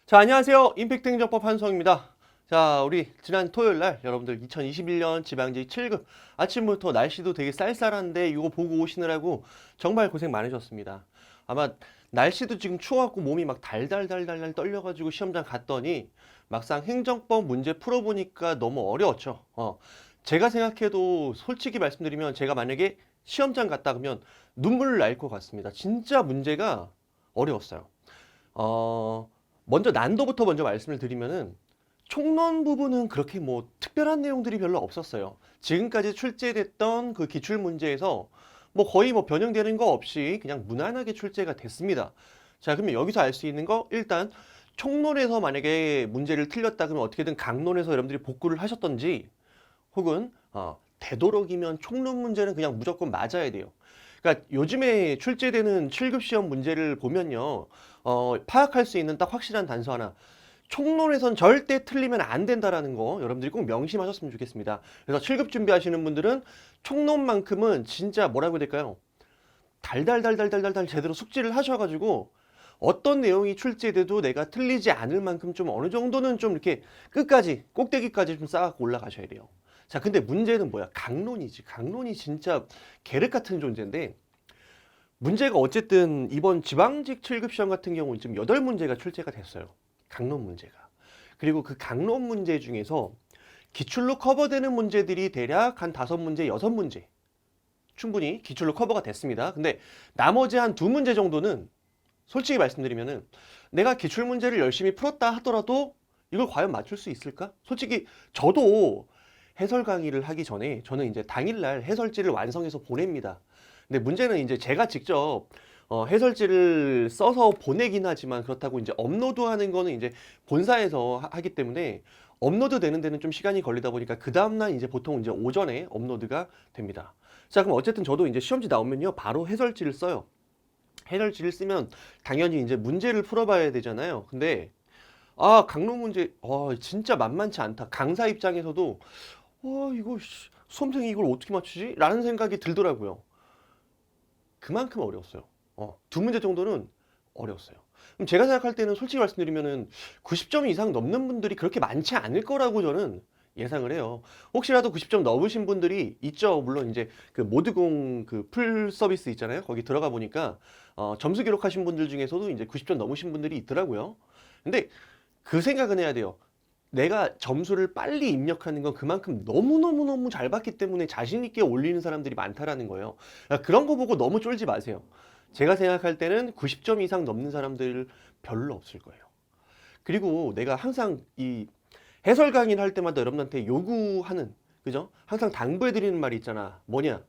자, 안녕하세요. 임팩트 행정법 한성입니다. 자, 우리 지난 토요일 날 여러분들 2021년 지방직 7급 아침부터 날씨도 되게 쌀쌀한데 이거 보고 오시느라고 정말 고생 많으셨습니다. 아마 날씨도 지금 추워갖고 몸이 막 달달달달 떨려가지고 시험장 갔더니 막상 행정법 문제 풀어보니까 너무 어려웠죠. 제가 생각해도 솔직히 말씀드리면 제가 만약에 시험장 갔다 그러면 눈물 날 것 같습니다. 진짜 문제가 어려웠어요. 어, 먼저 난도부터 먼저 말씀을 드리면은 총론 부분은 그렇게 뭐 특별한 내용들이 별로 없었어요. 지금까지 출제됐던 그 기출 문제에서 뭐 거의 뭐 변형되는 거 없이 그냥 무난하게 출제가 됐습니다. 자, 그러면 여기서 알 수 있는 거 일단 총론에서 만약에 문제를 틀렸다 그러면 어떻게든 강론에서 여러분들이 복구를 하셨던지 혹은 되도록이면 총론 문제는 그냥 무조건 맞아야 돼요. 그러니까 요즘에 출제되는 7급 시험 문제를 보면요. 파악할 수 있는 딱 확실한 단서 하나. 총론에선 절대 틀리면 안 된다라는 거 여러분들이 꼭 명심하셨으면 좋겠습니다. 그래서 7급 준비하시는 분들은 총론만큼은 진짜 뭐라고 해야 될까요? 달달달달달달달 제대로 숙지를 하셔가지고 어떤 내용이 출제돼도 내가 틀리지 않을 만큼 좀 어느 정도는 좀 이렇게 끝까지 꼭대기까지 좀 쌓아갖고 올라가셔야 돼요. 자, 근데 문제는 뭐야? 강론이지. 강론이 진짜 계륵 같은 존재인데 문제가 어쨌든 이번 지방직 7급 시험 같은 경우는 지금 8문제가 출제가 됐어요. 강론 문제가. 그리고 그 강론 문제 중에서 기출로 커버되는 문제들이 대략 한 5문제, 6문제 충분히 기출로 커버가 됐습니다. 근데 나머지 한 2문제 정도는 솔직히 말씀드리면은 내가 기출 문제를 열심히 풀었다 하더라도 이걸 과연 맞출 수 있을까? 솔직히 저도 해설 강의를 하기 전에 저는 이제 당일날 해설지를 완성해서 보냅니다. 근데 문제는 이제 제가 직접 해설지를 써서 보내긴 하지만 그렇다고 이제 업로드하는 거는 이제 본사에서 하기 때문에 업로드 되는 데는 좀 시간이 걸리다 보니까 그 다음날 이제 보통 이제 오전에 업로드가 됩니다. 자, 그럼 어쨌든 저도 이제 시험지 나오면요 바로 해설지를 써요. 해설지를 쓰면 당연히 이제 문제를 풀어봐야 되잖아요. 근데 강론 문제 진짜 만만치 않다. 강사 입장에서도 이거 수험생이 이걸 어떻게 맞추지? 라는 생각이 들더라고요. 그만큼 어려웠어요. 2문제 정도는 어려웠어요. 그럼 제가 생각할 때는 솔직히 말씀드리면은 90점 이상 넘는 분들이 그렇게 많지 않을 거라고 저는 예상을 해요. 혹시라도 90점 넘으신 분들이 있죠. 물론 이제 그 모드공 그 풀 서비스 있잖아요. 거기 들어가 보니까 점수 기록하신 분들 중에서도 이제 90점 넘으신 분들이 있더라고요. 근데 그 생각은 해야 돼요. 내가 점수를 빨리 입력하는 건 그만큼 너무너무너무 잘 봤기 때문에 자신 있게 올리는 사람들이 많다라는 거예요. 그러니까 그런 거 보고 너무 쫄지 마세요. 제가 생각할 때는 90점 이상 넘는 사람들 별로 없을 거예요. 그리고 내가 항상 이 해설 강의를 할 때마다 여러분한테 요구하는, 그죠? 항상 당부해 드리는 말이 있잖아. 뭐냐?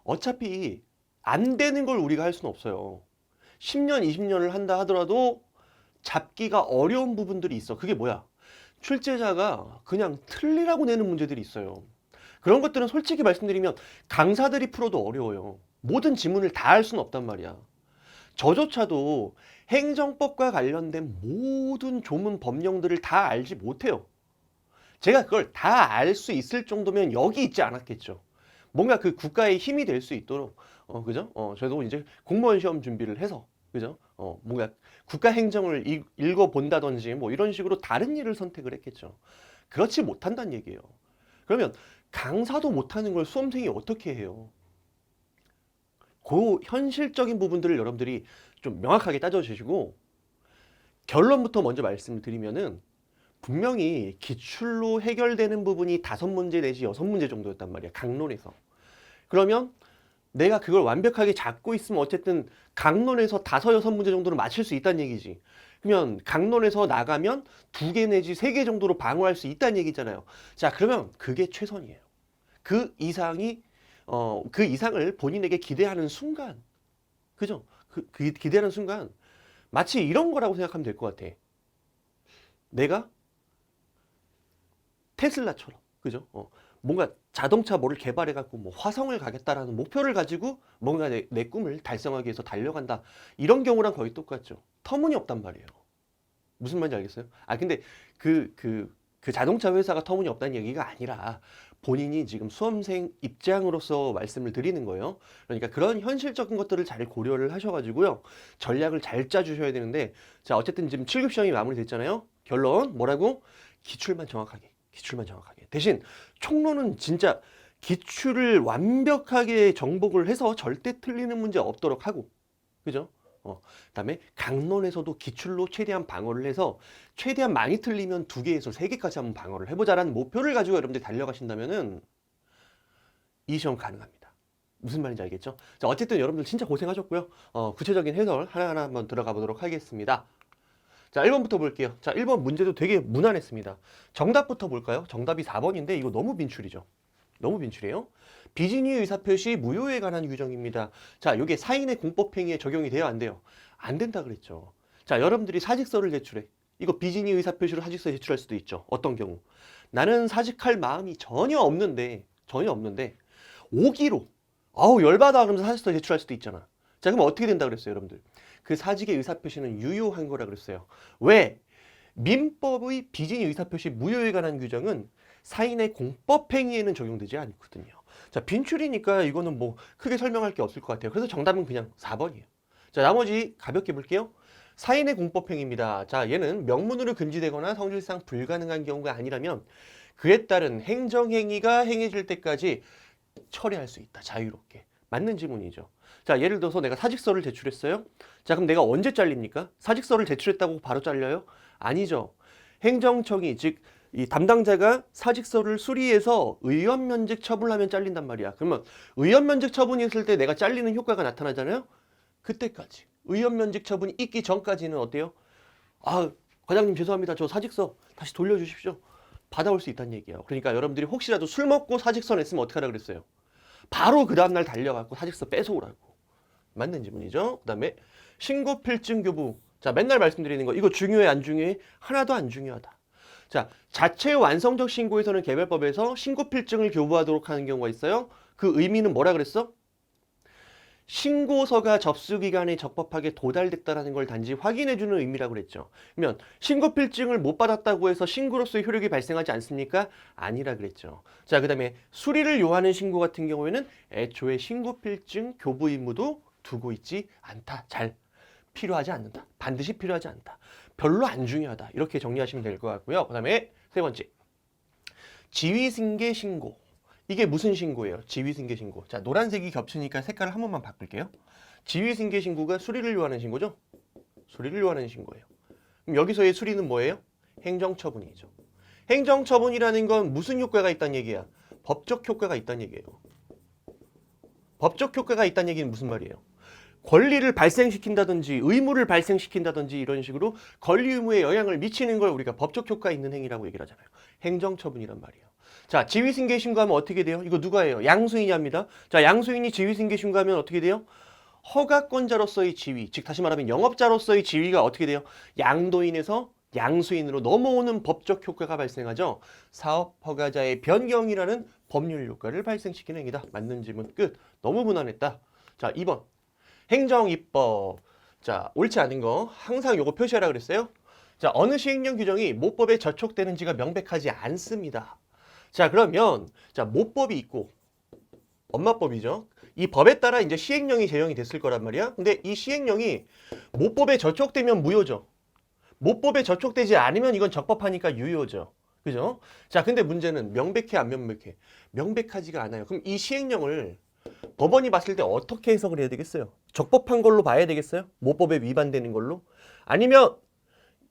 어차피 안 되는 걸 우리가 할 수는 없어요. 10년, 20년을 한다 하더라도 잡기가 어려운 부분들이 있어. 그게 뭐야? 출제자가 그냥 틀리라고 내는 문제들이 있어요. 그런 것들은 솔직히 말씀드리면 강사들이 풀어도 어려워요. 모든 지문을 다 할 수는 없단 말이야. 저조차도 행정법과 관련된 모든 조문 법령들을 다 알지 못해요. 제가 그걸 다 알 수 있을 정도면 여기 있지 않았겠죠. 뭔가 그 국가의 힘이 될 수 있도록, 그죠? 저도 이제 공무원 시험 준비를 해서, 그죠? 뭔가 국가 행정을 읽어본다든지 뭐 이런 식으로 다른 일을 선택을 했겠죠. 그렇지 못한다는 얘기예요. 그러면 강사도 못하는 걸 수험생이 어떻게 해요? 그 현실적인 부분들을 여러분들이 좀 명확하게 따져주시고 결론부터 먼저 말씀을 드리면은 분명히 기출로 해결되는 부분이 5문제 내지 6문제 정도였단 말이야. 강론에서. 그러면 내가 그걸 완벽하게 잡고 있으면 어쨌든 강론에서 5, 6문제 정도는 맞출 수 있다는 얘기지. 그러면 강론에서 나가면 2개 내지 3개 정도로 방어할 수 있다는 얘기잖아요. 자, 그러면 그게 최선이에요. 그 이상이 그 이상을 본인에게 기대하는 순간, 그죠? 그 기대하는 순간 마치 이런 거라고 생각하면 될 것 같아. 내가 테슬라처럼, 그죠? 뭔가 자동차 뭐를 개발해갖고 뭐 화성을 가겠다라는 목표를 가지고 뭔가 내 꿈을 달성하기 위해서 달려간다. 이런 경우랑 거의 똑같죠. 터무니없단 말이에요. 무슨 말인지 알겠어요? 근데 그 자동차 회사가 터무니없다는 얘기가 아니라 본인이 지금 수험생 입장으로서 말씀을 드리는 거예요. 그러니까 그런 현실적인 것들을 잘 고려를 하셔가지고요. 전략을 잘 짜주셔야 되는데, 자, 어쨌든 지금 7급 시험이 마무리됐잖아요. 결론, 뭐라고? 기출만 정확하게, 기출만 정확하게. 대신 총론은 진짜 기출을 완벽하게 정복을 해서 절대 틀리는 문제 없도록 하고, 그죠? 그다음에 강론에서도 기출로 최대한 방어를 해서 최대한 많이 틀리면 2개에서 3개까지 한번 방어를 해보자라는 목표를 가지고 여러분들이 달려가신다면은 이 시험 가능합니다. 무슨 말인지 알겠죠? 자, 어쨌든 여러분들 진짜 고생하셨고요. 구체적인 해설 하나하나 한번 들어가 보도록 하겠습니다. 자, 1번부터 볼게요. 자, 1번 문제도 되게 무난했습니다. 정답부터 볼까요? 정답이 4번인데 이거 너무 빈출이죠. 너무 빈출이에요. 비진위 의사표시 무효에 관한 규정입니다. 자, 이게 사인의 공법행위에 적용이 돼요, 안 돼요? 안 된다 그랬죠. 자, 여러분들이 사직서를 제출해. 이거 비진위 의사표시로 사직서 제출할 수도 있죠. 어떤 경우? 나는 사직할 마음이 전혀 없는데 오기로 아우 열받아 그러면서 사직서 제출할 수도 있잖아. 자, 그럼 어떻게 된다 그랬어요, 여러분들? 그 사직의 의사표시는 유효한 거라 그랬어요. 왜? 민법의 비진위 의사표시 무효에 관한 규정은 사인의 공법행위에는 적용되지 않거든요. 자, 빈출이니까 이거는 뭐 크게 설명할 게 없을 것 같아요. 그래서 정답은 그냥 4번이에요. 자, 나머지 가볍게 볼게요. 사인의 공법행위입니다. 자, 얘는 명문으로 금지되거나 성질상 불가능한 경우가 아니라면 그에 따른 행정행위가 행해질 때까지 처리할 수 있다. 자유롭게. 맞는 지문이죠. 자, 예를 들어서 내가 사직서를 제출했어요. 자, 그럼 내가 언제 잘립니까? 사직서를 제출했다고 바로 잘려요? 아니죠. 행정청이 즉 이 담당자가 사직서를 수리해서 의원면직 처분하면 잘린단 말이야. 그러면 의원면직 처분이 있을 때 내가 잘리는 효과가 나타나잖아요. 그때까지 의원면직 처분이 있기 전까지는 어때요? 아, 과장님 죄송합니다. 저 사직서 다시 돌려주십시오. 받아올 수 있다는 얘기예요. 그러니까 여러분들이 혹시라도 술 먹고 사직서 냈으면 어떻게 하라 그랬어요? 바로 그 다음날 달려갖고 사직서 뺏어오라고. 맞는 지문이죠. 그 다음에 신고필증 교부. 자, 맨날 말씀드리는 거 이거 중요해 안 중요해? 하나도 안 중요하다. 자, 자체 완성적 신고에서는 개별법에서 신고필증을 교부하도록 하는 경우가 있어요. 그 의미는 뭐라 그랬어? 신고서가 접수기간에 적법하게 도달됐다는 걸 단지 확인해주는 의미라고 그랬죠. 그러면 신고필증을 못 받았다고 해서 신고로서의 효력이 발생하지 않습니까? 아니라 그랬죠. 자, 그 다음에 수리를 요하는 신고 같은 경우에는 애초에 신고필증 교부 의무도 두고 있지 않다. 잘 필요하지 않는다. 반드시 필요하지 않다. 별로 안 중요하다. 이렇게 정리하시면 될 것 같고요. 그 다음에 3번째. 지위승계 신고. 이게 무슨 신고예요? 지위승계 신고. 자, 노란색이 겹치니까 색깔을 한 번만 바꿀게요. 지위승계 신고가 수리를 요하는 신고죠? 수리를 요하는 신고예요. 그럼 여기서의 수리는 뭐예요? 행정처분이죠. 행정처분이라는 건 무슨 효과가 있다는 얘기야? 법적 효과가 있다는 얘기예요. 법적 효과가 있다는 얘기는 무슨 말이에요? 권리를 발생시킨다든지 의무를 발생시킨다든지 이런 식으로 권리 의무에 영향을 미치는 걸 우리가 법적 효과 있는 행위라고 얘기를 하잖아요. 행정처분이란 말이에요. 자, 지위승계 신고하면 어떻게 돼요? 이거 누가 해요? 양수인이 합니다. 자, 양수인이 지위승계 신고하면 어떻게 돼요? 허가권자로서의 지위, 즉 다시 말하면 영업자로서의 지위가 어떻게 돼요? 양도인에서 양수인으로 넘어오는 법적 효과가 발생하죠. 사업허가자의 변경이라는 법률 효과를 발생시키는 행위다. 맞는 질문 끝. 너무 무난했다. 자, 2번. 행정입법. 자, 옳지 않은 거 항상 요거 표시하라 그랬어요. 자, 어느 시행령 규정이 모법에 저촉되는지가 명백하지 않습니다. 자, 그러면 자, 모법이 있고 엄마법이죠. 이 법에 따라 이제 시행령이 제정이 됐을 거란 말이야. 근데 이 시행령이 모법에 저촉되면 무효죠. 모법에 저촉되지 않으면 이건 적법하니까 유효죠. 그죠? 자, 근데 문제는 명백해 안 명백해? 명백하지가 않아요. 그럼 이 시행령을 법원이 봤을 때 어떻게 해석을 해야 되겠어요? 적법한 걸로 봐야 되겠어요? 모법에 위반되는 걸로? 아니면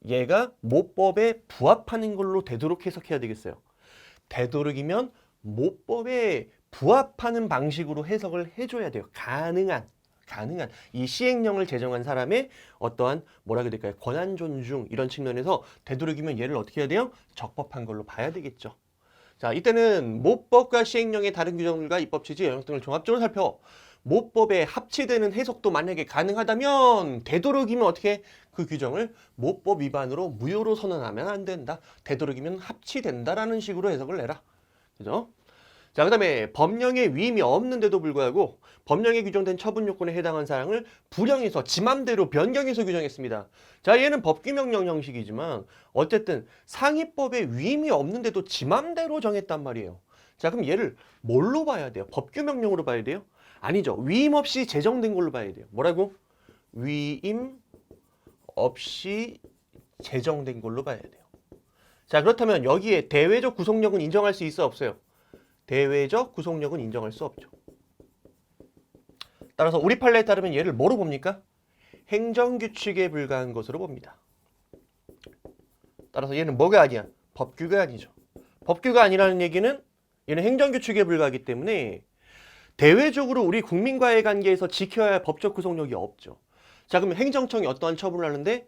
얘가 모법에 부합하는 걸로 되도록 해석해야 되겠어요? 되도록이면 모법에 부합하는 방식으로 해석을 해줘야 돼요. 가능한 이 시행령을 제정한 사람의 어떠한 뭐라 그래야 될까요? 권한 존중 이런 측면에서 되도록이면 얘를 어떻게 해야 돼요? 적법한 걸로 봐야 되겠죠. 자, 이때는 모법과 시행령의 다른 규정들과 입법 취지, 영역 등을 종합적으로 살펴 모법에 합치되는 해석도 만약에 가능하다면 되도록이면 어떻게 그 규정을 모법 위반으로 무효로 선언하면 안 된다. 되도록이면 합치된다라는 식으로 해석을 내라. 그죠? 자, 그 다음에 법령의 위임이 없는데도 불구하고 법령에 규정된 처분 요건에 해당한 사항을 불형해서 지 맘대로 변경해서 규정했습니다. 자, 얘는 법규명령 형식이지만 어쨌든 상위법에 위임이 없는데도 지 맘대로 정했단 말이에요. 자, 그럼 얘를 뭘로 봐야 돼요? 법규 명령으로 봐야 돼요? 아니죠. 위임 없이 제정된 걸로 봐야 돼요. 뭐라고? 위임 없이 제정된 걸로 봐야 돼요. 자, 그렇다면 여기에 대외적 구속력은 인정할 수 있어, 없어요? 대외적 구속력은 인정할 수 없죠. 따라서 우리 판례에 따르면 얘를 뭐로 봅니까? 행정규칙에 불과한 것으로 봅니다. 따라서 얘는 뭐가 아니야? 법규가 아니죠. 법규가 아니라는 얘기는 얘는 행정규칙에 불과하기 때문에 대외적으로 우리 국민과의 관계에서 지켜야 할 법적 구속력이 없죠. 자, 그러면 행정청이 어떠한 처분을 하는데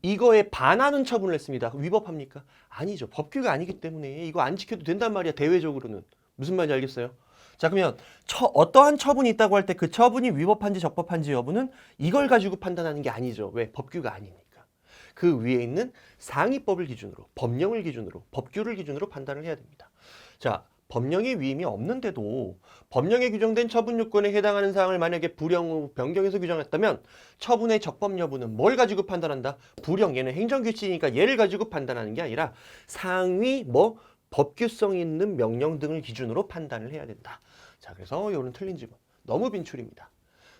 이거에 반하는 처분을 했습니다. 위법합니까? 아니죠. 법규가 아니기 때문에 이거 안 지켜도 된단 말이야. 대외적으로는. 무슨 말인지 알겠어요? 자, 그러면 어떠한 처분이 있다고 할 때 그 처분이 위법한지 적법한지 여부는 이걸 가지고 판단하는 게 아니죠. 왜? 법규가 아니니까. 그 위에 있는 상위법을 기준으로, 법령을 기준으로, 법규를 기준으로 판단을 해야 됩니다. 자, 법령의 위임이 없는데도 법령에 규정된 처분 요건에 해당하는 사항을 만약에 불영 후 변경해서 규정했다면 처분의 적법 여부는 뭘 가지고 판단한다? 불영, 얘는 행정규칙이니까 얘를 가지고 판단하는 게 아니라 상위 법규성 있는 명령 등을 기준으로 판단을 해야 된다. 자, 그래서 이거는 틀린 지문. 너무 빈출입니다.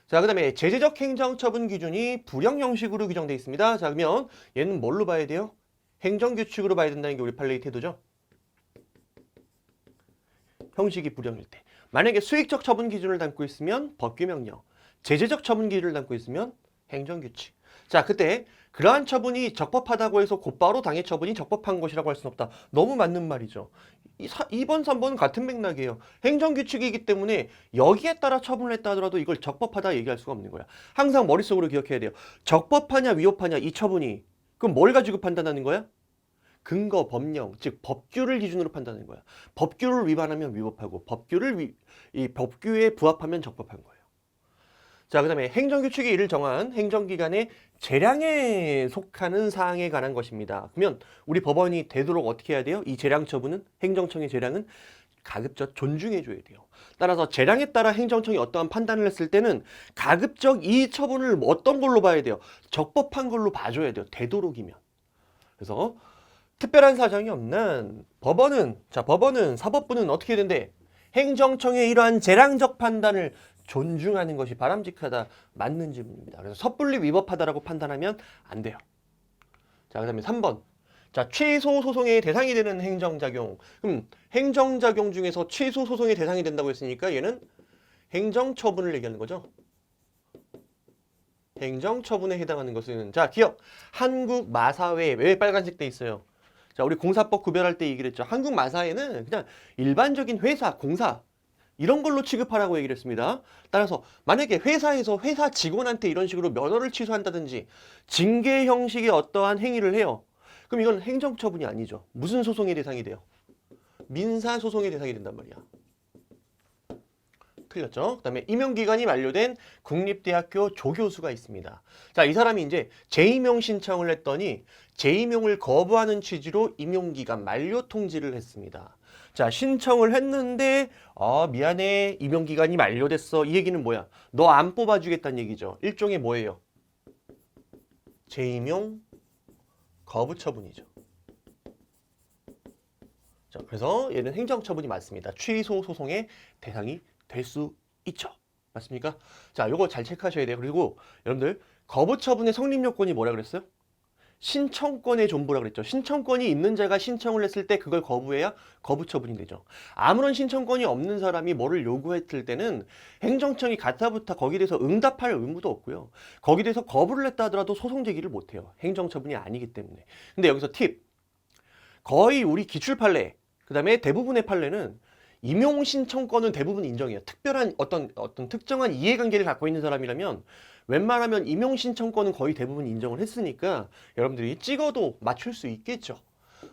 자, 그 다음에 제재적 행정처분 기준이 불영 형식으로 규정되어 있습니다. 자, 그러면 얘는 뭘로 봐야 돼요? 행정규칙으로 봐야 된다는 게 우리 판례의 태도죠. 형식이 불영일 때. 만약에 수익적 처분 기준을 담고 있으면 법규명령, 제재적 처분 기준을 담고 있으면 행정규칙. 자, 그때 그러한 처분이 적법하다고 해서 곧바로 당해 처분이 적법한 것이라고 할 수는 없다. 너무 맞는 말이죠. 2번, 3번은 같은 맥락이에요. 행정규칙이기 때문에 여기에 따라 처분을 했다 하더라도 이걸 적법하다 얘기할 수가 없는 거야. 항상 머릿속으로 기억해야 돼요. 적법하냐 위법하냐 이 처분이. 그럼 뭘 가지고 판단하는 거야? 근거, 법령, 즉 법규를 기준으로 판단하는 거야. 법규를 위반하면 위법하고 이 법규에 부합하면 적법한 거예요. 자, 그 다음에 행정규칙이 이를 정한 행정기관의 재량에 속하는 사항에 관한 것입니다. 그러면 우리 법원이 되도록 어떻게 해야 돼요? 이 재량 처분은, 행정청의 재량은 가급적 존중해 줘야 돼요. 따라서 재량에 따라 행정청이 어떠한 판단을 했을 때는 가급적 이 처분을 어떤 걸로 봐야 돼요? 적법한 걸로 봐줘야 돼요. 되도록이면. 그래서 특별한 사정이 없는 법원은 사법부는 어떻게 된대? 행정청의 이러한 재량적 판단을 존중하는 것이 바람직하다. 맞는 지문입니다. 그래서 섣불리 위법하다라고 판단하면 안 돼요. 자, 그 다음에 3번. 자, 최소 소송의 대상이 되는 행정작용. 그럼 행정작용 중에서 최소 소송의 대상이 된다고 했으니까 얘는 행정처분을 얘기하는 거죠. 행정처분에 해당하는 것은, 자, 기억. 한국 마사회. 왜 빨간색 돼 있어요? 자, 우리 공사법 구별할 때 얘기를 했죠. 한국 마사회는 그냥 일반적인 회사, 공사 이런 걸로 취급하라고 얘기를 했습니다. 따라서 만약에 회사에서 회사 직원한테 이런 식으로 면허를 취소한다든지 징계 형식의 어떠한 행위를 해요. 그럼 이건 행정처분이 아니죠. 무슨 소송의 대상이 돼요? 민사소송의 대상이 된단 말이야. 틀렸죠? 그 다음에 임용기간이 만료된 국립대학교 조교수가 있습니다. 자, 이 사람이 이제 재임용 신청을 했더니 재임용을 거부하는 취지로 임용기간 만료 통지를 했습니다. 자, 신청을 했는데 미안해, 임용기간이 만료됐어. 이 얘기는 뭐야? 너 안 뽑아주겠다는 얘기죠. 일종의 뭐예요? 재임용 거부 처분이죠. 자, 그래서 얘는 행정처분이 맞습니다. 취소 소송의 대상이 될 수 있죠. 맞습니까? 자, 요거 잘 체크하셔야 돼요. 그리고 여러분들 거부 처분의 성립 요건이 뭐라 그랬어요? 신청권의 존부라 그랬죠. 신청권이 있는 자가 신청을 했을 때 그걸 거부해야 거부 처분이 되죠. 아무런 신청권이 없는 사람이 뭐를 요구했을 때는 행정청이 가타부타 거기에 대해서 응답할 의무도 없고요. 거기에 대해서 거부를 했다 하더라도 소송 제기를 못 해요. 행정처분이 아니기 때문에. 근데 여기서 팁. 거의 우리 기출 판례, 그다음에 대부분의 판례는 임용 신청권은 대부분 인정해요. 특별한 어떤 특정한 이해관계를 갖고 있는 사람이라면 웬만하면 임용 신청권은 거의 대부분 인정을 했으니까 여러분들이 찍어도 맞출 수 있겠죠.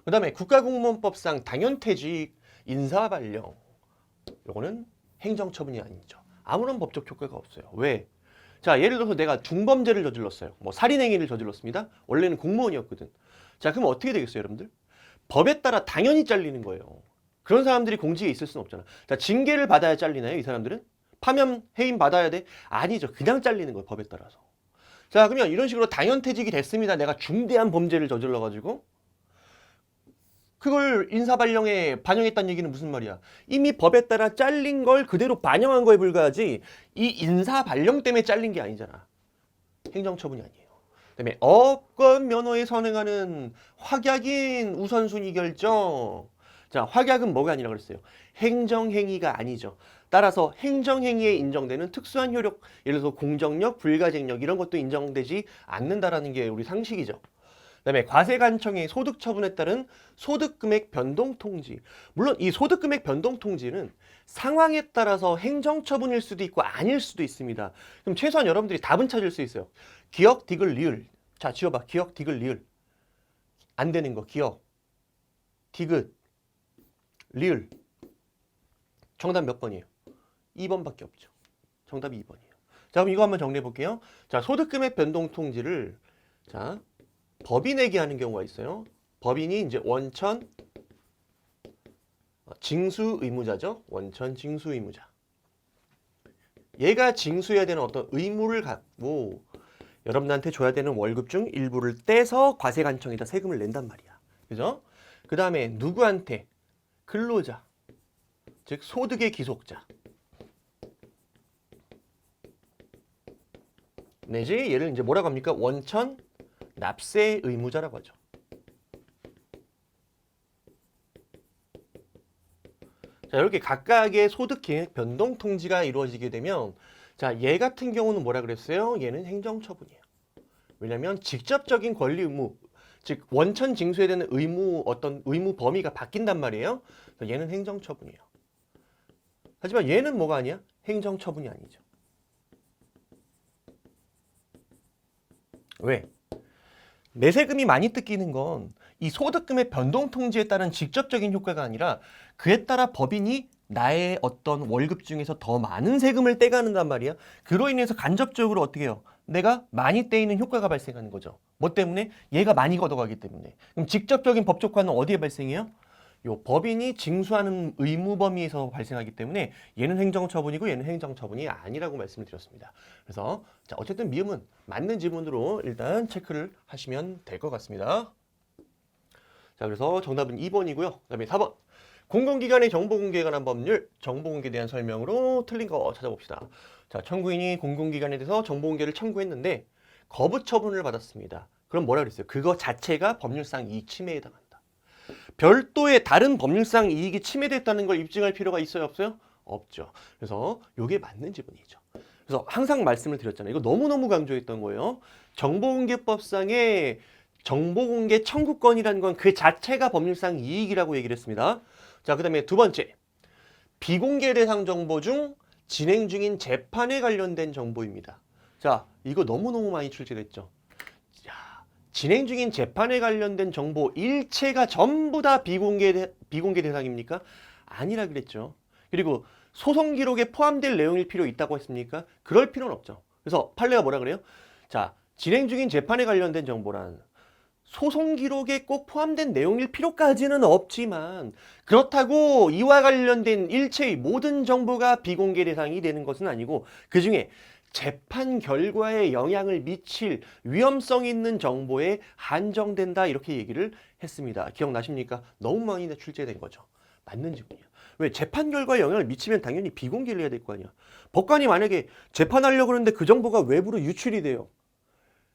그 다음에 국가공무원법상 당연퇴직, 인사발령 요거는 행정처분이 아니죠. 아무런 법적 효과가 없어요. 왜? 자, 예를 들어서 내가 중범죄를 저질렀어요. 뭐 살인행위를 저질렀습니다. 원래는 공무원이었거든. 자, 그럼 어떻게 되겠어요, 여러분들? 법에 따라 당연히 잘리는 거예요. 그런 사람들이 공직에 있을 수는 없잖아. 자, 징계를 받아야 잘리나요, 이 사람들은? 파면 해임 받아야 돼? 아니죠. 그냥 잘리는 거예요, 법에 따라서. 자, 그러면 이런 식으로 당연퇴직이 됐습니다. 내가 중대한 범죄를 저질러가지고 그걸 인사발령에 반영했다는 얘기는 무슨 말이야? 이미 법에 따라 잘린 걸 그대로 반영한 거에 불과하지 이 인사발령 때문에 잘린 게 아니잖아. 행정처분이 아니에요. 그다음에 업권 면허에 선행하는 확약인 우선순위 결정. 자, 확약은 뭐가 아니라 그랬어요? 행정행위가 아니죠. 따라서 행정행위에 인정되는 특수한 효력, 예를 들어서 공정력, 불가쟁력 이런 것도 인정되지 않는다라는 게 우리 상식이죠. 그다음에 과세관청의 소득처분에 따른 소득금액 변동통지. 물론 이 소득금액 변동통지는 상황에 따라서 행정처분일 수도 있고 아닐 수도 있습니다. 그럼 최소한 여러분들이 답은 찾을 수 있어요. 기역, 디귿, 리을. 자, 지워봐. 기역, 디귿, 리을. 안 되는 거. 기역, 디귿, 리을. 정답 몇 번이에요? 2번밖에 없죠. 정답이 2번이에요. 자, 그럼 이거 한번 정리해 볼게요. 자, 소득금액 변동통지를 자, 법인에게 하는 경우가 있어요. 법인이 이제 원천 징수 의무자죠. 원천 징수 의무자. 얘가 징수해야 되는 어떤 의무를 갖고 여러분한테 줘야 되는 월급 중 일부를 떼서 과세관청에다 세금을 낸단 말이야. 그죠? 그 다음에 누구한테? 근로자, 즉 소득의 기속자. 내지 얘를 이제 뭐라고 합니까? 원천 납세 의무자라고 하죠. 자, 이렇게 각각의 소득 계획 변동 통지가 이루어지게 되면 자, 얘 같은 경우는 뭐라 그랬어요? 얘는 행정처분이에요. 왜냐면 직접적인 권리 의무, 즉 원천 징수에 대한 의무 어떤 의무 범위가 바뀐단 말이에요. 그래서 얘는 행정처분이에요. 하지만 얘는 뭐가 아니야? 행정처분이 아니죠. 왜? 내세금이 많이 뜯기는 건 이 소득금의 변동통지에 따른 직접적인 효과가 아니라 그에 따라 법인이 나의 어떤 월급 중에서 더 많은 세금을 떼가는단 말이야. 그로 인해서 간접적으로 어떻게 해요? 내가 많이 떼이는 효과가 발생하는 거죠. 뭐 때문에? 얘가 많이 걷어가기 때문에. 그럼 직접적인 법적화는 어디에 발생해요? 요 법인이 징수하는 의무 범위에서 발생하기 때문에 얘는 행정처분이고 얘는 행정처분이 아니라고 말씀을 드렸습니다. 그래서 자, 어쨌든 미음은 맞는 지문으로 일단 체크를 하시면 될 것 같습니다. 자, 그래서 정답은 2번이고요. 그다음에 4번. 공공기관의 정보공개에 관한 법률, 정보공개에 대한 설명으로 틀린 거 찾아봅시다. 자, 청구인이 공공기관에 대해서 정보공개를 청구했는데 거부 처분을 받았습니다. 그럼 뭐라 그랬어요? 그거 자체가 법률상 이익 침해에 해당한다. 별도의 다른 법률상 이익이 침해됐다는 걸 입증할 필요가 있어요, 없어요? 없죠. 그래서 이게 맞는 지문이죠. 그래서 항상 말씀을 드렸잖아요. 이거 너무너무 강조했던 거예요. 정보공개법상의 정보공개 청구권이라는 건 그 자체가 법률상 이익이라고 얘기를 했습니다. 자, 그 다음에 두 번째. 비공개 대상 정보 중 진행 중인 재판에 관련된 정보입니다. 자, 이거 너무너무 많이 출제됐죠. 자, 진행 중인 재판에 관련된 정보 일체가 전부 다 비공개 대상입니까? 아니라 그랬죠. 그리고 소송 기록에 포함될 내용일 필요 있다고 했습니까? 그럴 필요는 없죠. 그래서 판례가 뭐라 그래요? 자, 진행 중인 재판에 관련된 정보란 소송 기록에 꼭 포함된 내용일 필요까지는 없지만 그렇다고 이와 관련된 일체의 모든 정보가 비공개 대상이 되는 것은 아니고 그중에 재판 결과에 영향을 미칠 위험성 있는 정보에 한정된다 이렇게 얘기를 했습니다. 기억나십니까? 너무 많이 출제된 거죠. 맞는 지문이야. 왜? 재판 결과에 영향을 미치면 당연히 비공개를 해야 될 거 아니야. 법관이 만약에 재판하려고 그러는데 그 정보가 외부로 유출이 돼요.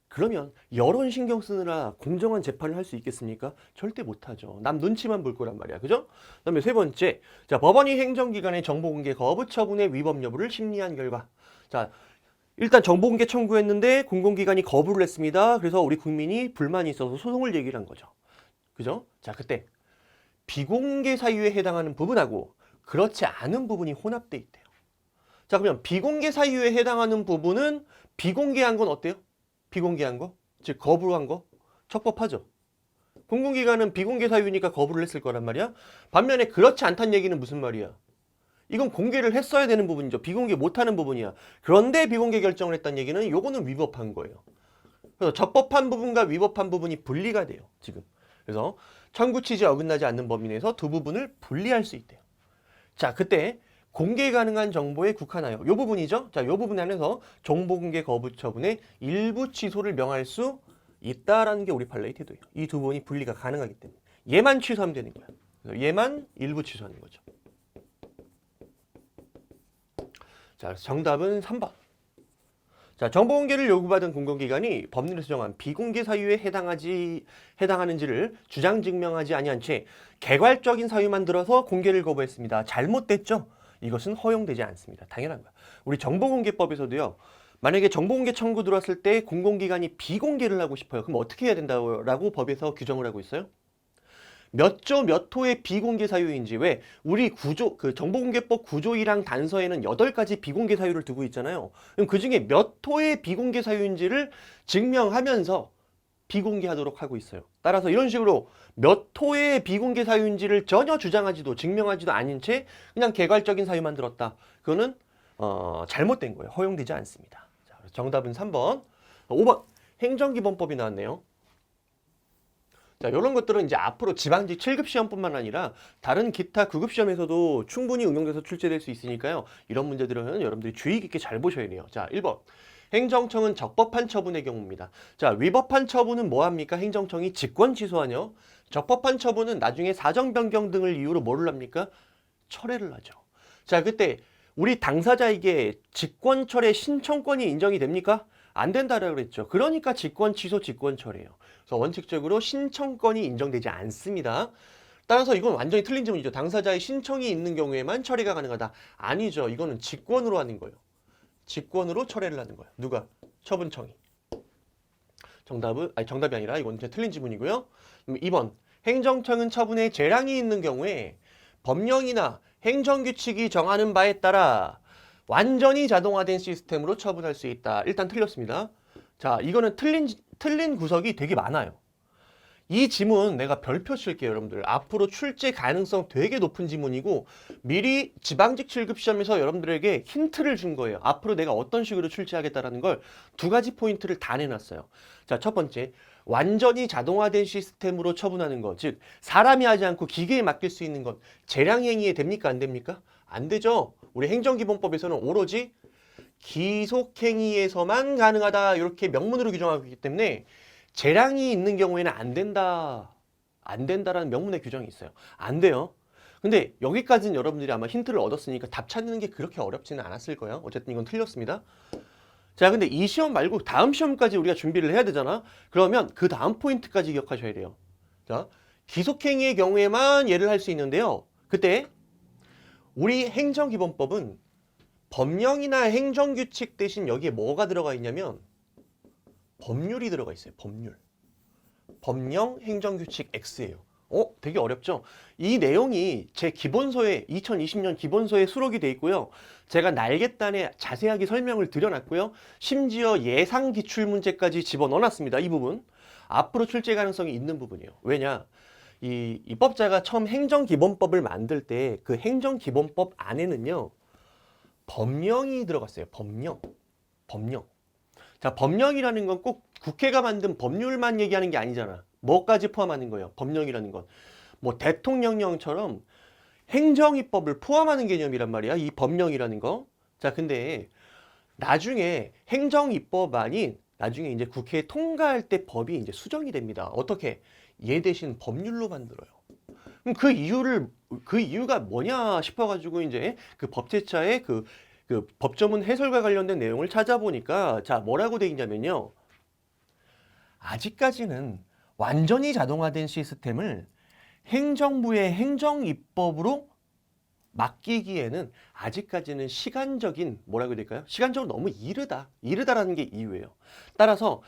그러면 여론 신경 쓰느라 공정한 재판을 할 수 있겠습니까? 절대 못하죠. 남 눈치만 볼 거란 말이야. 그죠? 그다음에 세 번째. 자, 법원이 행정기관의 정보공개 거부 처분의 위법 여부를 심리한 결과. 자, 일단 정보공개 청구했는데 공공기관이 거부를 했습니다. 그래서 우리 국민이 불만이 있어서 소송을 제기한 거죠. 그죠? 자, 그때 비공개 사유에 해당하는 부분하고 그렇지 않은 부분이 혼합돼 있대요. 자, 그러면 비공개 사유에 해당하는 부분은 비공개한 건 어때요? 비공개한 거? 즉 거부한 거? 적법하죠. 공공기관은 비공개 사유니까 거부를 했을 거란 말이야. 반면에 그렇지 않다는 얘기는 무슨 말이야? 이건 공개를 했어야 되는 부분이죠. 비공개 못하는 부분이야. 그런데 비공개 결정을 했다는 얘기는 요거는 위법한 거예요. 그래서 적법한 부분과 위법한 부분이 분리가 돼요. 지금. 그래서 청구 취지에 어긋나지 않는 범위 내에서 두 부분을 분리할 수 있대요. 자, 그때 공개 가능한 정보에 국한하여 이 부분이죠. 자, 이 부분에 한해서 정보공개 거부 처분의 일부 취소를 명할 수 있다라는 게 우리 판례의 태도예요. 이 두 부분이 분리가 가능하기 때문에 얘만 취소하면 되는 거야. 그래서 얘만 일부 취소하는 거죠. 자, 그래서 정답은 3번. 자, 정보 공개를 요구받은 공공기관이 법률에서 정한 비공개 사유에 해당하는지를 주장 증명하지 아니한 채 개괄적인 사유만 들어서 공개를 거부했습니다. 잘못됐죠? 이것은 허용되지 않습니다. 당연한 거야. 우리 정보공개법에서도요. 만약에 정보공개 청구 들어왔을 때 공공기관이 비공개를 하고 싶어요. 그럼 어떻게 해야 된다고 법에서 규정을 하고 있어요? 몇 조 몇 호의 비공개 사유인지. 왜? 우리 그 정보공개법 구조 1항 단서에는 8가지 비공개 사유를 두고 있잖아요. 그럼 그 중에 몇 호의 비공개 사유인지를 증명하면서 비공개하도록 하고 있어요. 따라서 이런 식으로 몇 호의 비공개 사유인지를 전혀 주장하지도 증명하지도 않은 채 그냥 개괄적인 사유만 들었다. 그거는 잘못된 거예요. 허용되지 않습니다. 자, 정답은 3번. 5번 행정기본법이 나왔네요. 자, 이런 것들은 이제 앞으로 지방직 7급 시험뿐만 아니라 다른 기타 9급 시험에서도 충분히 응용돼서 출제될 수 있으니까요. 이런 문제들은 여러분들이 주의 깊게 잘 보셔야 돼요. 자, 1번. 행정청은 적법한 처분의 경우입니다. 자, 위법한 처분은 뭐합니까? 행정청이 직권 취소하냐? 적법한 처분은 나중에 사정 변경 등을 이유로 뭐를 합니까? 철회를 하죠. 자, 그때 우리 당사자에게 직권 철회 신청권이 인정이 됩니까? 안 된다라고 그랬죠. 그러니까 직권 취소, 직권 철회예요. 그래서 원칙적으로 신청권이 인정되지 않습니다. 따라서 이건 완전히 틀린 질문이죠. 당사자의 신청이 있는 경우에만 처리가 가능하다. 아니죠. 이거는 직권으로 하는 거예요. 직권으로 철회를 하는 거예요. 누가? 처분청이. 정답이 아니라 이건 이제 틀린 지문이고요. 2번. 행정청은 처분에 재량이 있는 경우에 법령이나 행정규칙이 정하는 바에 따라 완전히 자동화된 시스템으로 처분할 수 있다. 일단 틀렸습니다. 자, 이거는 틀린 구석이 되게 많아요. 이 지문 내가 별표 칠게요, 여러분들. 앞으로 출제 가능성 되게 높은 지문이고 미리 지방직 7급 시험에서 여러분들에게 힌트를 준 거예요. 앞으로 내가 어떤 식으로 출제하겠다라는 걸 2가지 포인트를 다 내놨어요. 자, 첫 번째. 완전히 자동화된 시스템으로 처분하는 것. 즉, 사람이 하지 않고 기계에 맡길 수 있는 것. 재량행위에 됩니까? 안 됩니까? 안 되죠. 우리 행정기본법에서는 오로지 기속행위에서만 가능하다. 이렇게 명문으로 규정하고 있기 때문에 재량이 있는 경우에는 안 된다. 안 된다라는 명문의 규정이 있어요. 안 돼요. 근데 여기까지는 여러분들이 아마 힌트를 얻었으니까 답 찾는 게 그렇게 어렵지는 않았을 거예요. 어쨌든 이건 틀렸습니다. 자, 근데 이 시험 말고 다음 시험까지 우리가 준비를 해야 되잖아. 그러면 그 다음 포인트까지 기억하셔야 돼요. 자, 기속행위의 경우에만 예를 할 수 있는데요. 그때 우리 행정기본법은 법령이나 행정규칙 대신 여기에 뭐가 들어가 있냐면 법률이 들어가 있어요. 법률. 법령, 행정규칙 X예요. 되게 어렵죠? 이 내용이 제 기본서에 2020년 기본서에 수록이 돼 있고요. 제가 날개단에 자세하게 설명을 드려놨고요. 심지어 예상 기출 문제까지 집어넣어놨습니다. 이 부분. 앞으로 출제 가능성이 있는 부분이에요. 왜냐? 이 입법자가 처음 행정기본법을 만들 때 그 행정기본법 안에는요. 법령이 들어갔어요. 법령. 자, 법령이라는 건 꼭 국회가 만든 법률만 얘기하는 게 아니잖아. 뭐까지 포함하는 거예요? 법령이라는 건. 뭐 대통령령처럼 행정입법을 포함하는 개념이란 말이야. 이 법령이라는 거. 자, 근데 나중에 행정입법안이 나중에 이제 국회에 통과할 때 법이 이제 수정이 됩니다. 어떻게? 얘 대신 법률로 만들어요. 그럼 그 이유가 뭐냐 싶어가지고 이제 그 법제처의 그 법조문 해설과 관련된 내용을 찾아보니까 자, 뭐라고 돼 있냐면요. 아직까지는 완전히 자동화된 시스템을 행정부의 행정입법으로 맡기기에는 아직까지는 시간적인 뭐라고 해야 될까요? 시간적으로 너무 이르다라는 게 이유예요. 따라서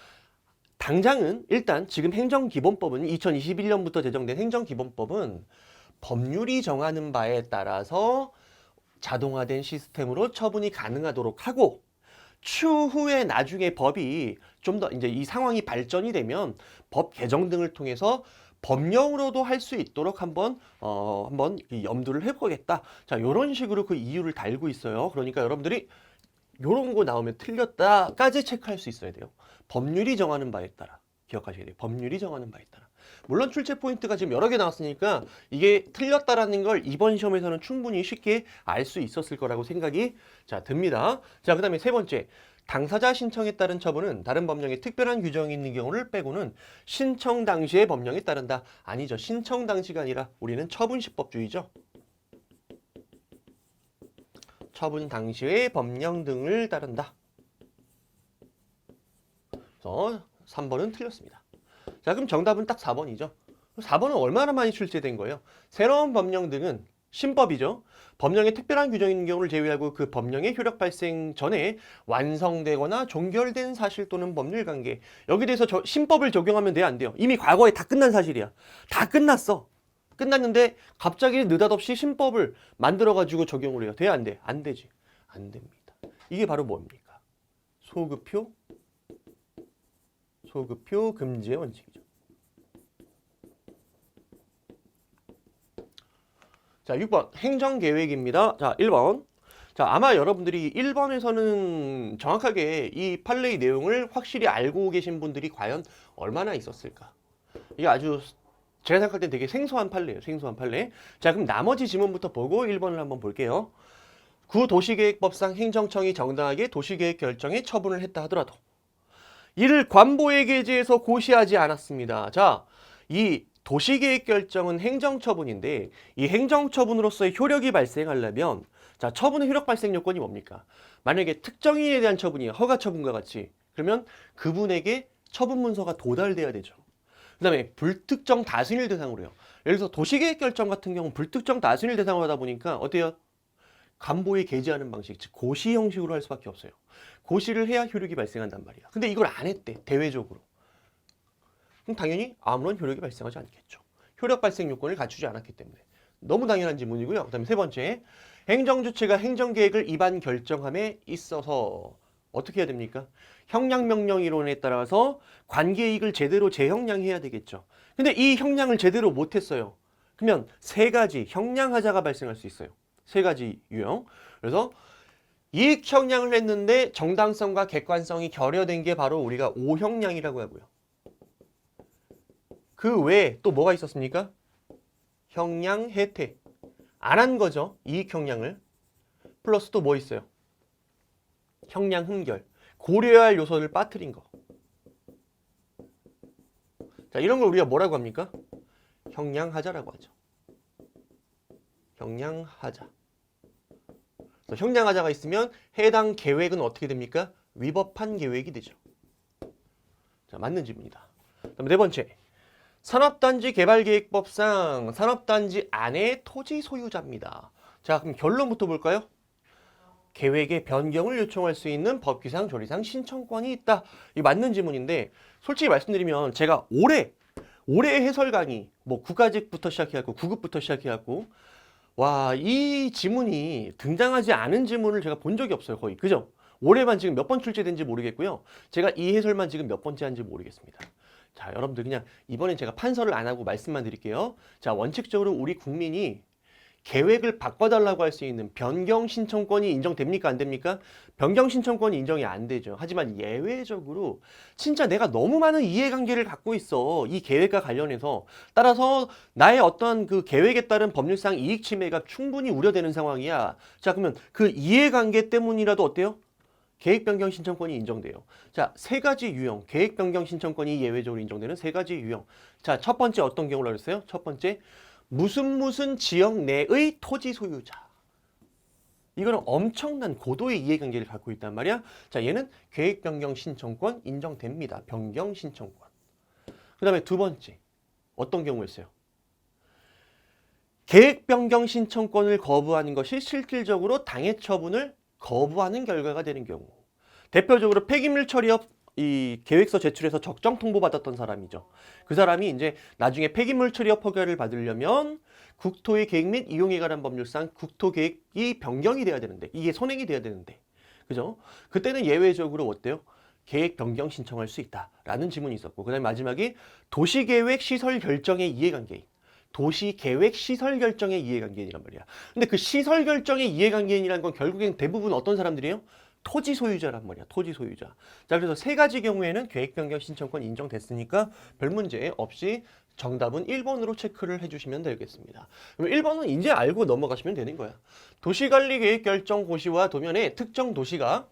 당장은 일단 지금 행정기본법은 2021년부터 제정된 행정기본법은 법률이 정하는 바에 따라서 자동화된 시스템으로 처분이 가능하도록 하고 추후에 나중에 법이 좀 더 이제 이 상황이 발전이 되면 법 개정 등을 통해서 법령으로도 할 수 있도록 한번 염두를 해보겠다. 자, 이런 식으로 그 이유를 달고 있어요. 그러니까 여러분들이 이런 거 나오면 틀렸다까지 체크할 수 있어야 돼요. 법률이 정하는 바에 따라 기억하셔야 돼요. 법률이 정하는 바에 따라. 물론 출제 포인트가 지금 여러 개 나왔으니까 이게 틀렸다라는 걸 이번 시험에서는 충분히 쉽게 알 수 있었을 거라고 생각이 듭니다. 자, 그 다음에 세 번째. 당사자 신청에 따른 처분은 다른 법령에 특별한 규정이 있는 경우를 빼고는 신청 당시의 법령에 따른다. 아니죠. 신청 당시가 아니라 우리는 처분시법주의죠. 처분 당시의 법령 등을 따른다. 그래서 3번은 틀렸습니다. 자, 그럼 정답은 딱 4번이죠. 4번은 얼마나 많이 출제된 거예요? 새로운 법령 등은 신법이죠. 법령에 특별한 규정이 있는 경우를 제외하고 그 법령의 효력 발생 전에 완성되거나 종결된 사실 또는 법률 관계. 여기 대해서 신법을 적용하면 돼요, 안 돼요? 이미 과거에 다 끝난 사실이야. 다 끝났어. 끝났는데 갑자기 느닷없이 신법을 만들어가지고 적용을 해요. 돼야 안 돼? 안 되지. 안 됩니다. 이게 바로 뭡니까? 소급표 금지의 원칙이죠. 자, 6번 행정계획입니다. 자, 1번. 자, 아마 여러분들이 1번에서는 정확하게 이 판례의 내용을 확실히 알고 계신 분들이 과연 얼마나 있었을까? 이게 아주 제가 생각할 때 되게 생소한 판례예요. 생소한 판례. 자, 그럼 나머지 지문부터 보고 1번을 한번 볼게요. 구도시계획법상 행정청이 정당하게 도시계획 결정에 처분을 했다 하더라도 이를 관보에 게재해서 고시하지 않았습니다. 자, 이 도시계획 결정은 행정처분인데 이 행정처분으로서의 효력이 발생하려면 자, 처분의 효력 발생 요건이 뭡니까? 만약에 특정인에 대한 처분이 허가처분과 같이 그러면 그분에게 처분 문서가 도달돼야 되죠. 그 다음에 불특정 다수인을 대상으로요. 예를 들어서 도시계획 결정 같은 경우는 불특정 다수인을 대상으로 하다 보니까 어때요? 관보에 게재하는 방식, 즉 고시 형식으로 할 수밖에 없어요. 고시를 해야 효력이 발생한단 말이야. 근데 이걸 안 했대, 대외적으로. 그럼 당연히 아무런 효력이 발생하지 않겠죠. 효력 발생 요건을 갖추지 않았기 때문에. 너무 당연한 질문이고요. 그 다음에 세 번째, 행정주체가 행정계획을 위반 결정함에 있어서 어떻게 해야 됩니까? 형량명령 이론에 따라서 관계이익을 제대로 재형량해야 되겠죠. 근데 이 형량을 제대로 못했어요. 그러면 세 가지 형량하자가 발생할 수 있어요. 세 가지 유형. 그래서 이익 형량을 했는데 정당성과 객관성이 결여된 게 바로 우리가 오형량이라고 하고요. 그 외에 또 뭐가 있었습니까? 형량 혜택. 안 한 거죠. 이익 형량을. 플러스 또 뭐 있어요? 형량 흥결. 고려해야 할 요소를 빠뜨린 거. 자, 이런 걸 우리가 뭐라고 합니까? 형량하자라고 하죠. 형량하자. 그래서 형량하자가 있으면 해당 계획은 어떻게 됩니까? 위법한 계획이 되죠. 자, 맞는 질문이다. 그다음에 네 번째. 산업단지 개발계획법상 산업단지 안에 토지 소유자입니다. 자, 그럼 결론부터 볼까요? 계획의 변경을 요청할 수 있는 법규상 조리상 신청권이 있다. 이 맞는 질문인데 솔직히 말씀드리면 제가 올해 해설 강의 뭐 9가직부터 시작해갖고 9급부터 시작해갖고 와, 이 지문이 등장하지 않은 지문을 제가 본 적이 없어요. 거의. 그죠? 올해만 지금 몇 번 출제된지 모르겠고요. 제가 이 해설만 지금 몇 번째 한지 모르겠습니다. 자, 여러분들 그냥 이번엔 제가 판서를 안 하고 말씀만 드릴게요. 자, 원칙적으로 우리 국민이 계획을 바꿔달라고 할 수 있는 변경 신청권이 인정됩니까? 안 됩니까? 변경 신청권이 인정이 안 되죠. 하지만 예외적으로 진짜 내가 너무 많은 이해관계를 갖고 있어. 이 계획과 관련해서. 따라서 나의 어떤 그 계획에 따른 법률상 이익 침해가 충분히 우려되는 상황이야. 자, 그러면 그 이해관계 때문이라도 어때요? 계획 변경 신청권이 인정돼요. 자, 세 가지 유형. 계획 변경 신청권이 예외적으로 인정되는 세 가지 유형. 자, 첫 번째 어떤 경우라고 했어요? 첫 번째. 무슨 지역 내의 토지 소유자. 이거는 엄청난 고도의 이해관계를 갖고 있단 말이야. 자, 얘는 계획 변경 신청권 인정됩니다. 변경 신청권. 그 다음에 두 번째. 어떤 경우였어요? 계획 변경 신청권을 거부하는 것이 실질적으로 당해 처분을 거부하는 결과가 되는 경우. 대표적으로 폐기물 처리업 이 계획서 제출해서 적정 통보받았던 사람이죠. 그 사람이 이제 나중에 폐기물 처리업 허가를 받으려면 국토의 계획 및 이용에 관한 법률상 국토계획이 변경이 돼야 되는데 이게 선행이 돼야 되는데 그죠? 그때는 예외적으로 어때요? 계획 변경 신청할 수 있다라는 지문이 있었고 그 다음에 마지막에 도시계획 시설 결정의 이해관계인 도시계획 시설 결정의 이해관계인이란 말이야. 근데 그 시설 결정의 이해관계인이라는 건 결국엔 대부분 어떤 사람들이에요? 토지 소유자란 말이야. 토지 소유자. 자, 그래서 세 가지 경우에는 계획 변경 신청권 인정됐으니까 별 문제 없이 정답은 1번으로 체크를 해주시면 되겠습니다. 그럼 1번은 이제 알고 넘어가시면 되는 거야. 도시관리계획 결정 고시와 도면에 특정 도시가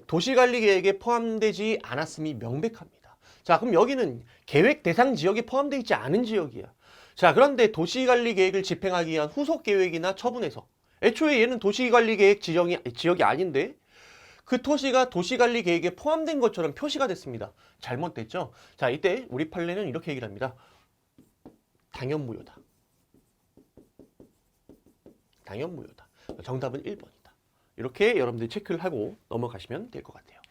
도시관리계획에 포함되지 않았음이 명백합니다. 자, 그럼 여기는 계획 대상 지역에 포함되어 있지 않은 지역이야. 자, 그런데 도시관리계획을 집행하기 위한 후속계획이나 처분에서 애초에 얘는 도시관리계획 지역이 아닌데 그 토시가 도시관리계획에 포함된 것처럼 표시가 됐습니다. 잘못됐죠? 자, 이때 우리 판례는 이렇게 얘기를 합니다. 당연무효다. 당연무효다. 정답은 1번이다. 이렇게 여러분들이 체크를 하고 넘어가시면 될 것 같아요.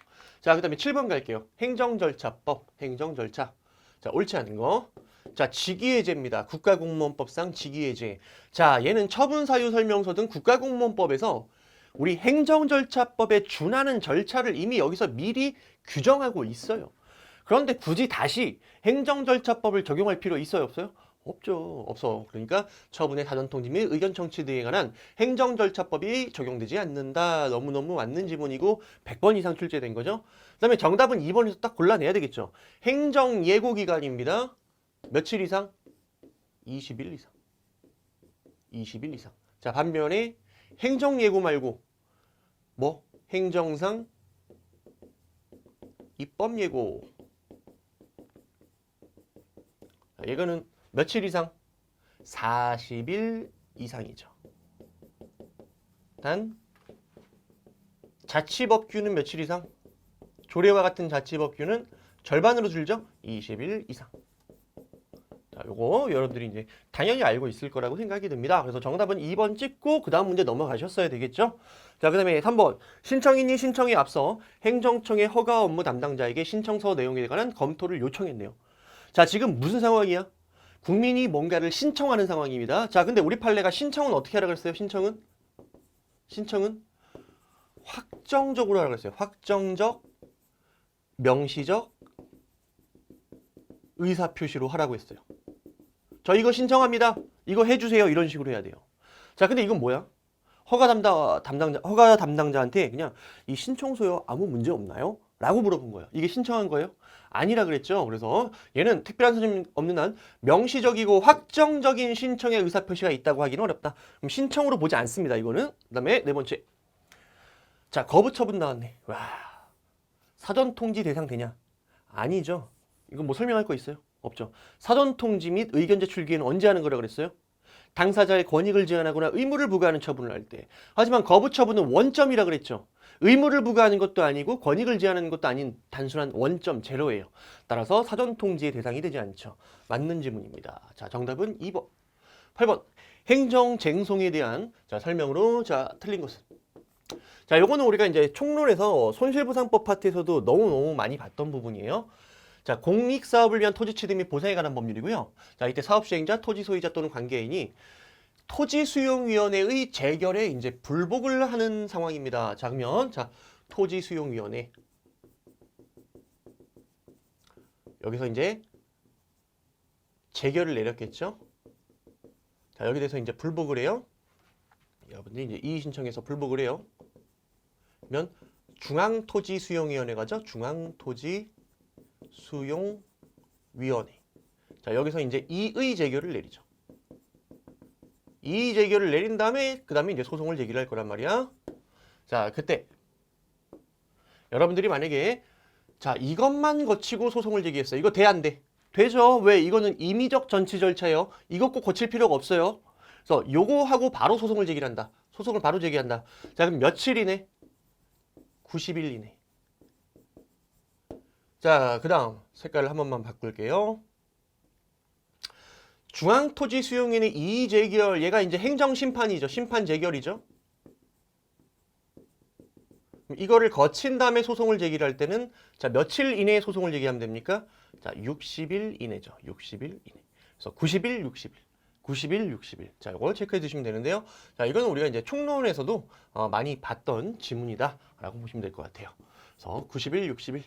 자, 그 다음에 7번 갈게요. 행정절차법, 행정절차. 자, 옳지 않은 거. 자, 직위해제입니다. 국가공무원법상 직위해제. 자, 얘는 처분사유설명서 등 국가공무원법에서 우리 행정절차법에 준하는 절차를 이미 여기서 미리 규정하고 있어요. 그런데 굳이 다시 행정절차법을 적용할 필요 있어요, 없어요? 없죠. 없어. 그러니까 처분의 사전통지 및 의견 청취 등에 관한 행정절차법이 적용되지 않는다. 너무너무 맞는 지문이고 100번 이상 출제된 거죠. 그 다음에 정답은 2번에서 딱 골라내야 되겠죠. 행정예고기간입니다. 며칠 이상? 20일 이상. 20일 이상. 자, 반면에 행정예고 말고 뭐? 행정상 입법예고. 자, 이거는 며칠 이상? 40일 이상이죠. 단 자치법규는 며칠 이상? 조례와 같은 자치법규는 절반으로 줄죠? 20일 이상. 자, 요거 여러분들이 이제 당연히 알고 있을 거라고 생각이 듭니다. 그래서 정답은 2번 찍고 그 다음 문제 넘어가셨어야 되겠죠? 자, 그 다음에 3번. 신청인이 신청에 앞서 행정청의 허가 업무 담당자에게 신청서 내용에 관한 검토를 요청했네요. 자, 지금 무슨 상황이야? 국민이 뭔가를 신청하는 상황입니다. 자, 근데 우리 판례가 신청은 어떻게 하라고 했어요? 신청은 확정적으로 하라고 했어요. 확정적, 명시적 의사표시로 하라고 했어요. 저 이거 신청합니다. 이거 해주세요. 이런 식으로 해야 돼요. 자, 근데 이건 뭐야? 허가 담당자한테 그냥 이 신청서요 아무 문제 없나요? 라고 물어본 거예요. 이게 신청한 거예요? 아니라 그랬죠. 그래서 얘는 특별한 사정이 없는 한 명시적이고 확정적인 신청의 의사표시가 있다고 하기는 어렵다. 그럼 신청으로 보지 않습니다. 이거는. 그 다음에 네 번째. 자, 거부 처분 나왔네. 와, 사전 통지 대상 되냐? 아니죠. 이거 뭐 설명할 거 있어요? 없죠. 사전 통지 및 의견 제출 기회는 언제 하는 거라 그랬어요? 당사자의 권익을 제한하거나 의무를 부과하는 처분을 할 때. 하지만 거부 처분은 원점이라 그랬죠. 의무를 부과하는 것도 아니고 권익을 제한하는 것도 아닌 단순한 원점, 제로예요. 따라서 사전 통지의 대상이 되지 않죠. 맞는 지문입니다. 자, 정답은 2번. 8번. 행정쟁송에 대한 설명으로 틀린 것은. 자, 요거는 우리가 이제 총론에서 손실보상법 파트에서도 너무너무 많이 봤던 부분이에요. 자, 공익사업을 위한 토지 취득 및 보상에 관한 법률이고요. 자, 이때 사업시행자, 토지 소유자 또는 관계인이 토지수용위원회의 재결에 이제 불복을 하는 상황입니다. 자, 그러면 토지수용위원회 여기서 이제 재결을 내렸겠죠. 자, 여기 대해서 이제 불복을 해요. 여러분들이 이제 이의 신청해서 불복을 해요. 그러면 중앙토지수용위원회 가죠. 중앙토지수용위원회. 자, 여기서 이제 이의 재결을 내리죠. 이의 재결을 내린 다음에 그 다음에 이제 소송을 제기할 거란 말이야. 자, 그때 여러분들이 만약에 이것만 거치고 소송을 제기했어요. 이거 돼, 안 돼? 되죠. 왜? 이거는 임의적 전치 절차예요. 이것 꼭 거칠 필요가 없어요. 그래서 요거 하고 바로 소송을 제기한다. 소송을 바로 제기한다. 자, 그럼 며칠 이내? 90일 이내. 자, 그 다음 색깔을 한 번만 바꿀게요. 중앙토지수용위원회 이의 재결, 얘가 이제 행정심판이죠. 심판 재결이죠. 이거를 거친 다음에 소송을 제기할 때는 며칠 이내에 소송을 제기하면 됩니까? 60일 이내죠. 60일 이내. 그래서 90일, 60일. 90일, 60일. 자, 이걸 체크해 주시면 되는데요. 자, 이거는 우리가 이제 총론에서도 많이 봤던 지문이다 라고 보시면 될 것 같아요. 그래서 90일, 60일.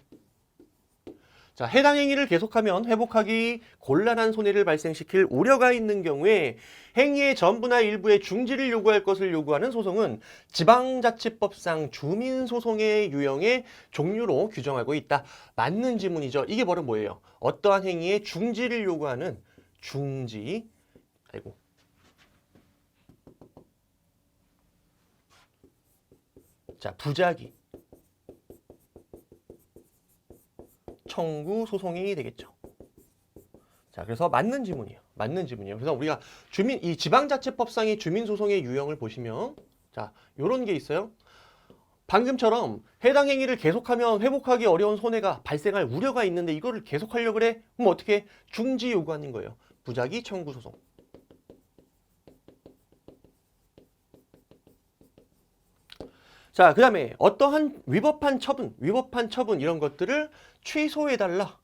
자, 해당 행위를 계속하면 회복하기 곤란한 손해를 발생시킬 우려가 있는 경우에 행위의 전부나 일부의 중지를 요구할 것을 요구하는 소송은 지방자치법상 주민소송의 유형의 종류로 규정하고 있다. 맞는 지문이죠. 이게 바로 뭐예요? 어떠한 행위의 중지를 요구하는 중지. 아이고. 자, 부작위. 청구 소송이 되겠죠. 자, 그래서 맞는 지문이에요. 맞는 지문이에요. 그래서 우리가 이 지방자치법상의 주민소송의 유형을 보시면 자, 요런 게 있어요. 방금처럼 해당 행위를 계속하면 회복하기 어려운 손해가 발생할 우려가 있는데 이거를 계속하려고 그래? 그럼 어떻게? 중지 요구하는 거예요. 부작위 청구 소송. 자, 그 다음에 어떠한 위법한 처분 이런 것들을 취소해달라.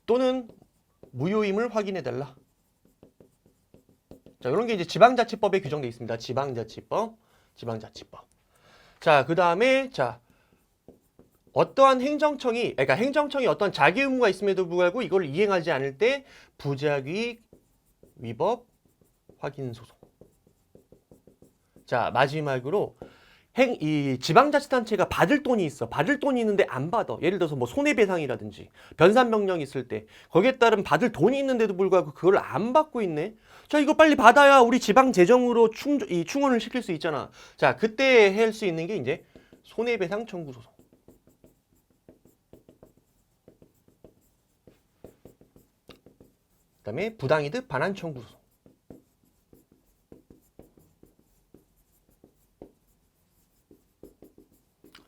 또는 무효임을 확인해달라. 자, 이런 게 이제 지방자치법에 규정되어 있습니다. 지방자치법. 자, 그 다음에, 자, 어떠한 그러니까 행정청이 어떤 자기 의무가 있음에도 불구하고 이걸 이행하지 않을 때 부작위 위법 확인 소송. 자, 마지막으로 이 지방자치단체가 받을 돈이 있어. 받을 돈이 있는데 안 받아. 예를 들어서 뭐 손해배상이라든지 변산명령이 있을 때 거기에 따른 받을 돈이 있는데도 불구하고 그걸 안 받고 있네. 자, 이거 빨리 받아야 우리 지방재정으로 충원을 시킬 수 있잖아. 자, 그때 할 수 있는 게 이제 손해배상 청구 소송. 그다음에 부당이득 반환 청구 소송.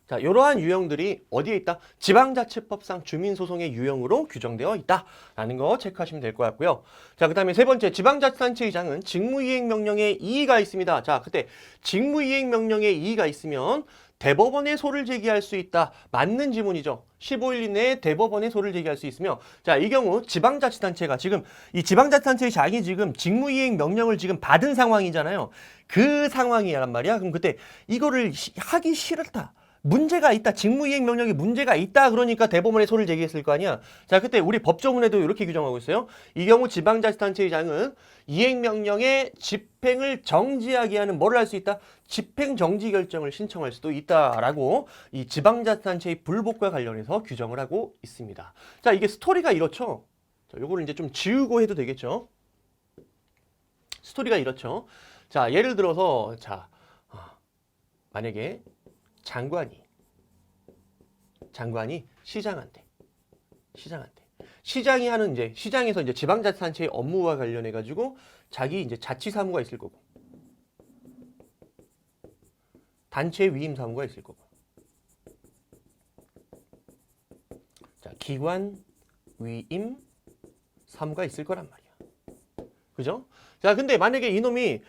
자, 이러한 유형들이 어디에 있다? 지방자치법상 주민소송의 유형으로 규정되어 있다라는 거 체크하시면 될 것 같고요. 자, 그 다음에 세 번째, 지방자치단체의장은 직무이행명령에 이의가 있습니다. 자, 그때 직무이행명령에 이의가 있으면 대법원에 소를 제기할 수 있다. 맞는 지문이죠. 15일 이내에 대법원에 소를 제기할 수 있으며, 자, 이 경우 지방자치단체가 지금 이 지방자치단체의장이 지금 직무이행 명령을 지금 받은 상황이잖아요. 그 상황이란 말이야. 그럼 그때 이거를 하기 싫다. 문제가 있다. 직무이행 명령에 문제가 있다. 그러니까 대법원에 소를 제기했을 거 아니야. 자, 그때 우리 법조문에도 이렇게 규정하고 있어요. 이 경우 지방자치단체의장은 이행명령의 집행을 정지하게 하는 뭐를 할 수 있다? 집행정지 결정을 신청할 수도 있다라고 이 지방자치단체의 불복과 관련해서 규정을 하고 있습니다. 자, 이게 스토리가 이렇죠. 자, 요거를 이제 좀 지우고 해도 되겠죠. 스토리가 이렇죠. 자, 예를 들어서 자, 만약에 장관이 시장한테 시장이 하는 이제 시장에서 이제 지방자치단체의 업무와 관련해 가지고 자기 이제 자치사무가 있을 거고 단체 위임 사무가 있을 거고 자, 기관 위임 사무가 있을 거란 말이야. 그죠? 자, 근데 만약에 이놈이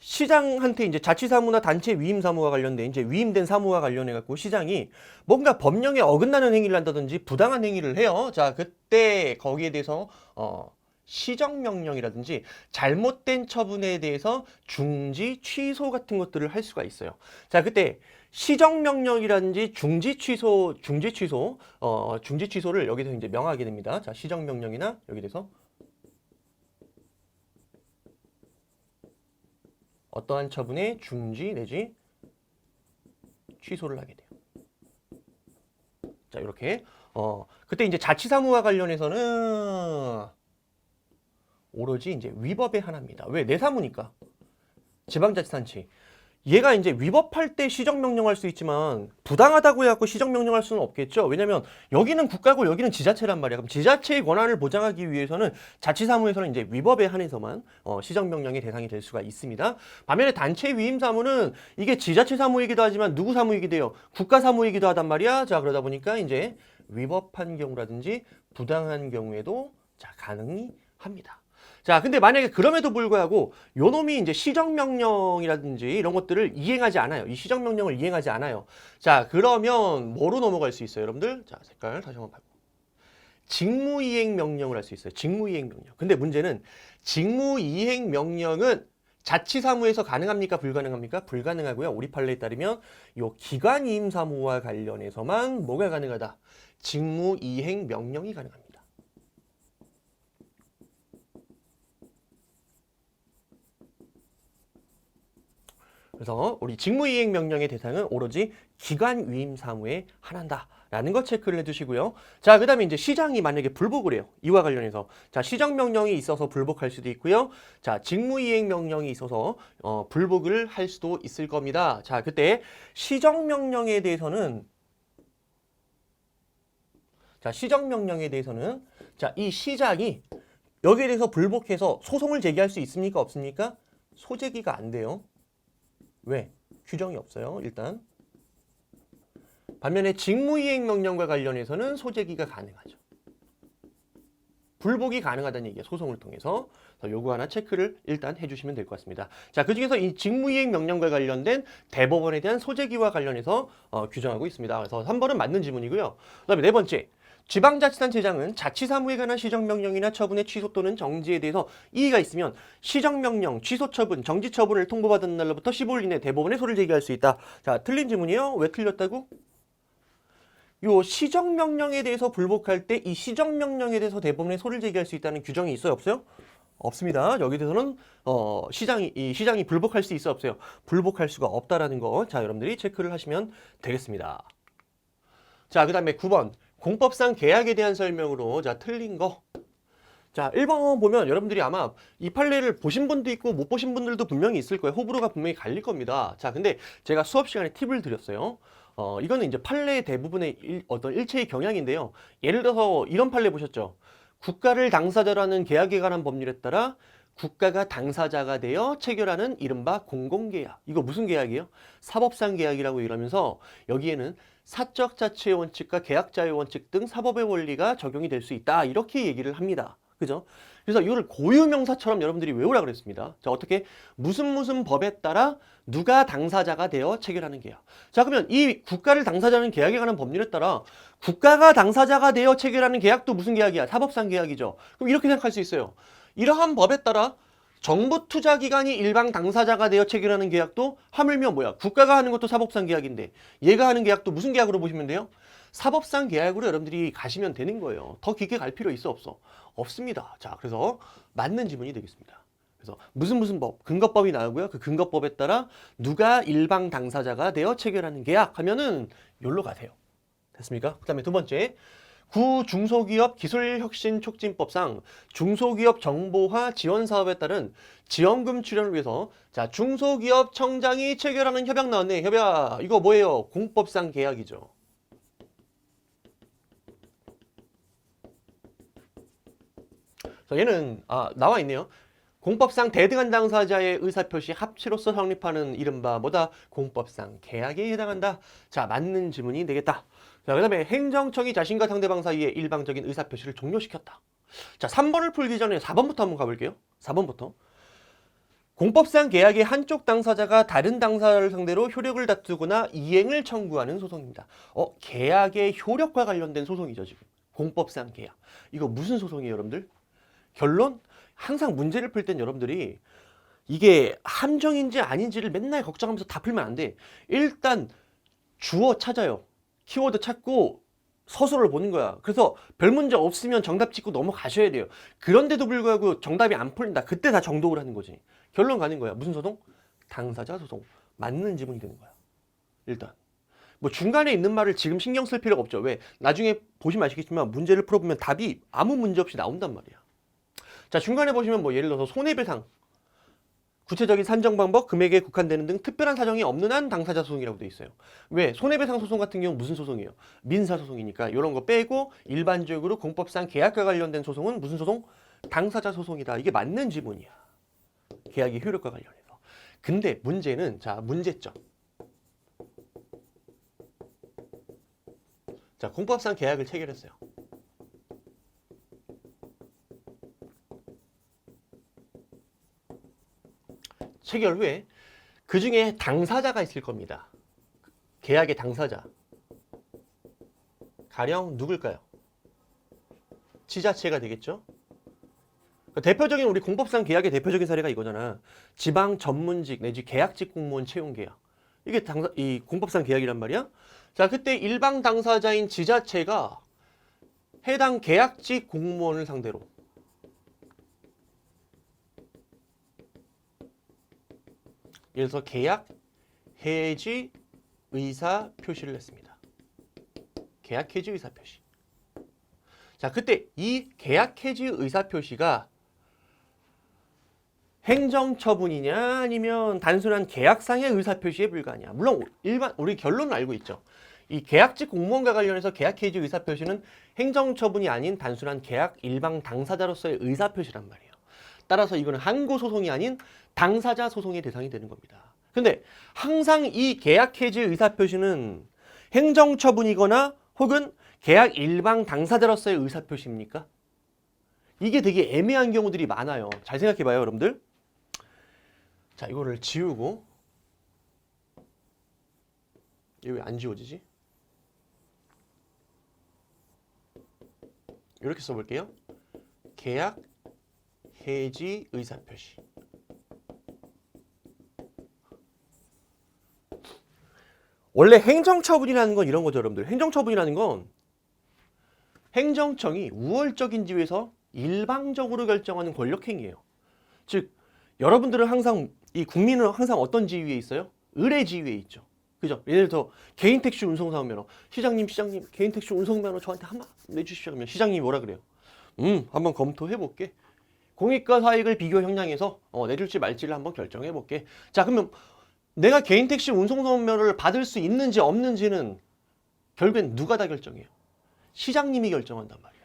시장한테 이제 자치사무나 단체 위임사무와 관련된 이제 위임된 사무와 관련해 갖고 시장이 뭔가 법령에 어긋나는 행위를 한다든지 부당한 행위를 해요. 자, 그때 거기에 대해서 시정명령이라든지 잘못된 처분에 대해서 중지 취소 같은 것들을 할 수가 있어요. 자, 그때 시정명령이라든지 중지 취소를 여기서 이제 명하게 됩니다. 자, 시정명령이나 여기 대해서 어떠한 처분의 중지 내지 취소를 하게 돼요. 자, 이렇게 그때 이제 자치사무와 관련해서는 오로지 이제 위법의 하나입니다. 왜? 내 사무니까. 지방자치단체. 얘가 이제 위법할 때 시정명령할 수 있지만 부당하다고 해갖고 시정명령할 수는 없겠죠. 왜냐면 여기는 국가고 여기는 지자체란 말이야. 그럼 지자체의 권한을 보장하기 위해서는 자치사무에서는 이제 위법에 한해서만 시정명령의 대상이 될 수가 있습니다. 반면에 단체 위임사무는 이게 지자체 사무이기도 하지만 누구 사무이기도 해요? 국가 사무이기도 하단 말이야. 자, 그러다 보니까 이제 위법한 경우라든지 부당한 경우에도 자, 가능이 합니다. 자, 근데 만약에 그럼에도 불구하고 요놈이 이제 시정명령이라든지 이런 것들을 이행하지 않아요. 이 시정명령을 이행하지 않아요. 자, 그러면 뭐로 넘어갈 수 있어요, 여러분들? 자, 색깔 다시 한번 봐요. 직무이행명령을 할 수 있어요. 직무이행명령. 근데 문제는 직무이행명령은 자치사무에서 가능합니까? 불가능합니까? 불가능하고요. 우리 판례에 따르면 요 기관이임사무와 관련해서만 뭐가 가능하다? 직무이행명령이 가능합니다. 그래서 우리 직무이행명령의 대상은 오로지 기관위임사무에 한한다라는 거 체크를 해두시고요. 자, 그 다음에 이제 시장이 만약에 불복을 해요. 이와 관련해서. 자, 시정명령이 있어서 불복할 수도 있고요. 자, 직무이행명령이 있어서 불복을 할 수도 있을 겁니다. 자, 그때 시정명령에 대해서는 자, 시정명령에 대해서는 자, 이 시장이 여기에 대해서 불복해서 소송을 제기할 수 있습니까? 없습니까? 소제기가 안 돼요. 왜? 규정이 없어요. 일단. 반면에 직무이행명령과 관련해서는 소제기가 가능하죠. 불복이 가능하다는 얘기예요. 소송을 통해서. 요거 하나 체크를 일단 해주시면 될 것 같습니다. 자, 그중에서 이 직무이행 명령과 관련된 대법원에 대한 소재기와 관련해서 규정하고 있습니다. 그래서 3번은 맞는 지문이고요. 그다음에 네 번째, 지방자치단체장은 자치사무에 관한 시정명령이나 처분의 취소 또는 정지에 대해서 이의가 있으면 시정명령, 취소처분, 정지처분을 통보받은 날로부터 15일 이내 대법원에 소를 제기할 수 있다. 자, 틀린 지문이에요. 왜 틀렸다고? 요 시정명령에 대해서 불복할 때 이 시정명령에 대해서 대법원에 소를 제기할 수 있다는 규정이 있어요? 없어요? 없습니다. 여기 대해서는 시장이 불복할 수 있어 없어요? 불복할 수가 없다라는 거. 자, 여러분들이 체크를 하시면 되겠습니다. 자, 그다음에 9번 공법상 계약에 대한 설명으로 자, 틀린 거. 자, 1번 보면 여러분들이 아마 이 판례를 보신 분도 있고 못 보신 분들도 분명히 있을 거예요. 호불호가 분명히 갈릴 겁니다. 자, 근데 제가 수업 시간에 팁을 드렸어요. 이거는 이제 판례의 대부분의 어떤 일체의 경향인데요. 예를 들어서 이런 판례 보셨죠? 국가를 당사자라는 계약에 관한 법률에 따라 국가가 당사자가 되어 체결하는 이른바 공공계약. 이거 무슨 계약이에요? 사법상 계약이라고 이러면서 여기에는 사적 자치의 원칙과 계약자의 원칙 등 사법의 원리가 적용이 될 수 있다. 이렇게 얘기를 합니다. 그죠? 그래서 이거를 고유명사처럼 여러분들이 외우라 그랬습니다. 자, 어떻게? 무슨 법에 따라 누가 당사자가 되어 체결하는 계약. 자, 그러면 이 국가를 당사자는 계약에 관한 법률에 따라 국가가 당사자가 되어 체결하는 계약도 무슨 계약이야? 사법상 계약이죠. 그럼 이렇게 생각할 수 있어요. 이러한 법에 따라 정부 투자기관이 일방 당사자가 되어 체결하는 계약도 하물며 뭐야? 국가가 하는 것도 사법상 계약인데 얘가 하는 계약도 무슨 계약으로 보시면 돼요? 사법상 계약으로 여러분들이 가시면 되는 거예요. 더 깊게 갈 필요 있어 없어? 없습니다. 자, 그래서 맞는 지문이 되겠습니다. 그래서 무슨 법, 근거법이 나오고요. 그 근거법에 따라 누가 일방 당사자가 되어 체결하는 계약 하면은 여기로 가세요. 됐습니까? 그 다음에 두 번째, 구중소기업 기술혁신촉진법상 중소기업 정보화 지원 사업에 따른 지원금 출연을 위해서 자, 중소기업 청장이 체결하는 협약 나왔네. 협약 이거 뭐예요? 공법상 계약이죠. 얘는 나와 있네요. 공법상 대등한 당사자의 의사표시 합치로서 성립하는 이른바 뭐다? 공법상 계약에 해당한다. 자, 맞는 지문이 되겠다. 자, 그 다음에 행정청이 자신과 상대방 사이의 일방적인 의사표시를 종료시켰다. 자, 3번을 풀기 전에 4번부터 한번 가볼게요. 4번부터. 공법상 계약의 한쪽 당사자가 다른 당사자를 상대로 효력을 다투거나 이행을 청구하는 소송입니다. 계약의 효력과 관련된 소송이죠, 지금. 공법상 계약. 이거 무슨 소송이에요, 여러분들? 결론? 항상 문제를 풀 땐 여러분들이 이게 함정인지 아닌지를 맨날 걱정하면서 다 풀면 안 돼. 일단 주어 찾아요. 키워드 찾고 서술을 보는 거야. 그래서 별 문제 없으면 정답 찍고 넘어가셔야 돼요. 그런데도 불구하고 정답이 안 풀린다. 그때 다 정독을 하는 거지. 결론 가는 거야. 무슨 소송? 당사자 소송. 맞는 지문이 되는 거야. 일단. 뭐 중간에 있는 말을 지금 신경 쓸 필요가 없죠. 왜? 나중에 보시면 아시겠지만 문제를 풀어보면 답이 아무 문제 없이 나온단 말이야. 자, 중간에 보시면 뭐 예를 들어서 손해배상, 구체적인 산정 방법, 금액에 국한되는 등 특별한 사정이 없는 한 당사자 소송이라고 돼 있어요. 왜? 손해배상 소송 같은 경우 무슨 소송이에요? 민사소송이니까 이런 거 빼고 일반적으로 공법상 계약과 관련된 소송은 무슨 소송? 당사자 소송이다. 이게 맞는 지문이야. 계약의 효력과 관련해서. 근데 문제는 자, 문제점. 자, 공법상 계약을 체결했어요. 체결 후에 그 중에 당사자가 있을 겁니다. 계약의 당사자. 가령 누굴까요? 지자체가 되겠죠? 대표적인 우리 공법상 계약의 대표적인 사례가 이거잖아. 지방 전문직 내지 계약직 공무원 채용 계약. 이게 이 공법상 계약이란 말이야. 자, 그때 일방 당사자인 지자체가 해당 계약직 공무원을 상대로 예를 들어서 계약 해지 의사 표시를 했습니다. 계약 해지 의사 표시. 자, 그때 이 계약 해지 의사 표시가 행정처분이냐 아니면 단순한 계약상의 의사 표시에 불과하냐. 물론 우리 결론은 알고 있죠. 이 계약직 공무원과 관련해서 계약 해지 의사표시는 행정처분이 아닌 단순한 계약 일방 당사자로서의 의사표시란 말이에요. 따라서 이거는 항고 소송이 아닌 당사자 소송의 대상이 되는 겁니다. 근데 항상 이 계약 해지 의사표시는 행정처분이거나 혹은 계약 일방 당사자로서의 의사표시입니까? 이게 되게 애매한 경우들이 많아요. 잘 생각해봐요, 여러분들. 자, 이거를 지우고, 이거 왜 안 지워지지? 이렇게 써볼게요. 계약 해지 의사표시. 원래 행정처분이라는 건 이런 거죠, 여러분들. 행정처분이라는 건 행정청이 우월적인 지위에서 일방적으로 결정하는 권력행위예요. 즉, 여러분들은 항상, 이 국민은 항상 어떤 지위에 있어요? 의뢰 지위에 있죠. 그죠? 예를 들어 개인 택시 운송사업면허. 시장님, 개인 택시 운송면허 저한테 한번 내주십시오. 그러면 시장님이 뭐라 그래요? 한번 검토해 볼게. 공익과 사익을 비교 형량해서 내줄지 말지를 한번 결정해 볼게. 자, 그러면 내가 개인 택시 운송사업면허를 받을 수 있는지 없는지는 결국엔 누가 다 결정해요? 시장님이 결정한단 말이야.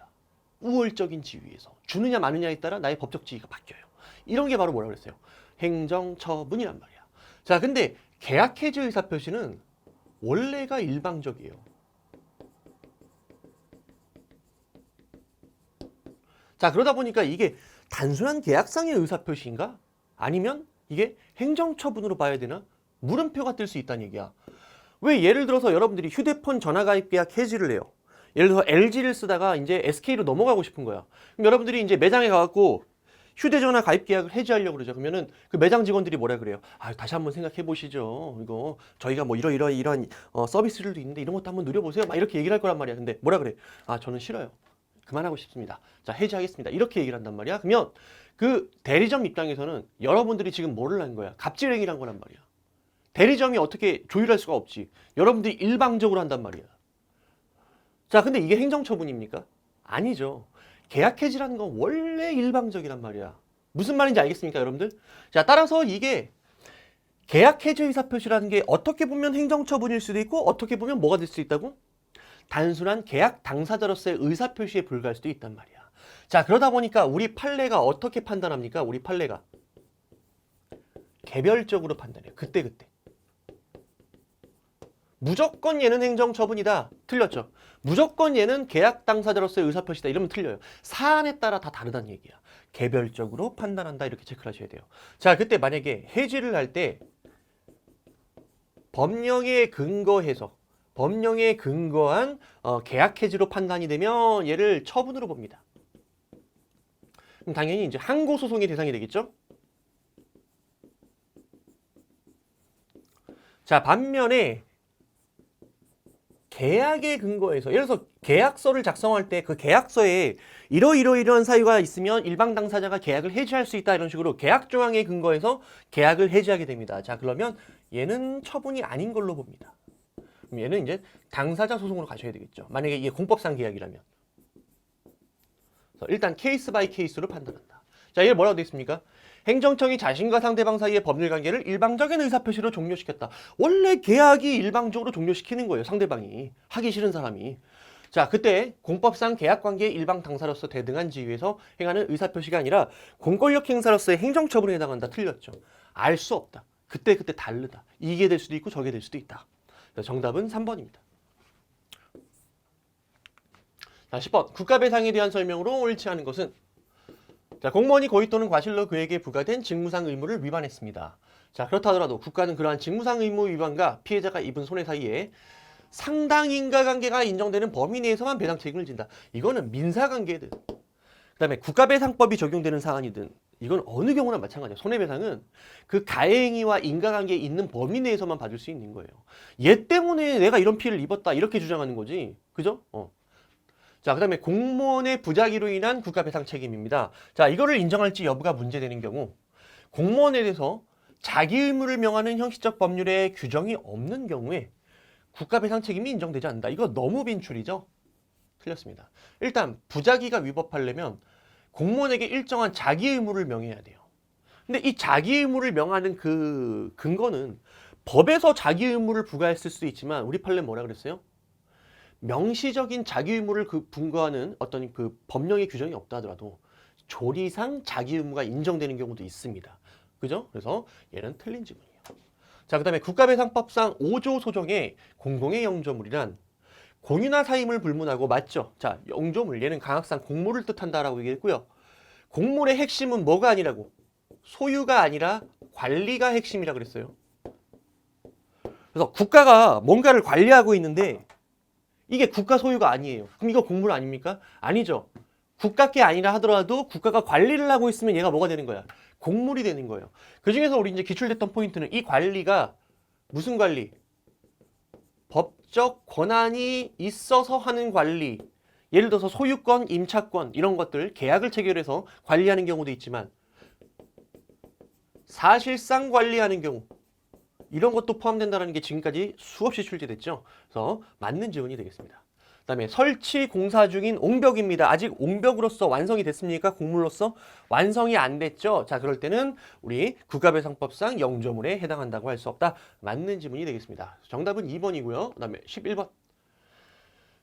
우월적인 지위에서 주느냐 마느냐에 따라 나의 법적 지위가 바뀌어요. 이런 게 바로 뭐라고 그랬어요? 행정처분이란 말이야. 자, 근데 계약 해지 의사표시는 원래가 일방적이에요. 자, 그러다 보니까 이게 단순한 계약상의 의사표시인가? 아니면 이게 행정처분으로 봐야 되나? 물음표가 뜰 수 있다는 얘기야. 왜 예를 들어서 여러분들이 휴대폰 전화가입 계약 해지를 해요. 예를 들어서 LG를 쓰다가 이제 SK로 넘어가고 싶은 거야. 그럼 여러분들이 이제 매장에 가갖고 휴대전화 가입 계약을 해지하려고 그러죠. 그러면은 그 매장 직원들이 뭐라 그래요? 아, 다시 한번 생각해 보시죠. 이거 저희가 뭐 이런 서비스들도 있는데 이런 것도 한번 누려보세요. 막 이렇게 얘기를 할 거란 말이야. 근데 뭐라 그래? 아, 저는 싫어요. 그만하고 싶습니다. 자, 해지하겠습니다. 이렇게 얘기를 한단 말이야. 그러면 그 대리점 입장에서는 여러분들이 지금 뭐를 한 거야? 갑질행위를 한 거란 말이야. 대리점이 어떻게 조율할 수가 없지. 여러분들이 일방적으로 한단 말이야. 자, 근데 이게 행정처분입니까? 아니죠. 계약 해지라는 건 원래 일방적이란 말이야. 무슨 말인지 알겠습니까, 여러분들? 자, 따라서 이게 계약 해지 의사표시라는 게 어떻게 보면 행정처분일 수도 있고 어떻게 보면 뭐가 될 수 있다고? 단순한 계약 당사자로서의 의사표시에 불과할 수도 있단 말이야. 자, 그러다 보니까 우리 판례가 어떻게 판단합니까? 우리 판례가 개별적으로 판단해요. 그때그때. 무조건 얘는 행정처분이다. 틀렸죠. 무조건 얘는 계약 당사자로서의 의사표시다. 이러면 틀려요. 사안에 따라 다 다르다는 얘기야. 개별적으로 판단한다. 이렇게 체크를 하셔야 돼요. 자, 그때 만약에 해지를 할 때 법령에 근거한 계약 해지로 판단이 되면 얘를 처분으로 봅니다. 그럼 당연히 이제 항고 소송의 대상이 되겠죠. 자, 반면에 계약에 근거해서 예를 들어서 계약서를 작성할 때 그 계약서에 이러이러이러한 사유가 있으면 일방 당사자가 계약을 해지할 수 있다 이런 식으로 계약 조항에 근거해서 계약을 해지하게 됩니다. 자, 그러면 얘는 처분이 아닌 걸로 봅니다. 그럼 얘는 이제 당사자 소송으로 가셔야 되겠죠. 만약에 이게 공법상 계약이라면. 그래서 일단 케이스 바이 케이스로 판단한다. 자, 이게 뭐라고 되어 있습니까? 행정청이 자신과 상대방 사이의 법률 관계를 일방적인 의사표시로 종료시켰다. 원래 계약이 일방적으로 종료시키는 거예요. 상대방이. 하기 싫은 사람이. 자, 그때 공법상 계약관계의 일방 당사로서 대등한 지위에서 행하는 의사표시가 아니라 공권력 행사로서의 행정처분에 해당한다. 틀렸죠. 알 수 없다. 그때 다르다. 이게 될 수도 있고 저게 될 수도 있다. 정답은 3번입니다. 자, 10번. 국가배상에 대한 설명으로 옳지 않은 것은 자, 공무원이 고의 또는 과실로 그에게 부과된 직무상 의무를 위반했습니다. 자, 그렇다 하더라도 국가는 그러한 직무상 의무 위반과 피해자가 입은 손해 사이에 상당 인과관계가 인정되는 범위 내에서만 배상 책임을 진다. 이거는 민사관계든 그다음에 국가배상법이 적용되는 사안이든 이건 어느 경우나 마찬가지야. 손해배상은 그 가해행위와 인과관계에 있는 범위 내에서만 받을 수 있는 거예요. 얘 때문에 내가 이런 피해를 입었다 이렇게 주장하는 거지. 그죠? 자, 그 다음에 공무원의 부작위로 인한 국가배상 책임입니다. 자, 이거를 인정할지 여부가 문제되는 경우 공무원에 대해서 자기 의무를 명하는 형식적 법률에 규정이 없는 경우에 국가배상 책임이 인정되지 않는다. 이거 너무 빈출이죠? 틀렸습니다. 일단 부작위가 위법하려면 공무원에게 일정한 자기 의무를 명해야 돼요. 근데 이 자기 의무를 명하는 그 근거는 법에서 자기 의무를 부과했을 수도 있지만 우리 판례 뭐라 그랬어요? 명시적인 자기 의무를 분거하는 어떤 그 법령의 규정이 없다 하더라도 조리상 자기 의무가 인정되는 경우도 있습니다. 그죠? 그래서 얘는 틀린 지문이에요. 자, 그 다음에 국가배상법상 5조 소정의 공동의 영조물이란 공유나 사임을 불문하고 맞죠? 자, 영조물 얘는 강학상 공물을 뜻한다라고 얘기했고요. 공물의 핵심은 뭐가 아니라고? 소유가 아니라 관리가 핵심이라 그랬어요. 그래서 국가가 뭔가를 관리하고 있는데 이게 국가 소유가 아니에요. 그럼 이거 공물 아닙니까? 아니죠. 국가 게 아니라 하더라도 국가가 관리를 하고 있으면 얘가 뭐가 되는 거야? 공물이 되는 거예요. 그 중에서 우리 이제 기출됐던 포인트는 이 관리가 무슨 관리? 법적 권한이 있어서 하는 관리. 예를 들어서 소유권, 임차권 이런 것들 계약을 체결해서 관리하는 경우도 있지만 사실상 관리하는 경우 이런 것도 포함된다는 게 지금까지 수없이 출제됐죠. 그래서 맞는 지문이 되겠습니다. 그 다음에 설치 공사 중인 옹벽입니다. 아직 옹벽으로서 완성이 됐습니까? 공물로서 완성이 안 됐죠. 자, 그럴 때는 우리 국가배상법상 영조물에 해당한다고 할 수 없다. 맞는 지문이 되겠습니다. 정답은 2번이고요. 그 다음에 11번.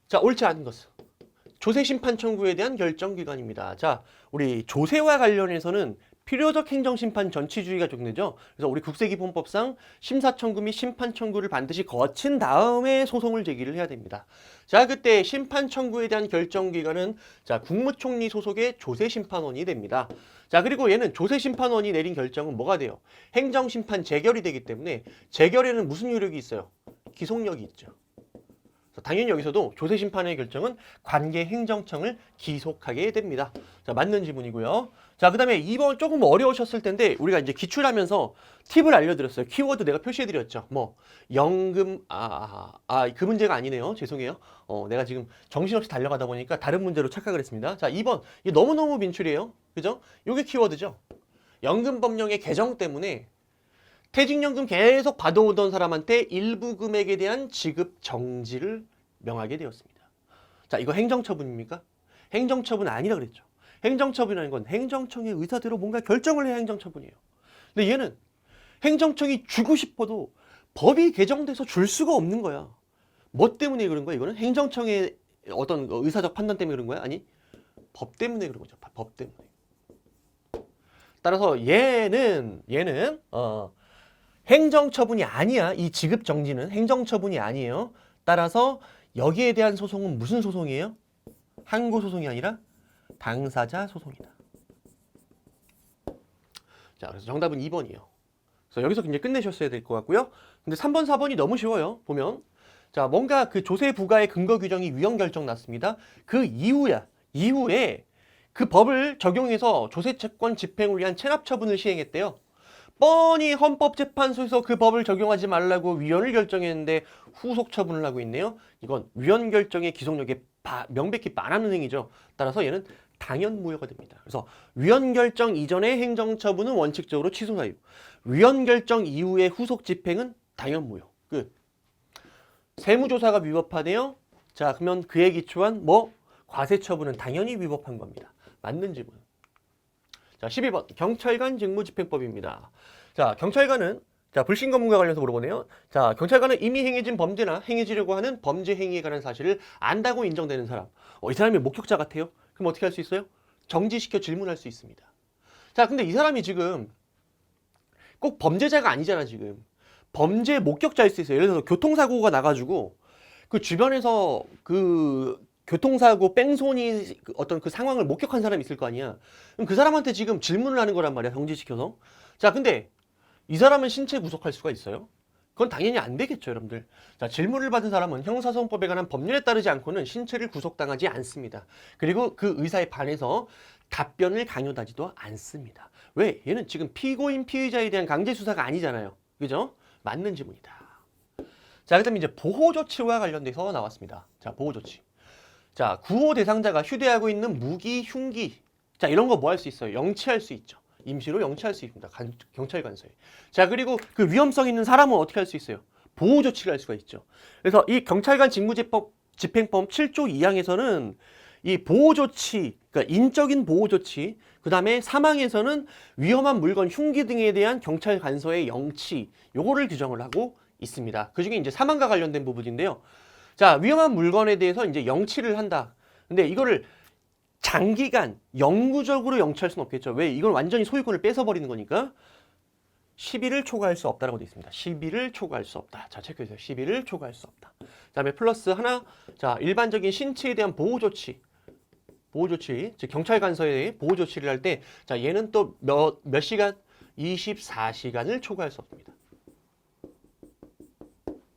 자, 옳지 않은 것은 조세심판 청구에 대한 결정기관입니다. 자, 우리 조세와 관련해서는 필요적 행정심판 전치주의가 적용되죠. 그래서 우리 국세기본법상 심사청구 및 심판청구를 반드시 거친 다음에 소송을 제기를 해야 됩니다. 자, 그때 심판청구에 대한 결정기관은 자, 국무총리 소속의 조세심판원이 됩니다. 자, 그리고 얘는 조세심판원이 내린 결정은 뭐가 돼요? 행정심판 재결이 되기 때문에 재결에는 무슨 효력이 있어요? 기속력이 있죠. 당연히 여기서도 조세심판의 결정은 관계행정청을 기속하게 됩니다. 자, 맞는 지문이고요. 자, 그 다음에 2번 조금 어려우셨을 텐데 우리가 이제 기출하면서 팁을 알려드렸어요. 키워드 내가 표시해드렸죠. 뭐 연금 그 문제가 아니네요. 죄송해요. 내가 지금 정신없이 달려가다 보니까 다른 문제로 착각을 했습니다. 자, 2번 이게 너무너무 민출이에요. 그죠? 요게 키워드죠. 연금법령의 개정 때문에 퇴직연금 계속 받아오던 사람한테 일부 금액에 대한 지급 정지를 명하게 되었습니다. 자, 이거 행정처분입니까? 행정처분 아니라 그랬죠. 행정처분이라는 건 행정청의 의사대로 뭔가 결정을 해야 행정처분이에요. 근데 얘는 행정청이 주고 싶어도 법이 개정돼서 줄 수가 없는 거야. 뭐 때문에 그런 거야? 이거는 행정청의 어떤 의사적 판단 때문에 그런 거야? 아니, 법 때문에 그런 거죠. 법 때문에. 따라서 얘는 행정처분이 아니야. 이 지급정지는 행정처분이 아니에요. 따라서 여기에 대한 소송은 무슨 소송이에요? 항고소송이 아니라 당사자 소송이다. 자, 그래서 정답은 2번이에요. 그래서 여기서 이제 끝내셨어야 될 것 같고요. 근데 3번, 4번이 너무 쉬워요. 보면 자, 뭔가 그 조세 부과의 근거 규정이 위헌 결정 났습니다. 그 이후에 그 법을 적용해서 조세 채권 집행을 위한 체납 처분을 시행했대요. 뻔히 헌법재판소에서 그 법을 적용하지 말라고 위헌을 결정했는데 후속 처분을 하고 있네요. 이건 위헌 결정의 기속력에 명백히 반하는 행위죠. 따라서 얘는 당연 무효가 됩니다. 그래서 위헌 결정 이전의 행정처분은 원칙적으로 취소 사유, 위헌 결정 이후의 후속 집행은 당연 무효. 끝. 세무조사가 위법하네요. 자, 그러면 그에 기초한 과세처분은 당연히 위법한 겁니다. 맞는 지문. 자, 12번 경찰관 직무집행법입니다. 자, 경찰관은 불신 검문과 관련해서 물어보네요. 자, 경찰관은 이미 행해진 범죄나 행해지려고 하는 범죄 행위에 관한 사실을 안다고 인정되는 사람. 이 사람이 목격자 같아요? 그럼 어떻게 할 수 있어요? 정지시켜 질문할 수 있습니다. 자, 근데 이 사람이 지금 꼭 범죄자가 아니잖아, 지금. 범죄 목격자일 수 있어요. 예를 들어서 교통사고가 나가지고 그 주변에서 그 교통사고 뺑소니 어떤 그 상황을 목격한 사람이 있을 거 아니야. 그럼 그 사람한테 지금 질문을 하는 거란 말이야, 정지시켜서. 자, 근데 이 사람은 신체 구속할 수가 있어요? 그건 당연히 안 되겠죠, 여러분들. 자, 질문을 받은 사람은 형사소송법에 관한 법률에 따르지 않고는 신체를 구속당하지 않습니다. 그리고 그 의사에 반해서 답변을 강요하지도 않습니다. 왜? 얘는 지금 피고인 피의자에 대한 강제 수사가 아니잖아요. 그죠? 맞는 질문이다. 자, 그다음에 이제 보호조치와 관련돼서 나왔습니다. 자, 보호조치. 자, 구호 대상자가 휴대하고 있는 무기, 흉기. 자, 이런 거 뭐 할 수 있어요? 영치할 수 있죠. 임시로 영치할 수 있습니다. 경찰관서에. 자, 그리고 그 위험성 있는 사람은 어떻게 할 수 있어요? 보호 조치를 할 수가 있죠. 그래서 이 경찰관 직무집행법 7조 2항에서는 이 보호 조치, 그러니까 인적인 보호 조치, 그 다음에 사망에서는 위험한 물건, 흉기 등에 대한 경찰 관서의 영치, 요거를 규정을 하고 있습니다. 그 중에 이제 사망과 관련된 부분인데요. 자, 위험한 물건에 대해서 이제 영치를 한다. 근데 이거를 장기간 영구적으로 영치할 수는 없겠죠. 왜? 이건 완전히 소유권을 뺏어버리는 거니까 10일을 초과할 수 없다라고 되어 있습니다. 10일을 초과할 수 없다. 자, 체크해주세요. 10일을 초과할 수 없다. 그다음에 플러스 하나. 자, 일반적인 신체에 대한 보호 조치, 즉 경찰 간서에 보호 조치를 할 때, 자, 얘는 또 몇 시간? 24시간을 초과할 수 없습니다.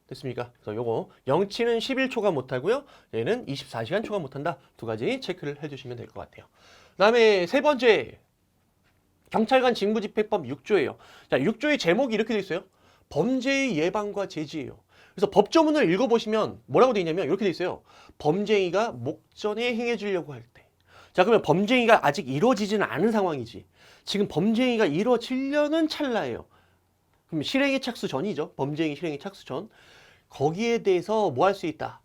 됐습니까? 그래서 요거 영치는 10일 초과 못하고요. 얘는 24시간 초과 못한다. 두 가지 체크를 해주시면 될 것 같아요. 그다음에 세 번째, 경찰관 직무집행법 6조예요. 자, 6조의 제목이 이렇게 돼 있어요. 범죄의 예방과 제지예요. 그래서 법조문을 읽어보시면 뭐라고 돼 있냐면 이렇게 돼 있어요. 범죄행위가 목전에 행해지려고 할 때. 자, 그러면 범죄행위가 아직 이루어지지는 않은 상황이지. 지금 범죄행위가 이루어지려는 찰나예요. 그럼 실행에 착수 전이죠. 범죄행위 실행에 착수 전. 거기에 대해서 뭐 할 수 있다?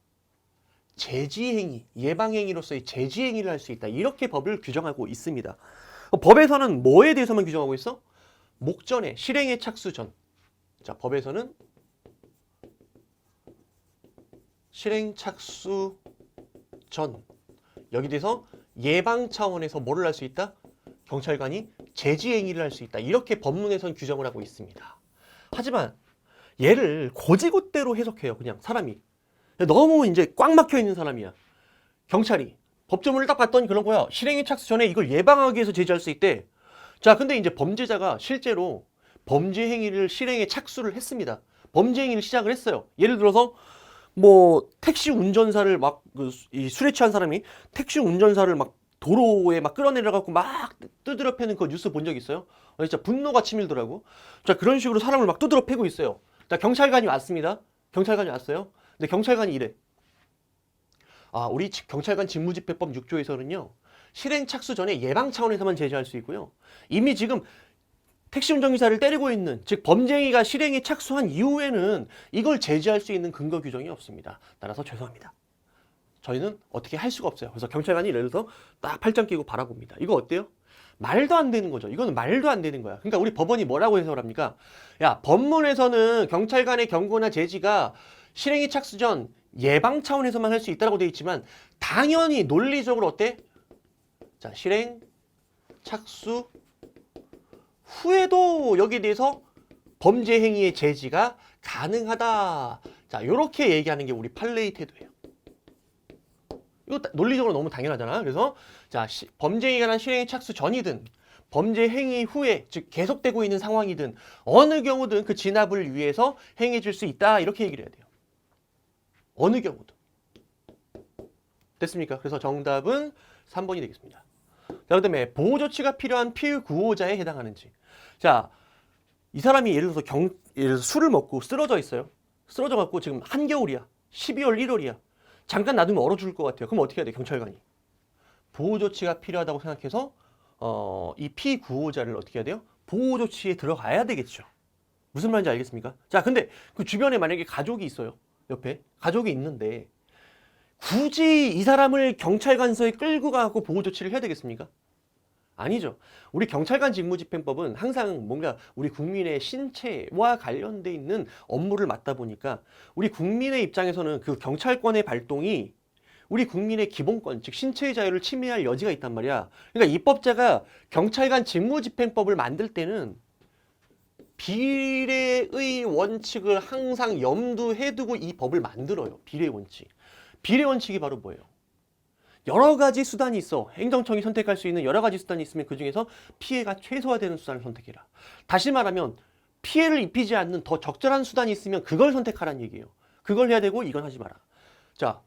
제지행위, 예방행위로서의 제지행위를 할 수 있다. 이렇게 법을 규정하고 있습니다. 법에서는 뭐에 대해서만 규정하고 있어? 목전에, 실행에 착수 전. 자, 법에서는 실행 착수 전. 여기 대해서 예방 차원에서 뭐를 할 수 있다? 경찰관이 제지행위를 할 수 있다. 이렇게 법문에선 규정을 하고 있습니다. 하지만 얘를 고지고대로 해석해요. 그냥 사람이. 너무 이제 꽉 막혀 있는 사람이야. 경찰이. 법조문을 딱 봤더니 그런 거야. 실행에 착수 전에 이걸 예방하기 위해서 제지할 수 있대. 자, 근데 이제 범죄자가 실제로 범죄 행위를 실행에 착수를 했습니다. 범죄 행위를 시작을 했어요. 예를 들어서 뭐 택시 운전사를 막 이 술에 취한 사람이 택시 운전사를 막 도로에 막 끌어내려갖고 막 두드려 패는 그 뉴스 본 적 있어요? 진짜 분노가 치밀더라고. 자, 그런 식으로 사람을 막 두드려 패고 있어요. 자, 경찰관이 왔습니다. 경찰관이 왔어요. 근데 경찰관이 이래. 아, 우리 경찰관 직무집행법 6조에서는요. 실행 착수 전에 예방 차원에서만 제지할 수 있고요. 이미 지금 택시 운전기사를 때리고 있는, 즉 범죄행위가 실행에 착수한 이후에는 이걸 제지할 수 있는 근거 규정이 없습니다. 따라서 죄송합니다. 저희는 어떻게 할 수가 없어요. 그래서 경찰관이 예를 들어서 딱 팔짱 끼고 바라봅니다. 이거 어때요? 말도 안 되는 거죠. 이거는 말도 안 되는 거야. 그러니까 우리 법원이 뭐라고 해석을 합니까? 야, 법문에서는 경찰관의 경고나 제지가 실행에 착수 전 예방 차원에서만 할 수 있다고 되어 있지만 당연히 논리적으로 어때? 자, 실행 착수 후에도 여기에 대해서 범죄 행위의 제지가 가능하다. 자, 요렇게 얘기하는 게 우리 판례의 태도예요. 이거 논리적으로 너무 당연하잖아. 그래서 자, 범죄 행위가 난 실행에 착수 전이든 범죄 행위 후에, 즉 계속되고 있는 상황이든 어느 경우든 그 진압을 위해서 행해질 수 있다. 이렇게 얘기를 해야 돼요. 어느 경우든. 됐습니까? 그래서 정답은 3번이 되겠습니다. 자, 그 다음에 보호조치가 필요한 피구호자에 해당하는지. 자, 이 사람이 예를 들어서 술을 먹고 쓰러져 있어요. 쓰러져 갖고 지금 한겨울이야. 12월, 1월이야. 잠깐 놔두면 얼어 죽을 것 같아요. 그럼 어떻게 해야 돼, 경찰관이? 보호조치가 필요하다고 생각해서 이 피구호자를 어떻게 해야 돼요? 보호조치에 들어가야 되겠죠. 무슨 말인지 알겠습니까? 자, 근데 그 주변에 만약에 가족이 있어요. 옆에 가족이 있는데 굳이 이 사람을 경찰관서에 끌고 가고 보호조치를 해야 되겠습니까? 아니죠. 우리 경찰관 직무집행법은 항상 뭔가 우리 국민의 신체와 관련돼 있는 업무를 맡다 보니까 우리 국민의 입장에서는 그 경찰권의 발동이 우리 국민의 기본권, 즉 신체의 자유를 침해할 여지가 있단 말이야. 그러니까 입법자가 경찰관 직무집행법을 만들 때는 비례의 원칙을 항상 염두에 두고 이 법을 만들어요. 비례 원칙. 비례 원칙이 바로 뭐예요? 여러 가지 수단이 있어. 행정청이 선택할 수 있는 여러 가지 수단이 있으면 그중에서 피해가 최소화되는 수단을 선택해라. 다시 말하면 피해를 입히지 않는 더 적절한 수단이 있으면 그걸 선택하라는 얘기예요. 그걸 해야 되고 이건 하지 마라. 자,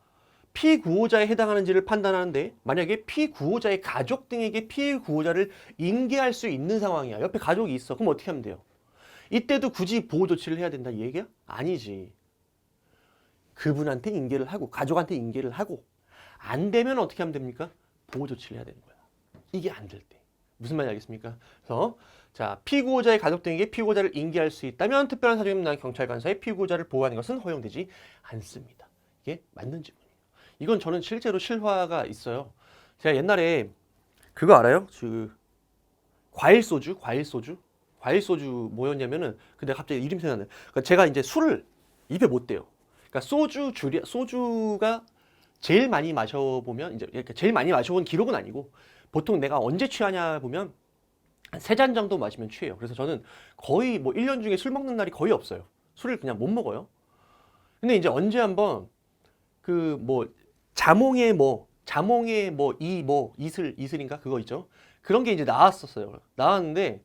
피구호자에 해당하는지를 판단하는데 만약에 피구호자의 가족 등에게 피구호자를 인계할 수 있는 상황이야. 옆에 가족이 있어. 그럼 어떻게 하면 돼요? 이때도 굳이 보호 조치를 해야 된다 이 얘기야? 아니지. 그분한테 인계를 하고 가족한테 인계를 하고 안 되면 어떻게 하면 됩니까? 보호 조치를 해야 되는 거야. 이게 안 될 때. 무슨 말인지 알겠습니까? 그래서 자, 피구호자의 가족 등에게 피구호자를 인계할 수 있다면 특별한 사정이 난 경찰관서에 피구호자를 보호하는 것은 허용되지 않습니다. 이게 맞는 질문이에요. 이건 저는 실제로 실화가 있어요. 제가 옛날에 그거 알아요? 과일 소주 뭐였냐면은 근데 갑자기 이름 생각나네. 그러니까 제가 이제 술을 입에 못 대요. 그러니까 소주가 제일 많이 마셔보면 이제 그러니까 제일 많이 마셔본 기록은 아니고 보통 내가 언제 취하냐 보면 한 3잔 정도 마시면 취해요. 그래서 저는 거의 뭐 1년 중에 술 먹는 날이 거의 없어요. 술을 그냥 못 먹어요. 근데 이제 언제 한번 그 뭐 자몽의 이슬인가 그거 있죠. 그런 게 이제 나왔었어요. 나왔는데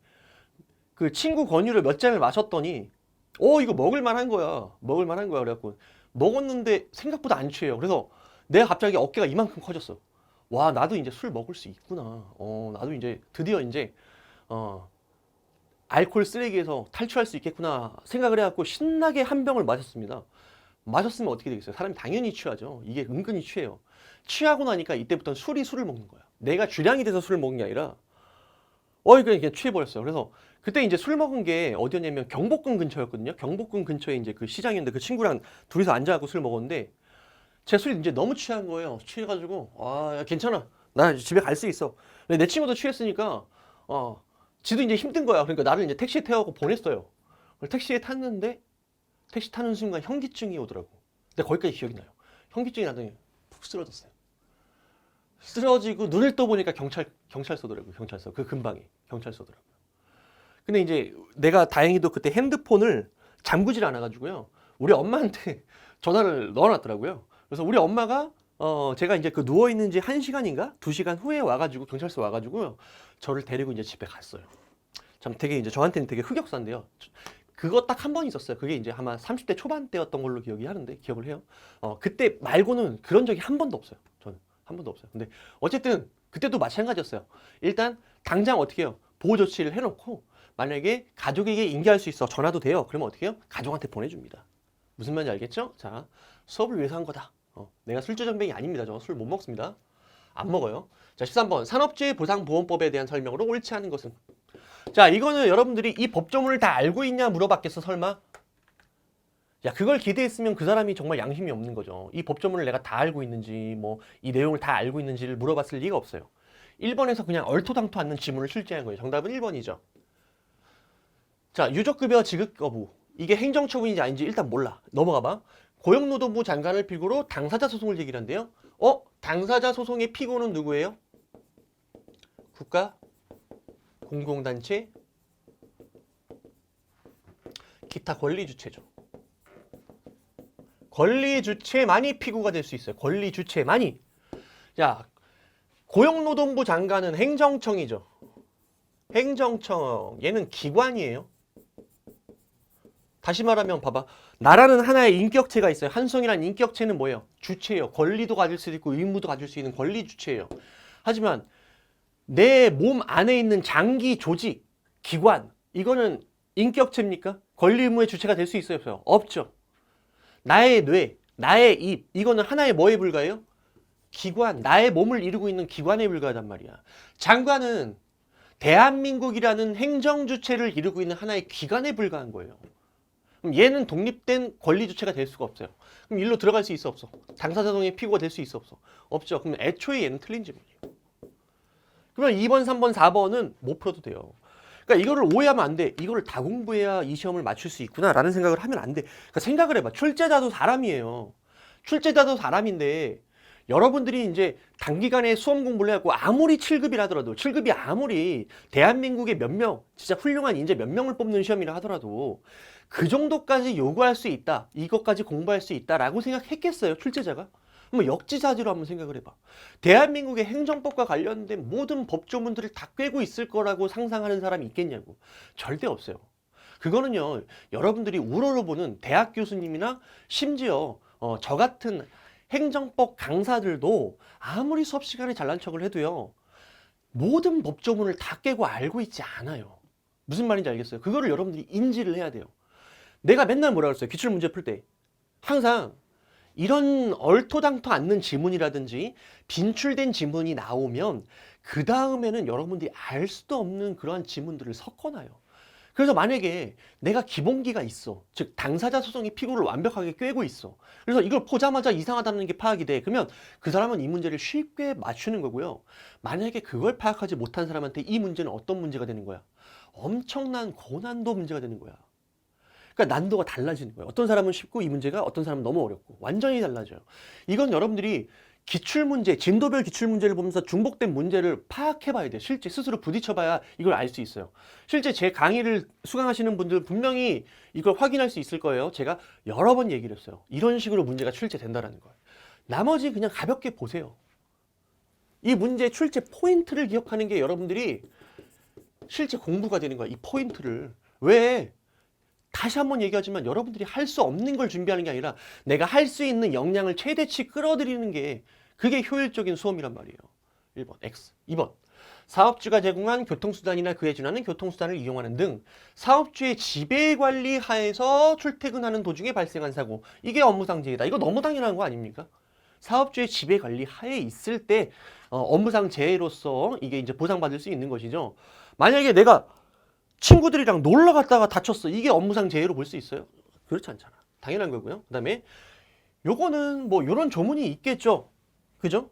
그 친구 권유로 몇 잔을 마셨더니 이거 먹을 만한 거야. 먹을 만한 거야. 그래갖고 먹었는데 생각보다 안 취해요. 그래서 내가 갑자기 어깨가 이만큼 커졌어. 와, 나도 이제 술 먹을 수 있구나. 나도 이제 드디어 이제 알코올 쓰레기에서 탈출할 수 있겠구나 생각을 해갖고 신나게 한 병을 마셨습니다. 마셨으면 어떻게 되겠어요? 사람이 당연히 취하죠. 이게 은근히 취해요. 취하고 나니까 이때부터 술을 먹는 거야. 내가 주량이 돼서 술을 먹는 게 아니라 그냥 취해버렸어요. 그래서 그때 이제 술 먹은 게 어디였냐면 경복궁 근처였거든요. 경복궁 근처에 이제 그 시장이었는데 그 친구랑 둘이서 앉아갖고 술 먹었는데 제 술이 이제 너무 취한 거예요. 취해가지고 야, 괜찮아. 나 집에 갈 수 있어. 근데 내 친구도 취했으니까 지도 이제 힘든 거야. 그러니까 나를 이제 택시에 태워고 보냈어요. 택시에 탔는데 택시 타는 순간 현기증이 오더라고. 근데 거기까지 기억이 나요. 현기증이 나더니 푹 쓰러졌어요. 쓰러지고 눈을 떠보니까 경찰서더라고요. 경찰서. 그 근방에 경찰서더라고요. 근데 이제 내가 다행히도 그때 핸드폰을 잠그질 않아가지고요. 우리 엄마한테 전화를 넣어놨더라고요. 그래서 우리 엄마가 제가 이제 그 누워있는 지 1시간인가 2시간 후에 와가지고 경찰서 와가지고요. 저를 데리고 이제 집에 갔어요. 참 되게 이제 저한테는 되게 흑역사인데요. 그거 딱 한 번 있었어요. 그게 이제 아마 30대 초반대였던 걸로 기억을 해요. 그때 말고는 그런 적이 한 번도 없어요. 저는 한 번도 없어요. 근데 어쨌든 그때도 마찬가지였어요. 일단 당장 어떻게 해요? 보호 조치를 해놓고 만약에 가족에게 인계할 수 있어 전화도 돼요. 그러면 어떻게 해요? 가족한테 보내줍니다. 무슨 말인지 알겠죠? 자, 수업을 위해서 한 거다. 내가 술주정뱅이 아닙니다. 저 술 못 먹습니다. 안 먹어요. 자, 13번 산업재해보상보험법에 대한 설명으로 옳지 않은 것은. 자, 이거는 여러분들이 이 법조문을 다 알고 있냐 물어봤겠어 설마? 야, 그걸 기대했으면 그 사람이 정말 양심이 없는 거죠. 이 법조문을 내가 다 알고 있는지 뭐 이 내용을 다 알고 있는지를 물어봤을 리가 없어요. 1번에서 그냥 얼토당토 않는 지문을 출제한 거예요. 정답은 1번이죠. 자, 유족급여 지급 거부. 이게 행정처분인지 아닌지 일단 몰라. 넘어가 봐. 고용노동부 장관을 필두로 당사자 소송을 제기한대요. 당사자 소송의 피고는 누구예요? 국가, 공공단체, 기타 권리주체죠. 권리주체만이 피고가 될 수 있어요. 권리주체만이. 자, 고용노동부 장관은 행정청이죠. 행정청. 얘는 기관이에요. 다시 말하면 봐봐. 나라는 하나의 인격체가 있어요. 한성이라는 인격체는 뭐예요? 주체예요. 권리도 가질 수 있고 의무도 가질 수 있는 권리 주체예요. 하지만 내 몸 안에 있는 장기, 조직, 기관 이거는 인격체입니까? 권리 의무의 주체가 될 수 있어요? 없어요? 없죠. 나의 뇌, 나의 입 이거는 하나의 뭐에 불과해요? 기관, 나의 몸을 이루고 있는 기관에 불과하단 말이야. 장관은 대한민국이라는 행정 주체를 이루고 있는 하나의 기관에 불과한 거예요. 그럼 얘는 독립된 권리 주체가 될 수가 없어요. 그럼 일로 들어갈 수 있어 없어? 당사자 소송의 피고가 될 수 있어 없어? 없죠. 그럼 애초에 얘는 틀린 지문이에요. 그러면 2번, 3번, 4번은 못 풀어도 돼요. 그러니까 이거를 오해하면 안 돼. 이거를 다 공부해야 이 시험을 맞출 수 있구나라는 생각을 하면 안 돼. 그러니까 생각을 해봐. 출제자도 사람이에요. 출제자도 사람인데 여러분들이 이제 단기간에 수험 공부를 해갖고 아무리 7급이라 하더라도 7급이 아무리 대한민국의 몇 명, 진짜 훌륭한 인재 몇 명을 뽑는 시험이라 하더라도 그 정도까지 요구할 수 있다. 이것까지 공부할 수 있다라고 생각했겠어요. 출제자가? 한번 역지사지로 한번 생각을 해봐. 대한민국의 행정법과 관련된 모든 법조문들을 다 꿰고 있을 거라고 상상하는 사람이 있겠냐고. 절대 없어요. 그거는요. 여러분들이 우러러 보는 대학 교수님이나 심지어 저 같은 행정법 강사들도 아무리 수업 시간에 잘난 척을 해도요. 모든 법조문을 다 깨고 알고 있지 않아요. 무슨 말인지 알겠어요? 그거를 여러분들이 인지를 해야 돼요. 내가 맨날 뭐라 그랬어요? 기출문제 풀 때. 항상 이런 얼토당토 않는 지문이라든지 빈출된 지문이 나오면 그 다음에는 여러분들이 알 수도 없는 그러한 지문들을 섞어놔요. 그래서 만약에 내가 기본기가 있어. 즉 당사자 소송의 피고를 완벽하게 꿰고 있어. 그래서 이걸 보자마자 이상하다는 게 파악이 돼. 그러면 그 사람은 이 문제를 쉽게 맞추는 거고요. 만약에 그걸 파악하지 못한 사람한테 이 문제는 어떤 문제가 되는 거야? 엄청난 고난도 문제가 되는 거야. 그러니까 난도가 달라지는 거예요. 어떤 사람은 쉽고 이 문제가 어떤 사람은 너무 어렵고 완전히 달라져요. 이건 여러분들이 기출문제, 진도별 기출문제를 보면서 중복된 문제를 파악해봐야 돼요. 실제 스스로 부딪혀봐야 이걸 알 수 있어요. 실제 제 강의를 수강하시는 분들 분명히 이걸 확인할 수 있을 거예요. 제가 여러 번 얘기를 했어요. 이런 식으로 문제가 출제된다는 거예요. 나머지 그냥 가볍게 보세요. 이 문제 출제 포인트를 기억하는 게 여러분들이 실제 공부가 되는 거야. 이 포인트를. 왜? 다시 한번 얘기하지만 여러분들이 할 수 없는 걸 준비하는 게 아니라 내가 할 수 있는 역량을 최대치 끌어들이는 게 그게 효율적인 수험이란 말이에요. 1번 X. 2번 사업주가 제공한 교통수단이나 그에 준하는 교통수단을 이용하는 등 사업주의 지배관리 하에서 출퇴근하는 도중에 발생한 사고. 이게 업무상 재해다. 이거 너무 당연한 거 아닙니까? 사업주의 지배관리 하에 있을 때 업무상 재해로서 이게 이제 보상받을 수 있는 것이죠. 만약에 내가 친구들이랑 놀러 갔다가 다쳤어. 이게 업무상 재해로 볼 수 있어요? 그렇지 않잖아. 당연한 거고요. 그 다음에 요거는 뭐 요런 조문이 있겠죠. 그죠?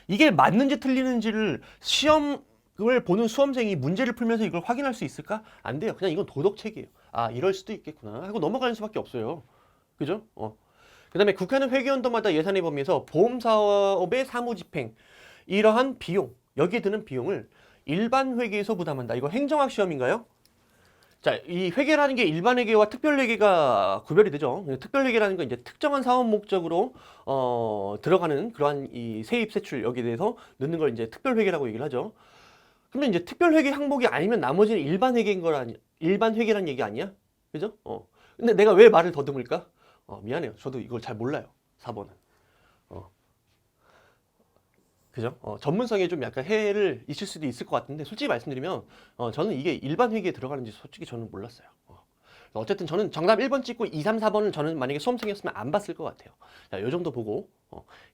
이게 맞는지 틀리는지를 시험을 보는 수험생이 문제를 풀면서 이걸 확인할 수 있을까? 안 돼요. 그냥 이건 도덕책이에요. 아, 이럴 수도 있겠구나 하고 넘어가는 수밖에 없어요. 그죠? 그 다음에 국회는 회계연도마다 예산의 범위에서 보험사업의 사무집행, 이러한 비용, 여기에 드는 비용을 일반 회계에서 부담한다. 이거 행정학 시험인가요? 자, 이 회계라는 게 일반 회계와 특별 회계가 구별이 되죠. 특별 회계라는 건 이제 특정한 사업 목적으로 들어가는 그러한 이 세입 세출 여기에 대해서 넣는 걸 이제 특별 회계라고 얘기를 하죠. 근데 이제 특별 회계 항목이 아니면 나머지는 일반 회계인 거라 일반 회계란 얘기 아니야? 그죠? 근데 내가 왜 말을 더듬을까? 미안해요. 저도 이걸 잘 몰라요. 4번은. 그죠? 전문성에 좀 약간 해를 있을 수도 있을 것 같은데 솔직히 말씀드리면 저는 이게 일반 회계에 들어가는지 솔직히 저는 몰랐어요. 어쨌든 저는 정답 1번 찍고 2, 3, 4번을 저는 만약에 수험생이었으면 안 봤을 것 같아요. 자, 요 정도 보고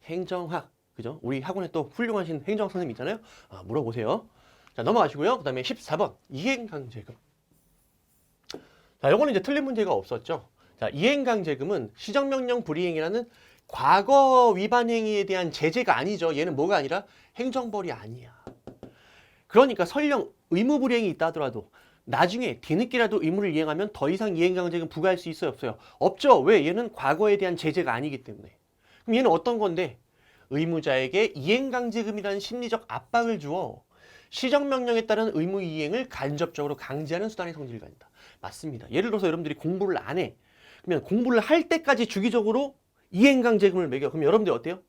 행정학, 그죠? 우리 학원에 또 훌륭하신 행정학 선생님 있잖아요. 물어보세요. 자, 넘어가시고요. 그 다음에 14번 이행강제금. 자, 요거는 이제 틀린 문제가 없었죠. 자, 이행강제금은 시정명령 불이행이라는 과거 위반 행위에 대한 제재가 아니죠. 얘는 뭐가 아니라 행정벌이 아니야. 그러니까 설령 의무 불이행이 있다 하더라도 나중에 뒤늦게라도 의무를 이행하면 더 이상 이행강제금 부과할 수 있어요, 없어요? 없죠. 왜? 얘는 과거에 대한 제재가 아니기 때문에. 그럼 얘는 어떤 건데? 의무자에게 이행강제금이라는 심리적 압박을 주어 시정명령에 따른 의무 이행을 간접적으로 강제하는 수단의 성질을 가진다. 맞습니다. 예를 들어서 여러분들이 공부를 안 해. 그러면 공부를 할 때까지 주기적으로 이행강제금을 매겨. 그럼 여러분들 어때요?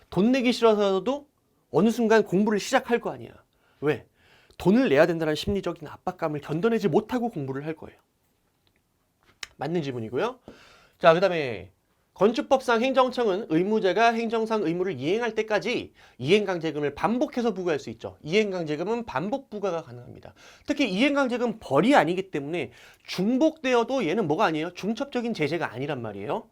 돈 내기 싫어서도 어느 순간 공부를 시작할 거 아니야. 왜? 돈을 내야 된다는 심리적인 압박감을 견뎌내지 못하고 공부를 할 거예요. 맞는 지문이고요. 자, 그 다음에 건축법상 행정청은 의무자가 행정상 의무를 이행할 때까지 이행강제금을 반복해서 부과할 수 있죠. 이행강제금은 반복 부과가 가능합니다. 특히 이행강제금 벌이 아니기 때문에 중복되어도 얘는 뭐가 아니에요? 중첩적인 제재가 아니란 말이에요.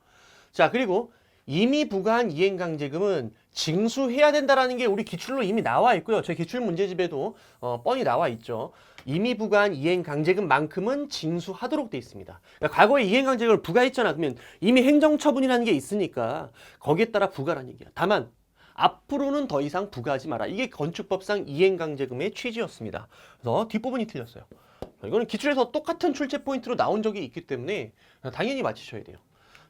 자, 그리고 이미 부과한 이행강제금은 징수해야 된다라는 게 우리 기출로 이미 나와 있고요. 제 기출 문제집에도 뻔히 나와 있죠. 이미 부과한 이행강제금만큼은 징수하도록 돼 있습니다. 그러니까 과거에 이행강제금을 부과했잖아. 그러면 이미 행정처분이라는 게 있으니까 거기에 따라 부과라는 얘기야. 다만 앞으로는 더 이상 부과하지 마라. 이게 건축법상 이행강제금의 취지였습니다. 그래서 뒷부분이 틀렸어요. 이거는 기출에서 똑같은 출제 포인트로 나온 적이 있기 때문에 당연히 맞히셔야 돼요.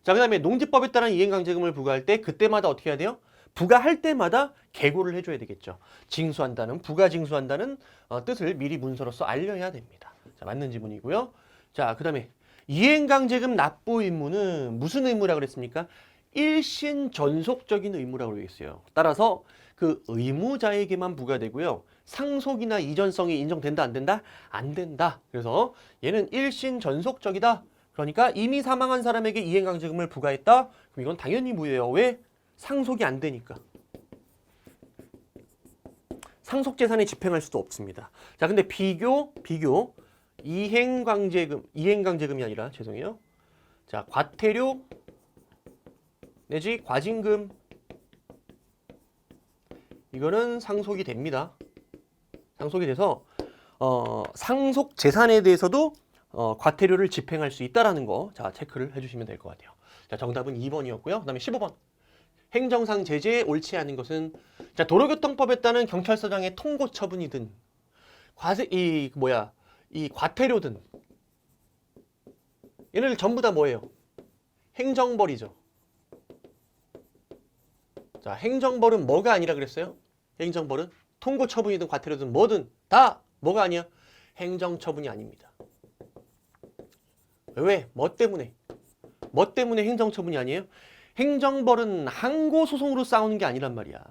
자, 그 다음에 농지법에 따른 이행강제금을 부과할 때 그때마다 어떻게 해야 돼요? 부과할 때마다 계고를 해줘야 되겠죠. 징수한다는, 부과징수한다는 뜻을 미리 문서로서 알려야 됩니다. 자, 맞는 지문이고요. 자, 그 다음에 이행강제금 납부 의무는 무슨 의무라고 그랬습니까? 일신 전속적인 의무라고 그랬어요. 따라서 그 의무자에게만 부과되고요. 상속이나 이전성이 인정된다, 안 된다? 안 된다. 그래서 얘는 일신 전속적이다. 그러니까 이미 사망한 사람에게 이행강제금을 부과했다? 그럼 이건 당연히 무효예요. 왜? 상속이 안 되니까. 상속재산에 집행할 수도 없습니다. 자, 근데 비교, 이행강제금이 아니라, 죄송해요. 자, 과태료 내지 과징금. 이거는 상속이 됩니다. 상속이 돼서, 상속재산에 대해서도 과태료를 집행할 수 있다라는 거, 자, 체크를 해주시면 될 것 같아요. 자, 정답은 2번이었고요. 그 다음에 15번. 행정상 제재에 옳지 않은 것은, 자, 도로교통법에 따른 경찰서장의 통고 처분이든, 이 과태료든, 얘네들 전부 다 뭐예요? 행정벌이죠. 자, 행정벌은 뭐가 아니라 그랬어요? 행정벌은 통고처분이든 과태료든 뭐든 다 뭐가 아니야? 행정처분이 아닙니다. 왜? 뭐 때문에? 뭐 때문에 행정처분이 아니에요? 행정벌은 항고소송으로 싸우는 게 아니란 말이야.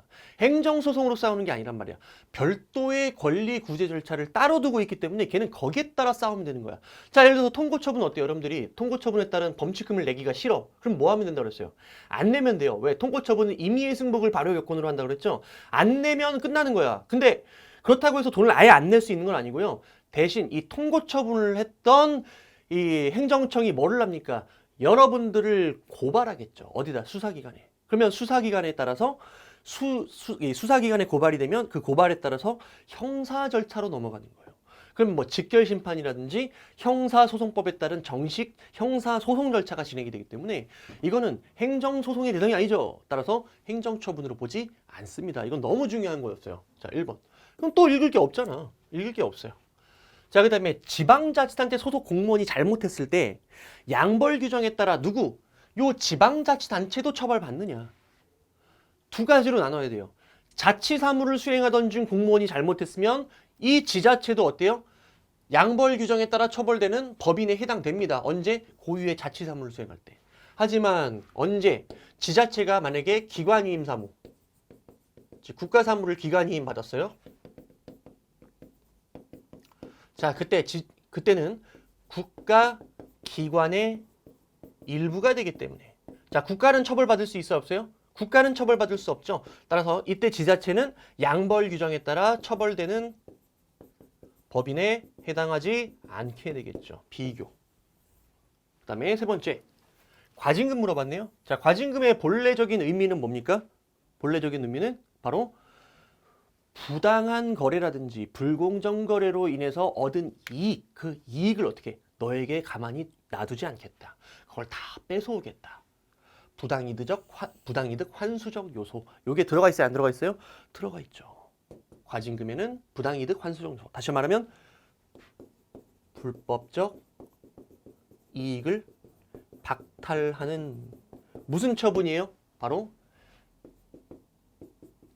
행정소송으로 싸우는 게 아니란 말이야. 별도의 권리 구제 절차를 따로 두고 있기 때문에 걔는 거기에 따라 싸우면 되는 거야. 자, 예를 들어서 통고처분 어때요? 여러분들이 통고처분에 따른 범칙금을 내기가 싫어. 그럼 뭐 하면 된다고 그랬어요? 안 내면 돼요. 왜? 통고처분은 임의의 승복을 발효 요건으로 한다고 그랬죠? 안 내면 끝나는 거야. 근데 그렇다고 해서 돈을 아예 안 낼 수 있는 건 아니고요. 대신 이 통고처분을 했던 이 행정청이 뭐를 합니까? 여러분들을 고발하겠죠. 어디다? 수사기관에. 그러면 수사기관에 따라서 수사기관에 고발이 되면 그 고발에 따라서 형사 절차로 넘어가는 거예요. 그럼 뭐 직결심판이라든지 형사소송법에 따른 정식 형사소송 절차가 진행이 되기 때문에 이거는 행정소송의 대상이 아니죠. 따라서 행정처분으로 보지 않습니다. 이건 너무 중요한 거였어요. 자, 1번. 그럼 또 읽을 게 없잖아. 읽을 게 없어요. 자, 그 다음에 지방자치단체 소속 공무원이 잘못했을 때 양벌 규정에 따라 누구? 요 지방자치단체도 처벌받느냐? 두 가지로 나눠야 돼요. 자치사무를 수행하던 중 공무원이 잘못했으면 이 지자체도 어때요? 양벌 규정에 따라 처벌되는 법인에 해당됩니다. 언제? 고유의 자치사무를 수행할 때. 하지만 언제? 지자체가 만약에 기관이임 사무, 즉 국가사무를 기관이임 받았어요. 자, 그때는 국가기관의 일부가 되기 때문에. 자, 국가는 처벌받을 수 있어요, 없어요? 국가는 처벌받을 수 없죠. 따라서 이때 지자체는 양벌 규정에 따라 처벌되는 법인에 해당하지 않게 되겠죠. 비교. 그 다음에 세 번째. 과징금 물어봤네요. 자, 과징금의 본래적인 의미는 뭡니까? 본래적인 의미는 바로 부당한 거래라든지 불공정 거래로 인해서 얻은 이익, 그 이익을 어떻게 너에게 가만히 놔두지 않겠다. 그걸 다 뺏어오겠다. 부당이득 환수적 요소. 요게 들어가 있어요? 안 들어가 있어요? 들어가 있죠. 과징금에는 부당이득 환수적 요소. 다시 말하면 불법적 이익을 박탈하는 무슨 처분이에요? 바로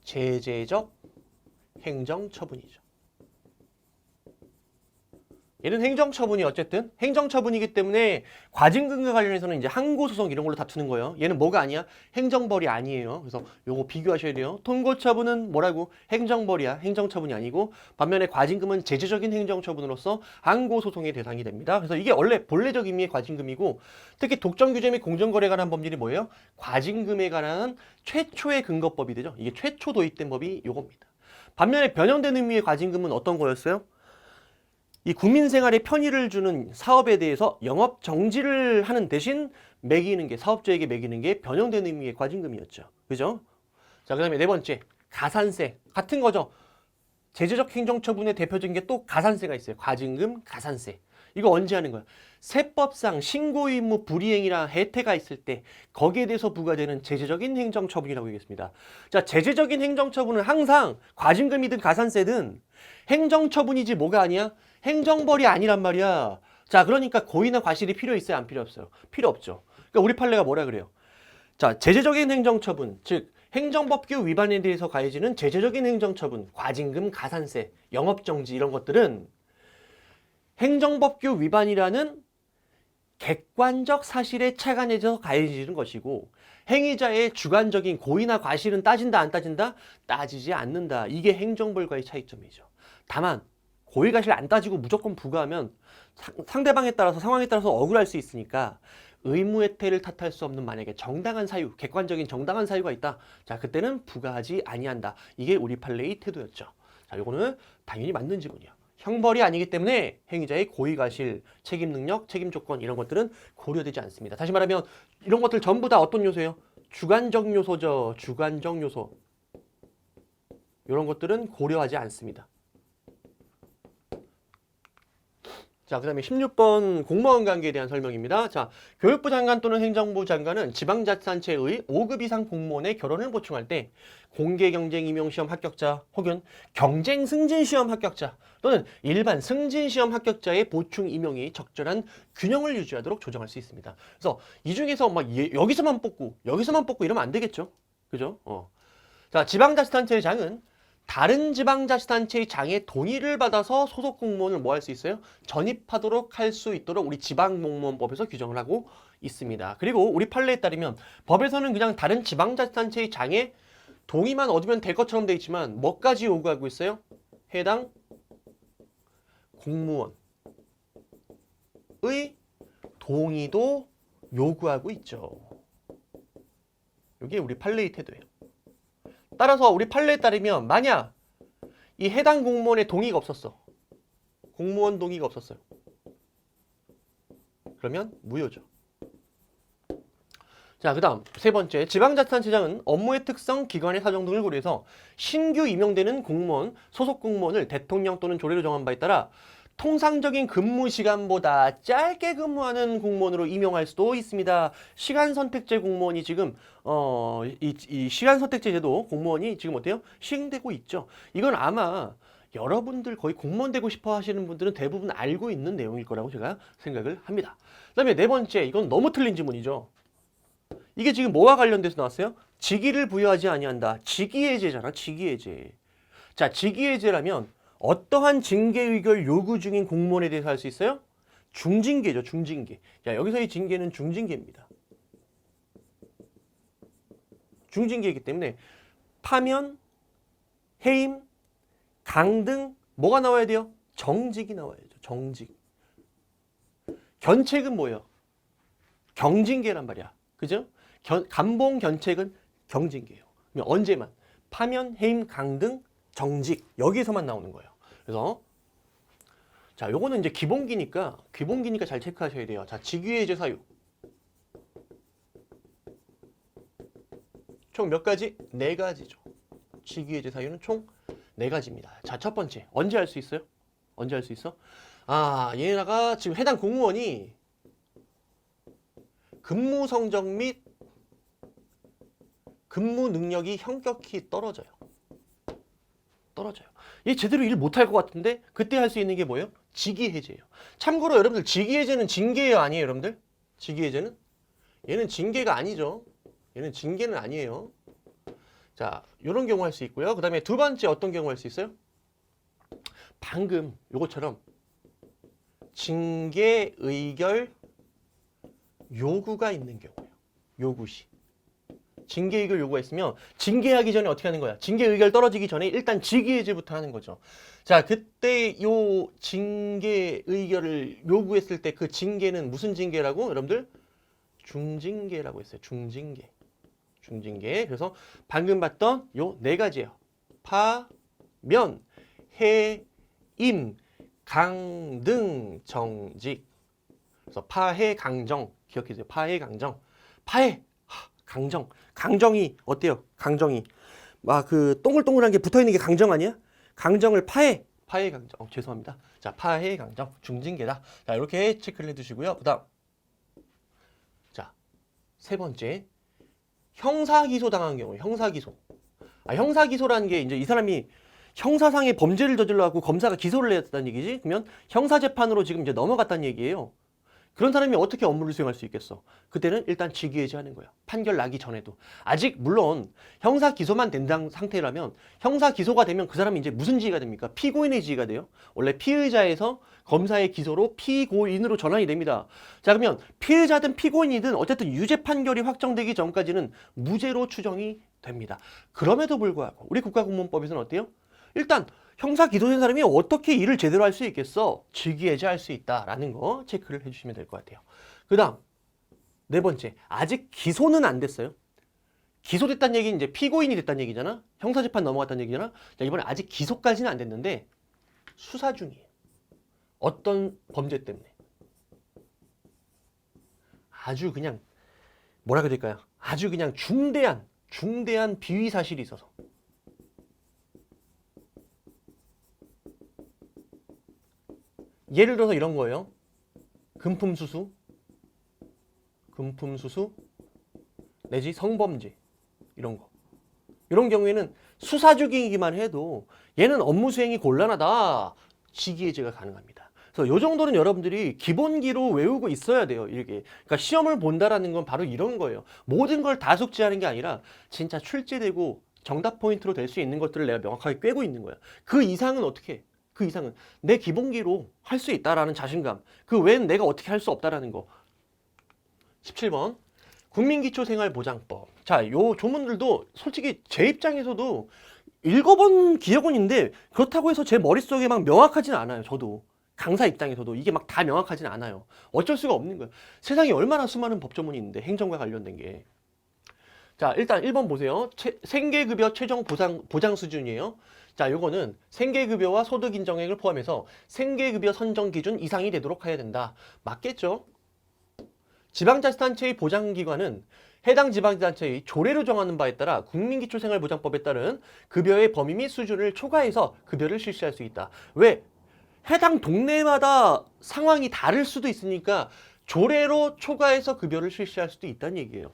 제재적 행정처분이죠. 얘는 행정처분이 어쨌든 행정처분이기 때문에 과징금과 관련해서는 이제 항고소송 이런 걸로 다투는 거예요. 얘는 뭐가 아니야? 행정벌이 아니에요. 그래서 요거 비교하셔야 돼요. 통고처분은 뭐라고? 행정벌이야. 행정처분이 아니고 반면에 과징금은 제재적인 행정처분으로서 항고소송의 대상이 됩니다. 그래서 이게 원래 본래적 의미의 과징금이고 특히 독점규제 및 공정거래에 관한 법률이 뭐예요? 과징금에 관한 최초의 근거법이 되죠. 이게 최초 도입된 법이 요겁니다. 반면에 변형된 의미의 과징금은 어떤 거였어요? 이 국민 생활에 편의를 주는 사업에 대해서 영업 정지를 하는 대신 매기는 게 사업자에게 매기는 게 변형된 의미의 과징금이었죠. 그죠? 자, 그다음에 네 번째. 가산세. 같은 거죠. 제재적 행정처분의 대표적인 게 또 가산세가 있어요. 과징금, 가산세. 이거 언제 하는 거야? 세법상 신고 의무 불이행이나 해태가 있을 때 거기에 대해서 부과되는 제재적인 행정처분이라고 얘기했습니다. 자, 제재적인 행정처분은 항상 과징금이든 가산세든 행정처분이지 뭐가 아니야? 행정벌이 아니란 말이야. 자, 그러니까 고의나 과실이 필요 있어요? 안 필요 없어요? 필요 없죠. 그러니까 우리 판례가 뭐라 그래요? 자, 제재적인 행정처분, 즉 행정법규 위반에 대해서 가해지는 제재적인 행정처분, 과징금, 가산세, 영업정지 이런 것들은 행정법규 위반이라는 객관적 사실에 착안해서 가해지는 것이고 행위자의 주관적인 고의나 과실은 따진다 안 따진다? 따지지 않는다. 이게 행정벌과의 차이점이죠. 다만 고의 과실 안 따지고 무조건 부과하면 상대방에 따라서 상황에 따라서 억울할 수 있으니까 의무해태를 탓할 수 없는 만약에 정당한 사유, 객관적인 정당한 사유가 있다. 자, 그때는 부과하지 아니한다. 이게 우리 판례의 태도였죠. 자, 요거는 당연히 맞는 지문이야. 형벌이 아니기 때문에 행위자의 고의 과실, 책임 능력, 책임 조건 이런 것들은 고려되지 않습니다. 다시 말하면 이런 것들 전부 다 어떤 요소예요? 주관적 요소죠. 주관적 요소. 이런 것들은 고려하지 않습니다. 자, 그 다음에 16번 공무원 관계에 대한 설명입니다. 자, 교육부 장관 또는 행정부 장관은 지방자치단체의 5급 이상 공무원의 결혼을 보충할 때 공개 경쟁 임용 시험 합격자 혹은 경쟁 승진 시험 합격자 또는 일반 승진 시험 합격자의 보충 임용이 적절한 균형을 유지하도록 조정할 수 있습니다. 그래서 이 중에서 막 여기서만 뽑고 이러면 안 되겠죠. 그죠? 자, 지방자치단체의 장은 다른 지방자치단체의 장의 동의를 받아서 소속 공무원을 뭐 할 수 있어요? 전입하도록 할 수 있도록 우리 지방공무원법에서 규정을 하고 있습니다. 그리고 우리 판례에 따르면 법에서는 그냥 다른 지방자치단체의 장의 동의만 얻으면 될 것처럼 돼 있지만 뭐까지 요구하고 있어요? 해당 공무원의 동의도 요구하고 있죠. 이게 우리 판례의 태도예요. 따라서 우리 판례에 따르면 만약 이 해당 공무원의 동의가 없었어. 공무원 동의가 없었어요. 그러면 무효죠. 자, 그 다음 세 번째, 지방자치단체장은 업무의 특성, 기관의 사정 등을 고려해서 신규 임용되는 공무원, 소속 공무원을 대통령 또는 조례로 정한 바에 따라 통상적인 근무 시간보다 짧게 근무하는 공무원으로 임용할 수도 있습니다. 시간 선택제 공무원이 지금 이 시간 선택제 제도 공무원이 지금 어때요? 시행되고 있죠. 이건 아마 여러분들 거의 공무원 되고 싶어 하시는 분들은 대부분 알고 있는 내용일 거라고 제가 생각을 합니다. 그다음에 네 번째, 이건 너무 틀린 지문이죠. 이게 지금 뭐와 관련돼서 나왔어요? 직위를 부여하지 아니한다. 직위해제잖아. 직위해제. 자, 직위해제라면 어떠한 징계 의결 요구 중인 공무원에 대해서 할 수 있어요? 중징계죠, 중징계. 자, 여기서의 징계는 중징계입니다. 중징계이기 때문에 파면, 해임, 강등 뭐가 나와야 돼요? 정직이 나와야죠, 정직. 견책은 뭐예요? 경징계란 말이야. 그죠? 감봉, 견책은 경징계예요. 그럼 언제만? 파면, 해임, 강등, 정직. 여기서만 나오는 거예요. 그래서 자, 요거는 이제 기본기니까 잘 체크하셔야 돼요. 자, 직위해제 사유. 총 몇 가지? 네 가지죠. 직위해제 사유는 총 네 가지입니다. 자, 첫 번째. 언제 할 수 있어요? 언제 할 수 있어? 아, 얘네가 지금 해당 공무원이 근무 성적 및 근무 능력이 현격히 떨어져요. 얘 제대로 일 못할 것 같은데 그때 할 수 있는 게 뭐예요? 직위해제예요. 참고로 여러분들 직위해제는 징계예요, 아니에요, 여러분들? 직위해제는? 얘는 징계가 아니죠. 얘는 징계는 아니에요. 자, 이런 경우 할 수 있고요. 그 다음에 두 번째 어떤 경우 할 수 있어요? 방금 요것처럼 징계 의결 요구가 있는 경우예요. 요구시. 징계 의결 요구가 있으면 징계하기 전에 어떻게 하는 거야? 징계 의결 떨어지기 전에 일단 직위해제부터 하는 거죠. 자, 그때 요 징계 의결을 요구했을 때 그 징계는 무슨 징계라고? 여러분들 중징계라고 했어요. 중징계. 중징계. 그래서 방금 봤던 요 네 가지예요. 파, 면, 해, 임, 강, 등, 정직. 그래서 파해, 강정. 기억해주세요. 파해, 강정. 파해, 강정. 강정이 어때요? 강정이. 막 그 동글동글한 게 붙어 있는 게 강정 아니야? 강정을 파해. 파해 강정. 죄송합니다. 자, 파해 강정. 중징계다. 자, 이렇게 체크를 해 두시고요. 그다음. 자, 세 번째. 형사 기소 당한 경우. 형사 기소. 형사 기소라는 게 이제 이 사람이 형사상의 범죄를 저질러 갖고 검사가 기소를 했다는 얘기지. 그러면 형사 재판으로 지금 이제 넘어갔다는 얘기예요. 그런 사람이 어떻게 업무를 수행할 수 있겠어? 그때는 일단 직위해제하는 거야. 판결 나기 전에도. 아직 물론 형사 기소만 된 상태라면 형사 기소가 되면 그 사람이 이제 무슨 지위가 됩니까? 피고인의 지위가 돼요. 원래 피의자에서 검사의 기소로 피고인으로 전환이 됩니다. 자, 그러면 피의자든 피고인이든 어쨌든 유죄 판결이 확정되기 전까지는 무죄로 추정이 됩니다. 그럼에도 불구하고 우리 국가공무원법에서는 어때요? 일단 형사 기소된 사람이 어떻게 일을 제대로 할 수 있겠어? 직위해제할 수 있다라는 거 체크를 해주시면 될 것 같아요. 그 다음 네 번째, 아직 기소는 안 됐어요. 기소됐다는 얘기는 이제 피고인이 됐다는 얘기잖아. 형사재판 넘어갔다는 얘기잖아. 자, 이번에 아직 기소까지는 안 됐는데 수사 중이에요. 어떤 범죄 때문에. 아주 그냥 뭐라 그래야 될까요? 아주 그냥 중대한 비위 사실이 있어서. 예를 들어서 이런 거예요. 금품수수 내지 성범죄 이런 거. 이런 경우에는 수사 중이기만 해도 얘는 업무 수행이 곤란하다. 직위해제가 가능합니다. 그래서 이 정도는 여러분들이 기본기로 외우고 있어야 돼요. 이렇게. 그러니까 시험을 본다라는 건 바로 이런 거예요. 모든 걸 다 숙지하는 게 아니라 진짜 출제되고 정답 포인트로 될 수 있는 것들을 내가 명확하게 꿰고 있는 거야. 그 이상은 어떻게 해? 그 이상은 내 기본기로 할 수 있다라는 자신감. 그 외엔 내가 어떻게 할 수 없다라는 거. 17번. 국민기초생활보장법. 자, 요 조문들도 솔직히 제 입장에서도 읽어본 기억은 있는데 그렇다고 해서 제 머릿속에 막 명확하진 않아요. 저도. 강사 입장에서도 이게 막 다 명확하진 않아요. 어쩔 수가 없는 거예요. 세상에 얼마나 수많은 법조문이 있는데 행정과 관련된 게. 자, 일단 1번 보세요. 생계급여 최종 보장 수준이에요. 자, 요거는 생계급여와 소득 인정액을 포함해서 생계급여 선정 기준 이상이 되도록 해야 된다. 맞겠죠? 지방자치단체의 보장기관은 해당 지방자치단체의 조례로 정하는 바에 따라 국민기초생활보장법에 따른 급여의 범위 및 수준을 초과해서 급여를 실시할 수 있다. 왜? 해당 동네마다 상황이 다를 수도 있으니까 조례로 초과해서 급여를 실시할 수도 있다는 얘기예요.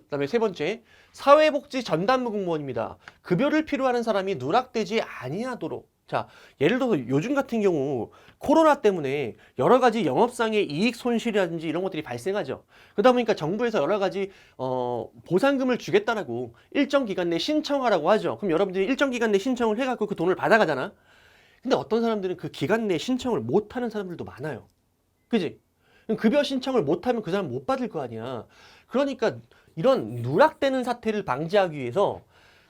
그다음에 세 번째, 사회복지 전담부 공무원입니다. 급여를 필요하는 사람이 누락되지 아니하도록. 자, 예를 들어서 요즘 같은 경우 코로나 때문에 여러 가지 영업상의 이익 손실이라든지 이런 것들이 발생하죠. 그러다 보니까 정부에서 여러 가지 보상금을 주겠다라고 일정 기간 내 신청하라고 하죠. 그럼 여러분들이 일정 기간 내 신청을 해갖고 그 돈을 받아가잖아. 근데 어떤 사람들은 그 기간 내 신청을 못하는 사람들도 많아요. 그지? 급여 신청을 못하면 그 사람 못 받을 거 아니야. 그러니까 이런 누락되는 사태를 방지하기 위해서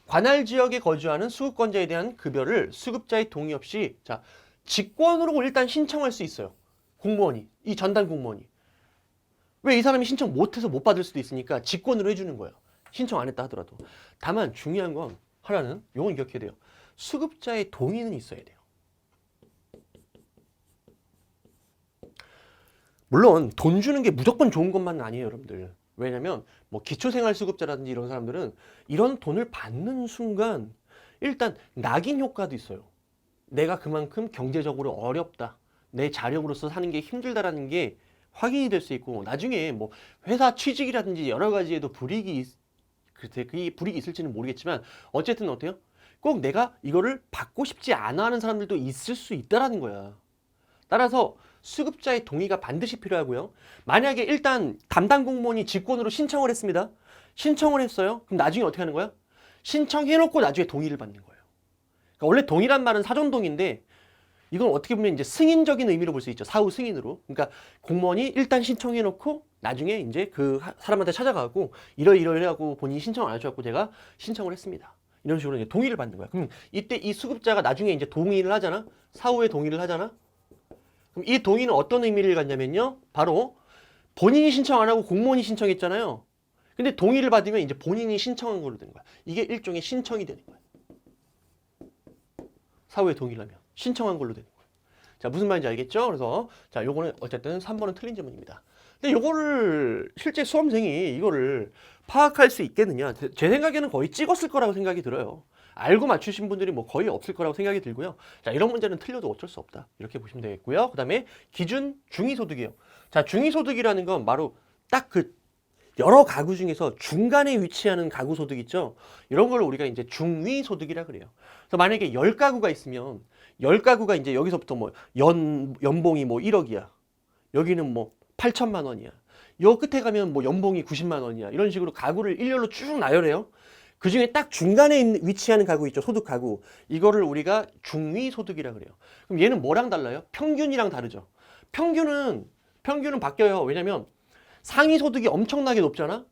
관할 지역에 거주하는 수급권자에 대한 급여를 수급자의 동의 없이 자 직권으로 일단 신청할 수 있어요. 공무원이, 이 전담 공무원이. 왜 이 사람이 신청 못해서 못 받을 수도 있으니까 직권으로 해주는 거예요. 신청 안 했다 하더라도. 다만 중요한 건 하나는 이건 기억해야 돼요. 수급자의 동의는 있어야 돼요. 물론 돈 주는 게 무조건 좋은 것만은 아니에요, 여러분들. 왜냐면 뭐 기초생활수급자라든지 이런 사람들은 이런 돈을 받는 순간 일단 낙인 효과도 있어요. 내가 그만큼 경제적으로 어렵다. 내 자력으로서 사는 게 힘들다라는 게 확인이 될 수 있고 나중에 뭐 회사 취직이라든지 여러 가지에도 불이익이 있을지는 모르겠지만 어쨌든 어때요? 꼭 내가 이거를 받고 싶지 않아 하는 사람들도 있을 수 있다라는 거야. 따라서 수급자의 동의가 반드시 필요하고요. 만약에 일단 담당 공무원이 직권으로 신청을 했습니다. 신청을 했어요. 그럼 나중에 어떻게 하는 거야? 신청해놓고 나중에 동의를 받는 거예요. 그러니까 원래 동의란 말은 사전동의인데 이건 어떻게 보면 이제 승인적인 의미로 볼 수 있죠. 사후 승인으로. 그러니까 공무원이 일단 신청해놓고 나중에 이제 그 사람한테 찾아가고 이러이러하고 본인이 신청 안 해줘갖고 제가 신청을 했습니다. 이런 식으로 이제 동의를 받는 거야. 그럼 이때 이 수급자가 나중에 이제 동의를 하잖아. 사후에 동의를 하잖아. 그럼 이 동의는 어떤 의미를 갖냐면요. 바로 본인이 신청 안 하고 공무원이 신청했잖아요. 근데 동의를 받으면 이제 본인이 신청한 걸로 되는 거야. 이게 일종의 신청이 되는 거야. 사후에 동의를 하면 신청한 걸로 되는 거야. 자, 무슨 말인지 알겠죠? 그래서 자, 요거는 어쨌든 3번은 틀린 질문입니다. 근데 요거를 실제 수험생이 이거를 파악할 수 있겠느냐? 제 생각에는 거의 찍었을 거라고 생각이 들어요. 알고 맞추신 분들이 뭐 거의 없을 거라고 생각이 들고요. 자, 이런 문제는 틀려도 어쩔 수 없다. 이렇게 보시면 되겠고요. 그 다음에 기준 중위소득이에요. 자, 중위소득이라는 건 바로 딱 그 여러 가구 중에서 중간에 위치하는 가구 소득 있죠? 이런 걸 우리가 이제 중위소득이라 그래요. 그래서 만약에 10가구가 있으면 10가구가 이제 여기서부터 뭐 연봉이 뭐 1억이야. 여기는 뭐 8천만 원이야. 요 끝에 가면 뭐 연봉이 90만 원이야. 이런 식으로 가구를 일렬로 쭉 나열해요. 그 중에 딱 중간에 위치하는 가구 있죠. 소득 가구. 이거를 우리가 중위소득이라 그래요. 그럼 얘는 뭐랑 달라요? 평균이랑 다르죠. 평균은 바뀌어요. 왜냐면 상위 소득이 엄청나게 높잖아?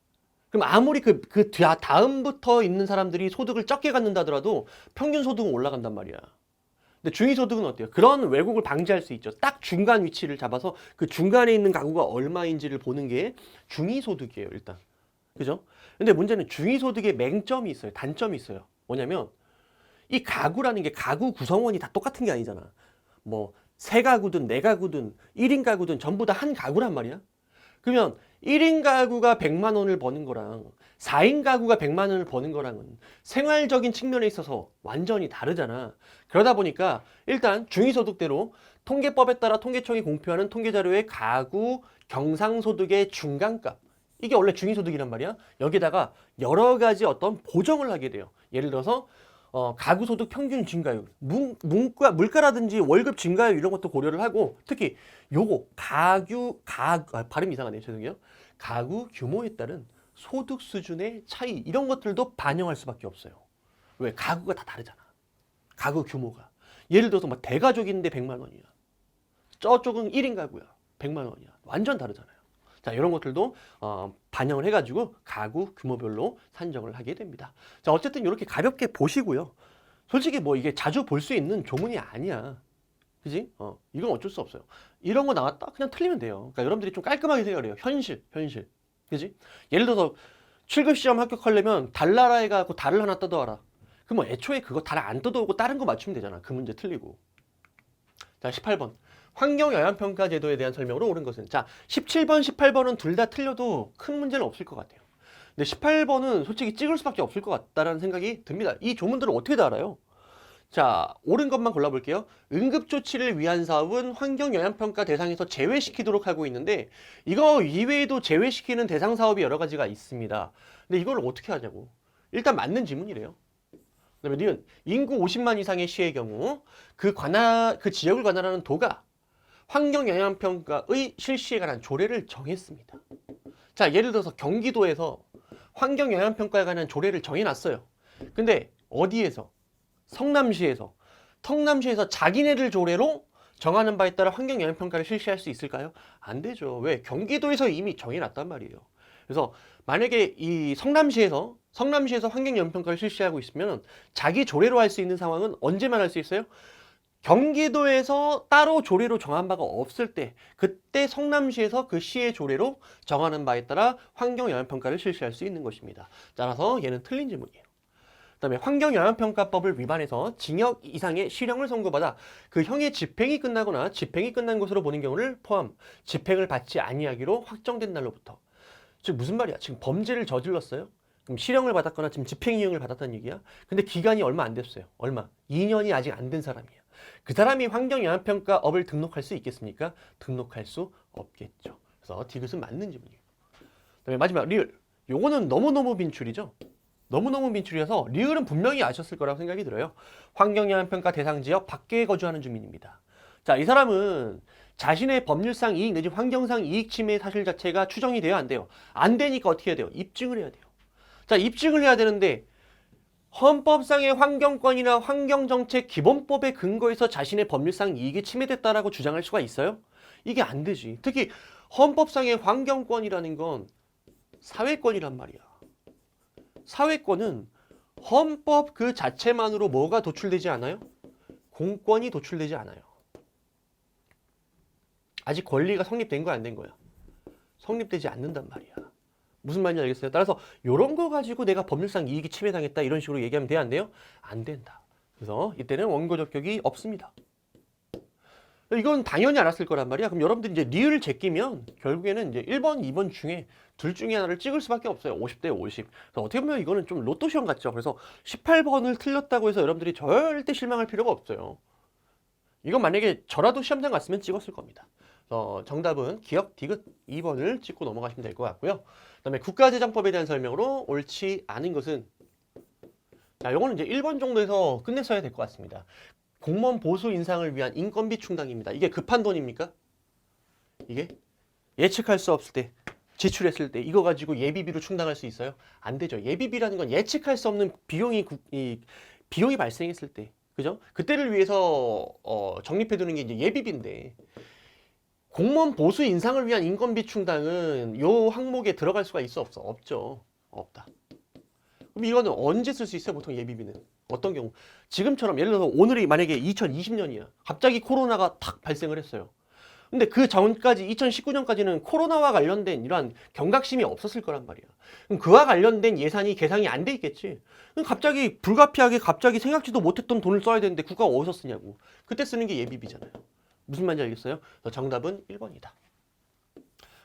그럼 아무리 그 다음부터 있는 사람들이 소득을 적게 갖는다 하더라도 평균 소득은 올라간단 말이야. 근데 중위소득은 어때요? 그런 왜곡을 방지할 수 있죠. 딱 중간 위치를 잡아서 그 중간에 있는 가구가 얼마인지를 보는 게 중위소득이에요, 일단. 그죠? 근데 문제는 중위소득에 맹점이 있어요. 단점이 있어요. 뭐냐면 이 가구라는 게 가구 구성원이 다 똑같은 게 아니잖아. 뭐 세 가구든 네 가구든 1인 가구든 전부 다 한 가구란 말이야. 그러면 1인 가구가 100만 원을 버는 거랑 4인 가구가 100만 원을 버는 거랑은 생활적인 측면에 있어서 완전히 다르잖아. 그러다 보니까 일단 중위소득대로 통계법에 따라 통계청이 공표하는 통계자료의 가구 경상소득의 중간값, 이게 원래 중위소득이란 말이야. 여기다가 여러 가지 어떤 보정을 하게 돼요. 예를 들어서 가구소득 평균 증가율, 물가라든지 월급 증가율 이런 것도 고려를 하고, 특히 요거 발음 이상하네요. 죄송해요. 가구 규모에 따른 소득 수준의 차이, 이런 것들도 반영할 수밖에 없어요. 왜? 가구가 다 다르잖아. 가구 규모가. 예를 들어서 막 대가족인데 100만 원이야. 저쪽은 1인 가구야. 100만 원이야. 완전 다르잖아요. 자, 이런 것들도 반영을 해가지고 가구 규모별로 산정을 하게 됩니다. 자, 어쨌든 이렇게 가볍게 보시고요. 솔직히 뭐 이게 자주 볼 수 있는 조문이 아니야. 그지? 이건 어쩔 수 없어요. 이런 거 나왔다? 그냥 틀리면 돼요. 그러니까 여러분들이 좀 깔끔하게 생각을 해요. 현실. 그지? 예를 들어서 7급 시험 합격하려면 달나라 해갖고 달을 하나 뜯어와라. 그럼 뭐 애초에 그거 달 안 뜯어오고 다른 거 맞추면 되잖아. 그 문제 틀리고. 자, 18번. 환경영향평가 제도에 대한 설명으로 옳은 것은, 자, 17번, 18번은 둘 다 틀려도 큰 문제는 없을 것 같아요. 근데 18번은 솔직히 찍을 수밖에 없을 것 같다라는 생각이 듭니다. 이 조문들을 어떻게 다 알아요? 자, 옳은 것만 골라볼게요. 응급조치를 위한 사업은 환경영향평가 대상에서 제외시키도록 하고 있는데, 이거 이외에도 제외시키는 대상 사업이 여러 가지가 있습니다. 근데 이걸 어떻게 하냐고. 일단 맞는 지문이래요. 그다음에 니은 인구 50만 이상의 시의 경우 그 지역을 관할하는 도가 환경영향평가의 실시에 관한 조례를 정했습니다. 자, 예를 들어서 경기도에서 환경영향평가에 관한 조례를 정해놨어요. 근데 어디에서? 성남시에서 자기네들 조례로 정하는 바에 따라 환경영향평가를 실시할 수 있을까요? 안 되죠. 왜? 경기도에서 이미 정해놨단 말이에요. 그래서 만약에 이 성남시에서 환경영향평가를 실시하고 있으면 자기 조례로 할 수 있는 상황은 언제만 할 수 있어요? 경기도에서 따로 조례로 정한 바가 없을 때, 그때 성남시에서 그 시의 조례로 정하는 바에 따라 환경영향평가를 실시할 수 있는 것입니다. 따라서 얘는 틀린 질문이에요. 그 다음에 환경영향평가법을 위반해서 징역 이상의 실형을 선고받아 그 형의 집행이 끝나거나 집행이 끝난 것으로 보는 경우를 포함, 집행을 받지 아니하기로 확정된 날로부터. 즉 무슨 말이야? 지금 범죄를 저질렀어요? 그럼 실형을 받았거나 지금 집행유예를 받았다는 얘기야? 근데 기간이 얼마 안 됐어요. 얼마? 2년이 아직 안 된 사람이야. 그 사람이 환경영향평가업을 등록할 수 있겠습니까? 등록할 수 없겠죠. 그래서 디귿은 맞는 질문이에요. 그다음에 마지막 리을. 요거는 너무너무 빈출이죠. 너무너무 빈출이어서 리을은 분명히 아셨을 거라고 생각이 들어요. 환경영향평가 대상 지역 밖에 거주하는 주민입니다. 자, 이 사람은 자신의 법률상 이익 내지 환경상 이익 침해 사실 자체가 추정이 돼야 안 돼요. 안 되니까 어떻게 해야 돼요? 입증을 해야 돼요. 자, 입증을 해야 되는데 헌법상의 환경권이나 환경정책 기본법에 근거해서 자신의 법률상 이익이 침해됐다라고 주장할 수가 있어요? 이게 안 되지. 특히 헌법상의 환경권이라는 건 사회권이란 말이야. 사회권은 헌법 그 자체만으로 뭐가 도출되지 않아요? 공권이 도출되지 않아요. 아직 권리가 성립된 거야, 안 된 거야? 성립되지 않는단 말이야. 무슨 말인지 알겠어요? 따라서 이런 거 가지고 내가 법률상 이익이 침해당했다 이런 식으로 얘기하면 돼야 안 돼요? 안 된다. 그래서 이때는 원고 적격이 없습니다. 이건 당연히 알았을 거란 말이야. 그럼 여러분들이 이제 리을을 제끼면 결국에는 이제 1번, 2번 중에 둘 중에 하나를 찍을 수밖에 없어요. 50대 50. 그래서 어떻게 보면 이거는 좀 로또 시험 같죠. 그래서 18번을 틀렸다고 해서 여러분들이 절대 실망할 필요가 없어요. 이건 만약에 저라도 시험장 갔으면 찍었을 겁니다. 정답은 기억 디귿 2번을 찍고 넘어가시면 될 것 같고요. 그다음에 국가재정법에 대한 설명으로 옳지 않은 것은, 자, 요거는 이제 1번 정도에서 끝냈어야 될 것 같습니다. 공무원 보수 인상을 위한 인건비 충당입니다. 이게 급한 돈입니까? 이게 예측할 수 없을 때, 지출했을 때 이거 가지고 예비비로 충당할 수 있어요? 안 되죠. 예비비라는 건 예측할 수 없는 비용이 발생했을 때, 그죠? 그때를 위해서 적립해두는 게 이제 예비비인데, 공무원 보수 인상을 위한 인건비 충당은 요 항목에 들어갈 수가 있어 없어? 없죠. 없다. 그럼 이거는 언제 쓸 수 있어요? 보통 예비비는 어떤 경우? 지금처럼 예를 들어서 오늘이 만약에 2020년이야. 갑자기 코로나가 탁 발생을 했어요. 근데 그 전까지 2019년까지는 코로나와 관련된 이러한 경각심이 없었을 거란 말이야. 그럼 그와 관련된 예산이 계산이 안 돼 있겠지. 그럼 갑자기 불가피하게 갑자기 생각지도 못했던 돈을 써야 되는데 국가가 어디서 쓰냐고. 그때 쓰는 게 예비비잖아요. 무슨 말인지 알겠어요? 정답은 1번이다.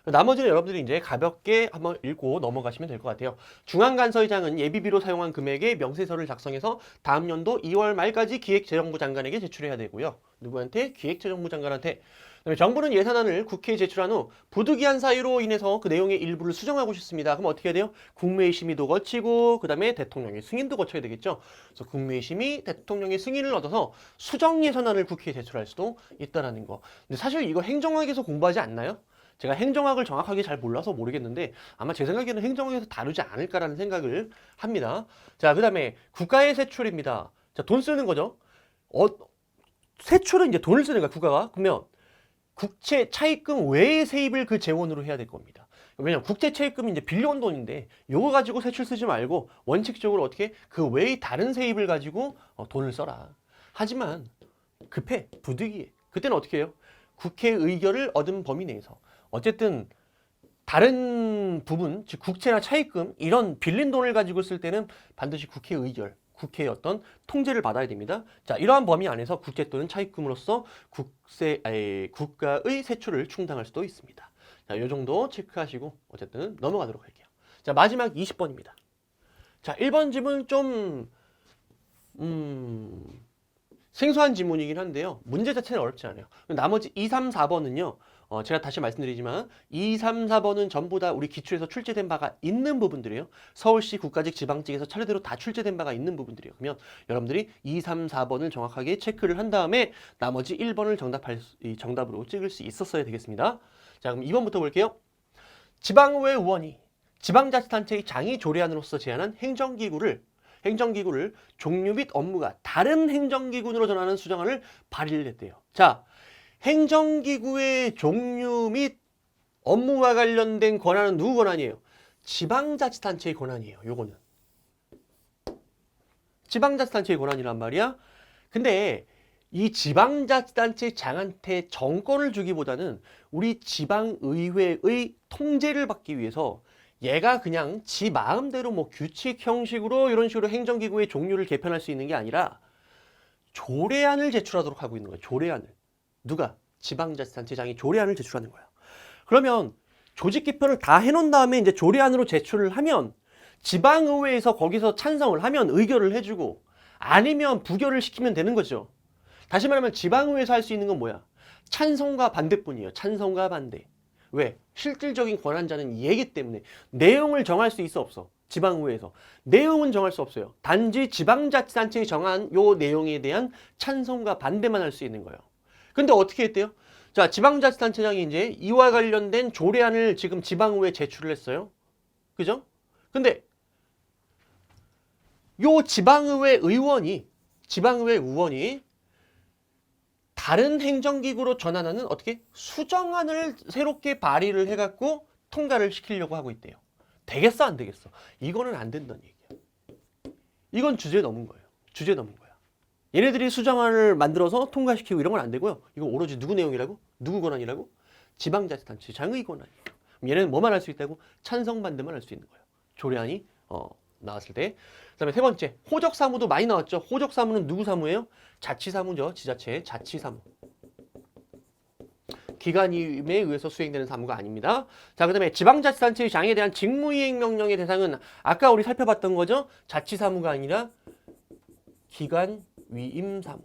나머지는 여러분들이 이제 가볍게 한번 읽고 넘어가시면 될 것 같아요. 중앙간서의장은 예비비로 사용한 금액의 명세서를 작성해서 다음 연도 2월 말까지 기획재정부 장관에게 제출해야 되고요. 누구한테? 기획재정부 장관한테. 그다음에 정부는 예산안을 국회에 제출한 후 부득이한 사유로 인해서 그 내용의 일부를 수정하고 싶습니다. 그럼 어떻게 해야 돼요? 국무회의 심의도 거치고 그다음에 대통령의 승인도 거쳐야 되겠죠. 그래서 국무회의 심의, 대통령의 승인을 얻어서 수정 예산안을 국회에 제출할 수도 있다라는 거. 근데 사실 이거 행정학에서 공부하지 않나요? 제가 행정학을 정확하게 잘 몰라서 모르겠는데 아마 제 생각에는 행정학에서 다루지 않을까라는 생각을 합니다. 자, 그다음에 국가의 세출입니다. 자, 돈 쓰는 거죠. 세출은 이제 돈을 쓰는 거야, 국가가. 그러면 국채 차입금 외의 세입을 그 재원으로 해야 될 겁니다. 왜냐면 국채 차입금이 이제 빌려온 돈인데 요거 가지고 세출 쓰지 말고 원칙적으로 어떻게 그 외의 다른 세입을 가지고 돈을 써라. 하지만 급해, 부득이해. 그때는 어떻게 해요? 국회 의결을 얻은 범위 내에서 어쨌든 다른 부분, 즉 국채나 차입금 이런 빌린 돈을 가지고 쓸 때는 반드시 국회 의결, 국회의 어떤 통제를 받아야 됩니다. 자, 이러한 범위 안에서 국채 또는 차입금으로서 국가의 세출을 충당할 수도 있습니다. 자, 이 정도 체크하시고 어쨌든 넘어가도록 할게요. 자, 마지막 20번입니다. 자, 1번 질문 좀 생소한 지문이긴 한데요. 문제 자체는 어렵지 않아요. 나머지 2, 3, 4번은요. 제가 다시 말씀드리지만 2, 3, 4번은 전부 다 우리 기출에서 출제된 바가 있는 부분들이에요. 서울시 국가직 지방직에서 차례대로 다 출제된 바가 있는 부분들이에요. 그러면 여러분들이 2, 3, 4번을 정확하게 체크를 한 다음에 나머지 1번을 정답으로 찍을 수 있었어야 되겠습니다. 자, 그럼 2번부터 볼게요. 지방의회 의원이 지방자치단체의 장이 조례안으로서 제안한 행정기구를 종류 및 업무가 다른 행정기구로 전하는 수정안을 발의를 했대요. 자, 행정기구의 종류 및 업무와 관련된 권한은 누구 권한이에요? 지방자치단체의 권한이에요. 요거는. 지방자치단체의 권한이란 말이야. 근데 이 지방자치단체 장한테 정권을 주기보다는 우리 지방의회의 통제를 받기 위해서 얘가 그냥 지 마음대로 뭐 규칙 형식으로 이런 식으로 행정기구의 종류를 개편할 수 있는 게 아니라 조례안을 제출하도록 하고 있는 거예요. 조례안을. 누가? 지방자치단체장이 조례안을 제출하는 거야. 그러면 조직 개편을 다 해놓은 다음에 이제 조례안으로 제출을 하면 지방의회에서 거기서 찬성을 하면 의결을 해주고 아니면 부결을 시키면 되는 거죠. 다시 말하면 지방의회에서 할 수 있는 건 뭐야? 찬성과 반대뿐이에요. 찬성과 반대. 왜? 실질적인 권한자는 얘기 때문에 내용을 정할 수 있어 없어? 지방의회에서. 내용은 정할 수 없어요. 단지 지방자치단체에 정한 요 내용에 대한 찬성과 반대만 할 수 있는 거예요. 근데 어떻게 했대요? 자, 지방자치단체장이 이제 이와 관련된 조례안을 지금 지방의회에 제출을 했어요. 그죠? 근데 요 지방의회 의원이 다른 행정기구로 전환하는 어떻게 수정안을 새롭게 발의를 해갖고 통과를 시키려고 하고 있대요. 되겠어 안 되겠어? 이거는 안 된다는 얘기야. 이건 주제 넘은 거예요. 주제 넘은 거야. 얘네들이 수정안을 만들어서 통과시키고 이런 건 안 되고요. 이건 오로지 누구 내용이라고? 누구 권한이라고? 지방자치단체 장의 권한이에요. 그럼 얘네는 뭐만 할 수 있다고? 찬성 반대만 할 수 있는 거예요. 조례안이 나왔을 때. 그다음에 세 번째, 호적사무도 많이 나왔죠. 호적사무는 누구 사무예요? 자치사무죠. 지자체의 자치사무. 기관임에 의해서 수행되는 사무가 아닙니다. 자, 그 다음에 지방자치단체의 장에 대한 직무이행 명령의 대상은 아까 우리 살펴봤던 거죠. 자치사무가 아니라 기관위임사무.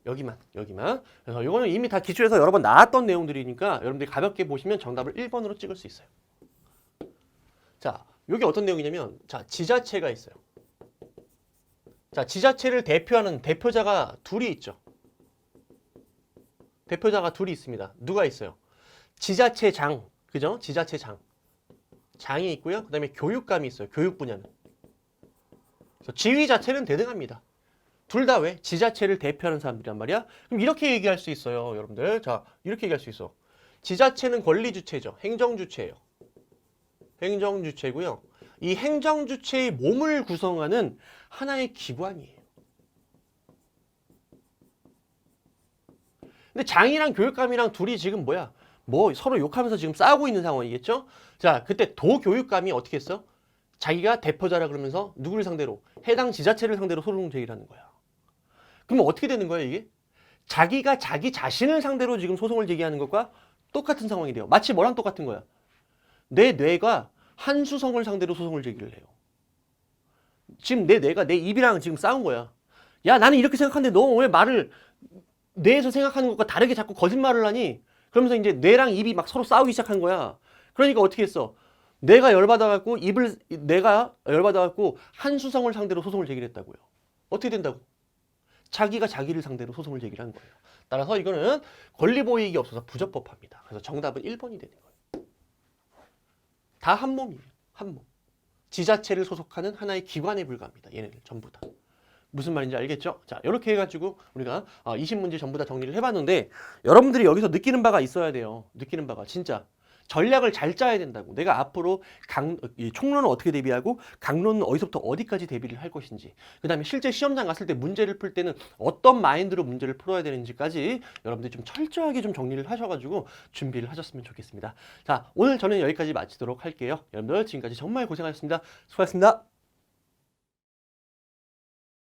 여기만. 그래서 이거는 이미 다 기출에서 여러 번 나왔던 내용들이니까 여러분들이 가볍게 보시면 정답을 1번으로 찍을 수 있어요. 자, 이게 어떤 내용이냐면, 자, 지자체가 있어요. 자, 지자체를 대표하는 대표자가 둘이 있죠. 대표자가 둘이 있습니다. 누가 있어요? 지자체장, 그죠? 지자체장. 장이 있고요. 그 다음에 교육감이 있어요. 교육 분야는. 그래서 지위 자체는 대등합니다. 둘 다 왜? 지자체를 대표하는 사람들이란 말이야. 그럼 이렇게 얘기할 수 있어요, 여러분들. 자, 이렇게 얘기할 수 있어. 지자체는 권리주체죠. 행정주체예요. 행정주체고요. 이 행정주체의 몸을 구성하는 하나의 기관이에요. 근데 장이랑 교육감이랑 둘이 지금 뭐야? 뭐 서로 욕하면서 지금 싸우고 있는 상황이겠죠? 자, 그때 도교육감이 어떻게 했어? 자기가 대표자라 그러면서 누구를 상대로? 해당 지자체를 상대로 소송 제기를 하는 거야. 그러면 어떻게 되는 거야, 이게? 자기가 자기 자신을 상대로 지금 소송을 제기하는 것과 똑같은 상황이 돼요. 마치 뭐랑 똑같은 거야? 내 뇌가 한수성을 상대로 소송을 제기를 해요. 지금 내 뇌가 내 입이랑 지금 싸운 거야. 야, 나는 이렇게 생각하는데 너 왜 말을 뇌에서 생각하는 것과 다르게 자꾸 거짓말을 하니? 그러면서 이제 뇌랑 입이 막 서로 싸우기 시작한 거야. 그러니까 어떻게 했어? 내가 열받아갖고 한수성을 상대로 소송을 제기를 했다고요. 어떻게 된다고? 자기가 자기를 상대로 소송을 제기를 한 거예요. 따라서 이거는 권리보호 이익이 없어서 부적법합니다. 그래서 정답은 1번이 되는 거예요. 다 한 몸이에요. 한 몸. 지자체를 소속하는 하나의 기관에 불과합니다. 얘네들 전부 다. 무슨 말인지 알겠죠? 자, 이렇게 해가지고 우리가 20문제 전부 다 정리를 해봤는데 여러분들이 여기서 느끼는 바가 있어야 돼요. 느끼는 바가 진짜 전략을 잘 짜야 된다고. 내가 앞으로 이 총론은 어떻게 대비하고 강론은 어디서부터 어디까지 대비를 할 것인지, 그 다음에 실제 시험장 갔을 때 문제를 풀 때는 어떤 마인드로 문제를 풀어야 되는지까지 여러분들이 좀 철저하게 좀 정리를 하셔가지고 준비를 하셨으면 좋겠습니다. 자, 오늘 저는 여기까지 마치도록 할게요. 여러분들 지금까지 정말 고생하셨습니다. 수고하셨습니다.